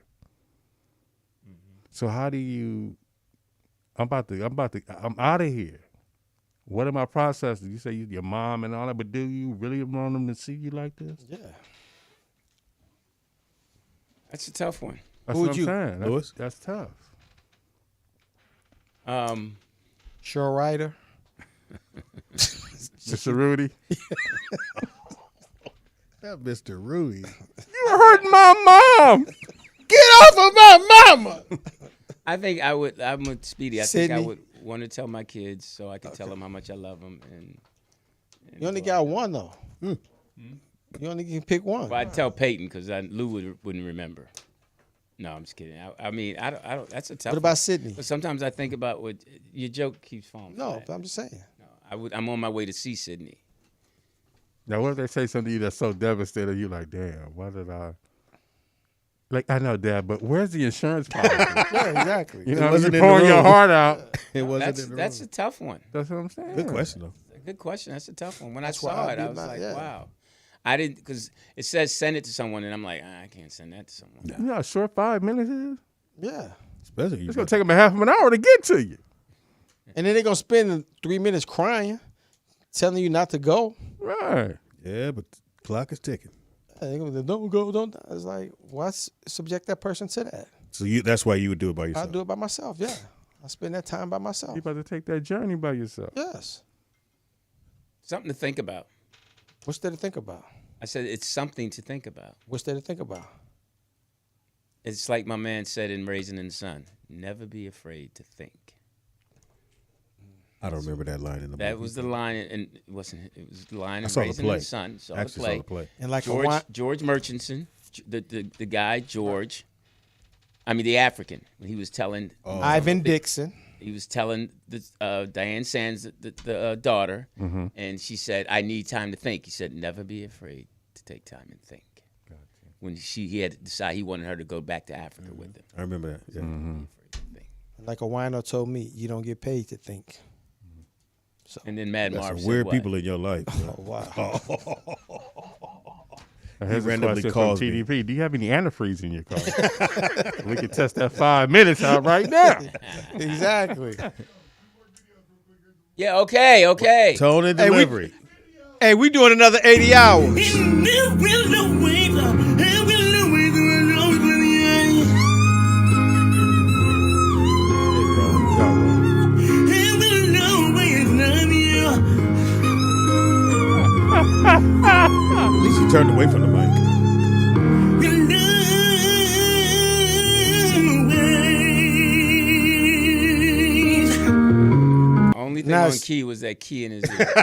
Mm-hmm. So how do you? I'm out of here. What am I processing? You say your mom and all that, but do you really want them to see you like this? Yeah. That's a tough one. That's Who what would I'm you? saying. Louis? That's tough. Sure Ryder. Mr. Rudy. That Mr. Rudy. You hurt my mom. Get off of my mama. I think I'm with Speedy. I think I Sydney? would want to tell my kids so I can tell them how much I love them. And You only got one though. You only can pick one. well, I'd tell Peyton because Lou wouldn't remember. No, I'm just kidding. I mean, I don't. That's a tough. What about one. Sydney? But sometimes I think about what your joke keeps falling. No, flat. but I'm just saying. No, I'm on my way to see Sydney. Now, what if they say something to you that's so devastating, you're like, damn, why did I? Like, I know, Dad, but where's the insurance policy? Yeah, exactly. You know, you're pouring your heart out. It wasn't in the That's room. a tough one. That's what I'm saying. Good question, though. Good question. That's a tough one. When I That's why saw I it, I did was my- like, yeah. wow. I didn't, because it says send it to someone, and I'm like, I can't send that to someone. You know how short 5 minutes is? Yeah. Especially It's going to take them a half of an hour to get to you. And then they're going to spend 3 minutes crying, telling you not to go. Right. Yeah, but the clock is ticking. They're going to don't go, don't. It's like, why subject that person to that? So that's why you would do it by yourself. I'll do it by myself, yeah. I spend that time by myself. You about to take that journey by yourself. Yes. Something to think about. What's there to think about? I said it's something to think about. What's there to think about? It's like my man said in Raisin in the Sun, never be afraid to think. I don't remember that line in the movie. That was the line, and it wasn't. It was the line I in saw the Raisin play. in the Sun. Saw Actually the saw the play. And like George Murchison, the guy George. I mean the African. He was telling Ivan Dixon. He was telling Diane Sands, the daughter, and she said, "I need time to think." He said, "Never be afraid to take time and think." Gotcha. When he had to decide he wanted her to go back to Africa with him. I remember that. Yeah. Like a wino told me, you don't get paid to think. So. And then Mad Got Marv some said weird what? people in your life. Oh, wow. Here's a randomly question from calls me. TDP. Do you have any antifreeze in your car? We can test that 5 minutes out right now. Exactly. Yeah, okay. Tone and delivery. Hey, we doing another 80 hours. At least you turned away from the mic. Only thing Now on it's- key was that key in his ear.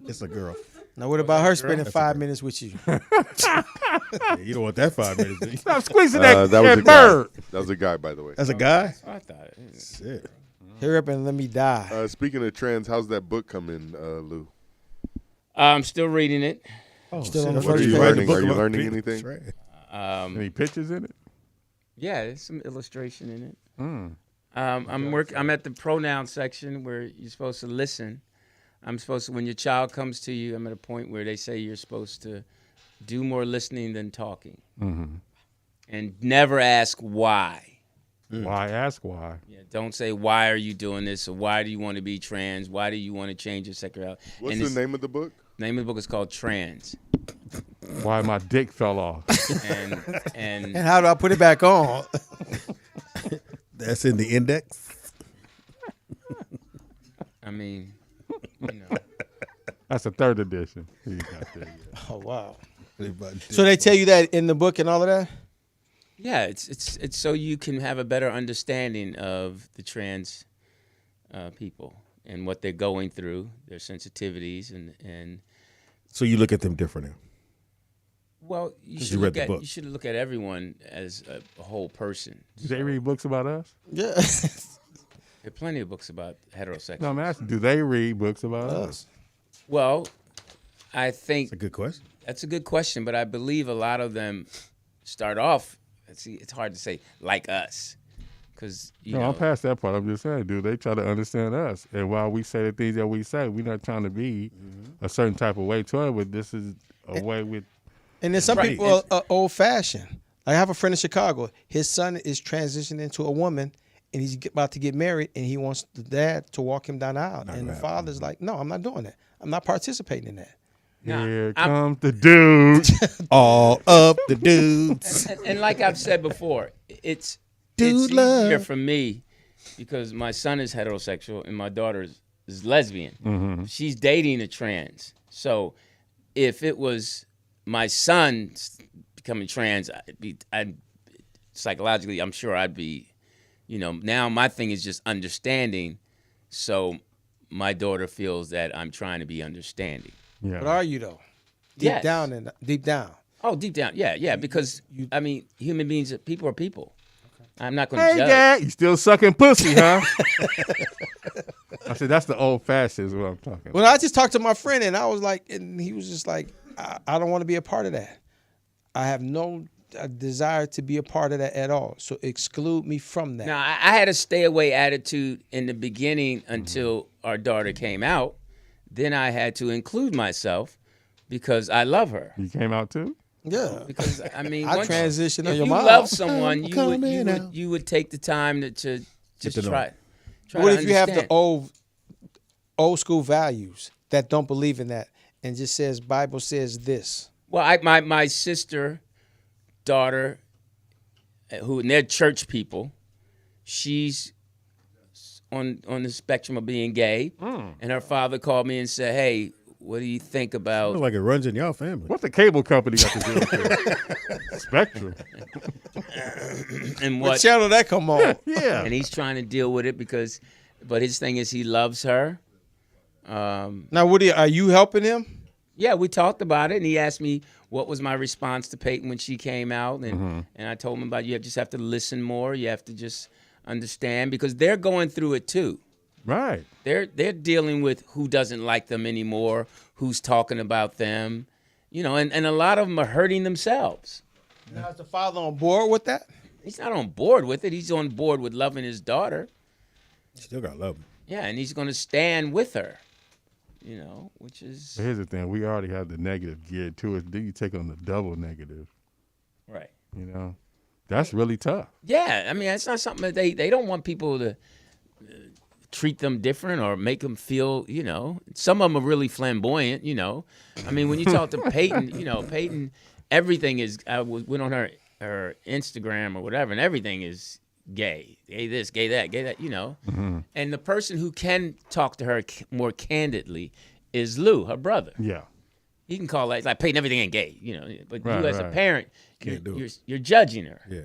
It's a girl. Now, what about her spending 5 minutes with you? You don't want that 5 minutes. Do you? Stop squeezing that That was a bird. guy. That was a guy, by the way. That's a guy? I thought. Shit. Hurry up and let me die. Speaking of trans, how's that book coming, Lou? I'm still reading it. Oh, Still on the What are first you page. learning? book Are you about learning people. anything? That's right. Any pictures in it? Yeah, there's some illustration in it. Mm. I'm at the pronoun section where you're supposed to listen. I'm supposed to, when your child comes to you, I'm at a point where they say you're supposed to do more listening than talking. Mm-hmm. And never ask why. Why ask why? Yeah, don't say, why are you doing this? Or why do you want to be trans? Why do you want to change your sexuality? What's the name of the book? Name of the book is called Trans. Why my dick fell off. And how do I put it back on? That's in the index. I mean, you know. That's a 3rd edition. You got there, yeah. Oh, wow. So they tell you that in the book and all of that? Yeah, it's so you can have a better understanding of the trans people and what they're going through, their sensitivities, and. So you look at them different now. Well, you 'Cause should you read look the at book. you should look at everyone as a whole person. Do they read books about us? Yeah. There are plenty of books about heterosexuals. No, I'm asking, do they read books about us? Well, I think That's a good question. That's a good question, but I believe a lot of them start off. See, it's hard to say like us, because No, I'm past that part. I'm just saying, dude, they try to understand us. And while we say the things that we say, we're not trying to be a certain type of way to it, but this is a way with. And then some people are old-fashioned. Like I have a friend in Chicago. His son is transitioning into a woman, and he's about to get married, and he wants the dad to walk him down the aisle. And the father's like, no, I'm not doing that. I'm not participating in that. Here comes the dude. All up the dudes. And like I've said before, it's Dude love. easier for me because my son is heterosexual and my daughter is lesbian. Mm-hmm. She's dating a trans. So if it was my son becoming trans, I'd psychologically, I'm sure I'd be, now my thing is just understanding. So my daughter feels that I'm trying to be understanding. Yeah. But are you though? Deep Yes. down and deep down. Oh, deep down, yeah, because I mean, human beings, people are people. I'm not going to Hey, judge. Dad, you still sucking pussy, huh? I said, that's the old fashioned is what I'm talking about. Well, I just talked to my friend, and I was like, and he was just like, I don't want to be a part of that. I have no a desire to be a part of that at all. So exclude me from that. Now, I had a stay away attitude in the beginning until our daughter came out. Then I had to include myself because I love her. You came out too? Yeah. Because I mean, I transitioned on if your you mom. love someone, Come you would take the time to just try. What to if you have the understand. old school values that don't believe in that and just says Bible says this? Well, my sister, daughter, who they're church people, she's on the spectrum of being gay, and her father called me and said, "Hey, what do you think about?" Sounds like it runs in your family. What's the cable company got to do with it? Spectrum. And What channel that come on? Yeah. And he's trying to deal with it but his thing is he loves her. Now, Woody, are you helping him? Yeah, we talked about it, and he asked me what was my response to Peyton when she came out, and I told him about you just have to listen more. You have to just understand because they're going through it too. Right. They're dealing with who doesn't like them anymore, who's talking about them, and a lot of them are hurting themselves. Now, is the father on board with that? He's not on board with it. He's on board with loving his daughter. Still got love him. Yeah, and he's going to stand with her. Which is... But here's the thing. We already have the negative geared to it. Then you take on the double negative. Right. That's really tough. Yeah, I mean, it's not something that they don't want people to treat them different or make them feel, Some of them are really flamboyant, I mean, when you talk to Peyton, Peyton, everything is... I went on her Instagram or whatever, and everything is gay. Gay this, gay that, And the person who can talk to her more candidly is Lou, her brother. Yeah. He can call that like Peyton, everything ain't gay, But Right, you as a right. parent, Can't do it. you're judging her. Yeah.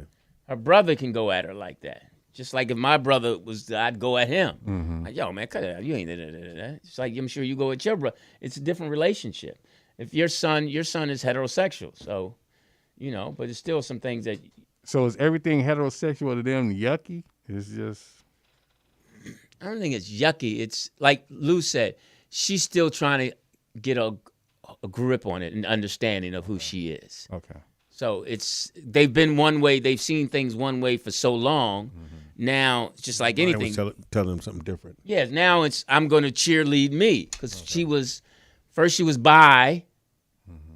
Her brother can go at her like that. Just like if my brother was, I'd go at him. Mm-hmm. Like, yo, man, cut it out. You ain't da-da-da-da-da. It's like I'm sure you go at your brother. It's a different relationship. If your son is heterosexual, so but it's still some things that. So is everything heterosexual to them yucky? It's just. I don't think it's yucky. It's like Lou said, she's still trying to get a grip on it and understanding of who she is. Okay. So they've been one way, they've seen things one way for so long. Now it's just like Brian anything. was telling them something different. Yeah, now I'm going to cheerlead me because she was bi,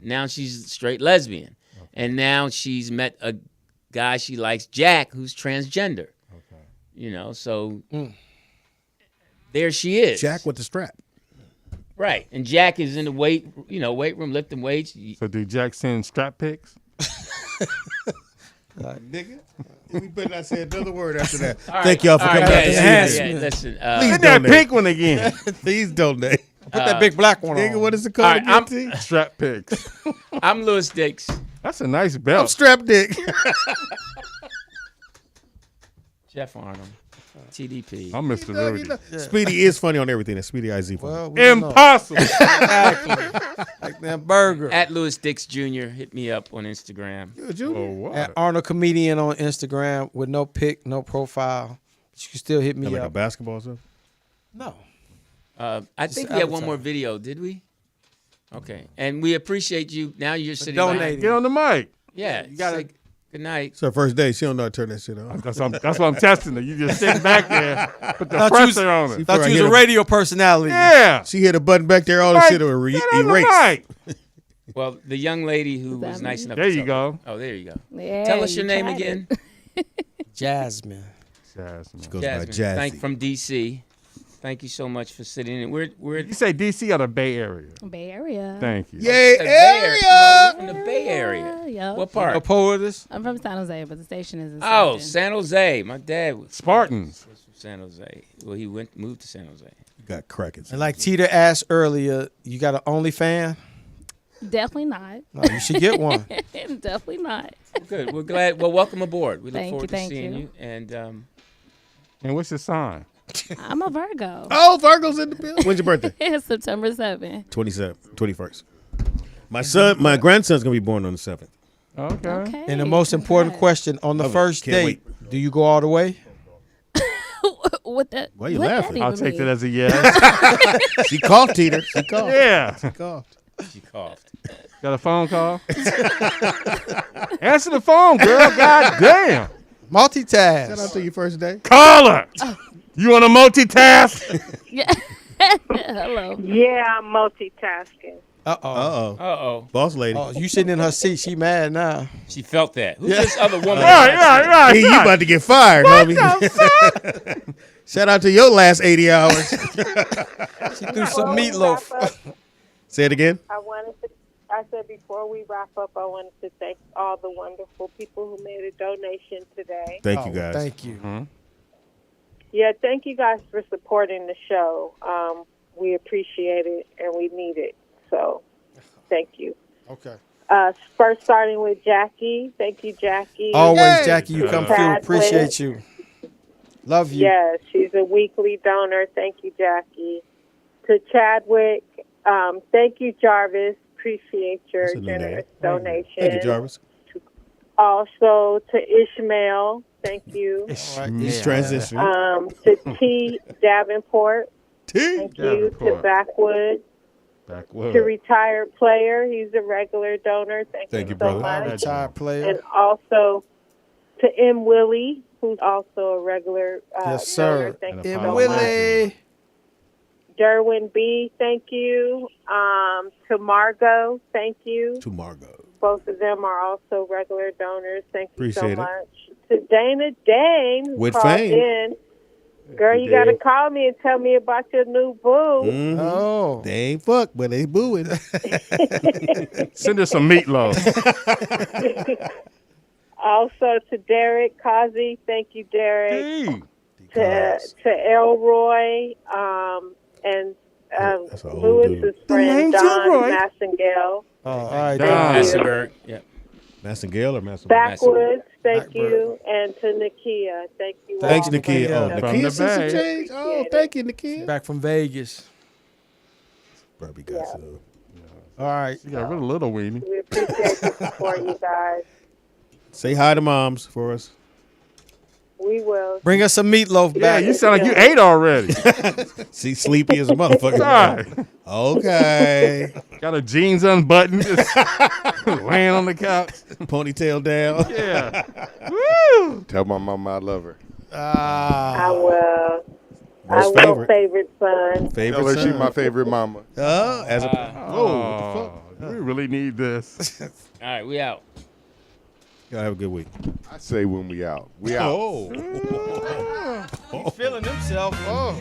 now she's straight lesbian, and now she's met a guy she likes, Jack, who's transgender. Okay. So there she is. Jack with the strap. Right, and Jack is in the weight room lifting weights. So do Jack send strap pics? Nigga, we better not say another word after that. All right, Thank y'all for all coming right, out to yeah, see yeah, us. listen, Please Get that donate. pink one again. Please donate. Put that big black one Nigga, on. what is it called All right, again, T? Strap pics. I'm Louis Dix. That's a nice I'm belt. strap dick. Jeff Arnold, TDP. I'm Mr. Rudy. Speedy is funny on everything. That's Speedy IZ. Well, we don't know. Impossible. Exactly. Like that burger. At Louis Dix Jr. Hit me up on Instagram. Oh, what? At Arnold Comedian on Instagram with no pic, no profile. But you can still hit me Like a up. basketball stuff. No. I think we had one more video, did we? Okay, and we appreciate you. Now you're sitting donating. Get on the mic. Yeah, you got to. Good night. It's her first day. She don't know how to turn that shit on. That's what I'm testing her. You just sitting back there, put the Thought you was- pressure on it. Thought you was a radio personality. Yeah. She hit a button back there. All the Right. shit will Get on the erase. mic. Well, the young lady who was nice enough. There to you go. Oh, there you go. Yeah, Tell us your you name tried again. Jasmine. Jasmine. Goes by Jazzy. From DC. Thank you so much for sitting in. We're You say DC or the Bay Area? Bay Area. Thank you. Yay, the area! From the Bay Area. Yep. What part? A poetess? I'm from San Jose, but the station is in Oh, Stockton. San Jose. My dad was Spartans. from San Jose. Well, he moved to San Jose. Got cracking. And like Teeter asked earlier, you got an OnlyFans? Definitely not. No, you should get one. Definitely not. Good. We're glad. Well, welcome aboard. We look Thank forward you, to thank seeing you. you. And And what's your sign? I'm a Virgo. Oh, Virgo's in the building. When's your birthday? It's September 7th. 21st. My grandson's gonna be born on the 7th. Okay. Okay. And the most important question on the Love it. first Can't date, do you go all the way? What that? Why you what laughing? that I'll even take mean? that as a yes. She called Teeter. She called. Yeah. She called. She coughed. Got a phone call? Answer the phone, girl. God damn. Multitask. Shout out to your first day. Call her. You want to multitask? Yeah. Hello. Yeah, I'm multitasking. Uh-oh. Boss lady. Oh, you sitting in her seat. She mad now. She felt that. Who's this other woman? Right. Hey, you about to get fired, homie. Shout out to your last 80 hours. She threw some meatloaf. Say it again. I said before we wrap up, I wanted to thank all the wonderful people who made a donation today. Thank you, guys. Thank you. Mm-hmm. Yeah, thank you guys for supporting the show. We appreciate it and we need it. So, thank you. Okay. First, starting with Jackie. Thank you, Jackie. Always, Jackie. You come through. Chadwick. Appreciate you. Love you. Yes, she's a weekly donor. Thank you, Jackie. To Chadwick, thank you, Jarvis. Appreciate your generous donation. Thank you, Jarvis. Also to Ishmael, thank you. He's transitioning. To T. Davenport, thank you. To Backwood. To Retired Player, he's a regular donor. Thank you so much. Retired Player. And also to M. Willie, who's also a regular yes, sir. donor. Thank you M. so Willie. much. Derwin B., thank you. To Margot, thank you. To Margot. Both of them are also regular donors. Thank you so Appreciate it. much. To Dana Dame, who With called fame. in. Girl, you got to call me and tell me about your new boo. Mm-hmm. Oh. They ain't fuck, but they booing. Send her some meatloaf. Also to Derek Kazi, thank you, Derek. To Elroy, and Lewis's friend Don Massengale. Oh, all right. Massenberg. Yeah. Massengale or Massenberg? Backwoods, thank you. And to Nakia, thank you. Thanks, all. Nakia. Oh, From Nakia the sent some Bay. change. Oh, thank you, Nakia. Back from Vegas. Probably got some. All right. You got a little weenie. We appreciate the support, you guys. Say hi to moms for us. We will. Bring us some meatloaf back. Yeah, you sound like you ate already. She's sleepy as a motherfucker. Right. Okay. Got her jeans unbuttoned, just laying on the couch. Ponytail down. Yeah. Woo! Tell my mama I love her. I will. Most I will, favorite son. Favorite Tell her son. she my favorite mama. As a Oh, we really need this. All right, we out. Y'all have a good week. I say when we out. We out. Oh. He's feeling himself. Oh.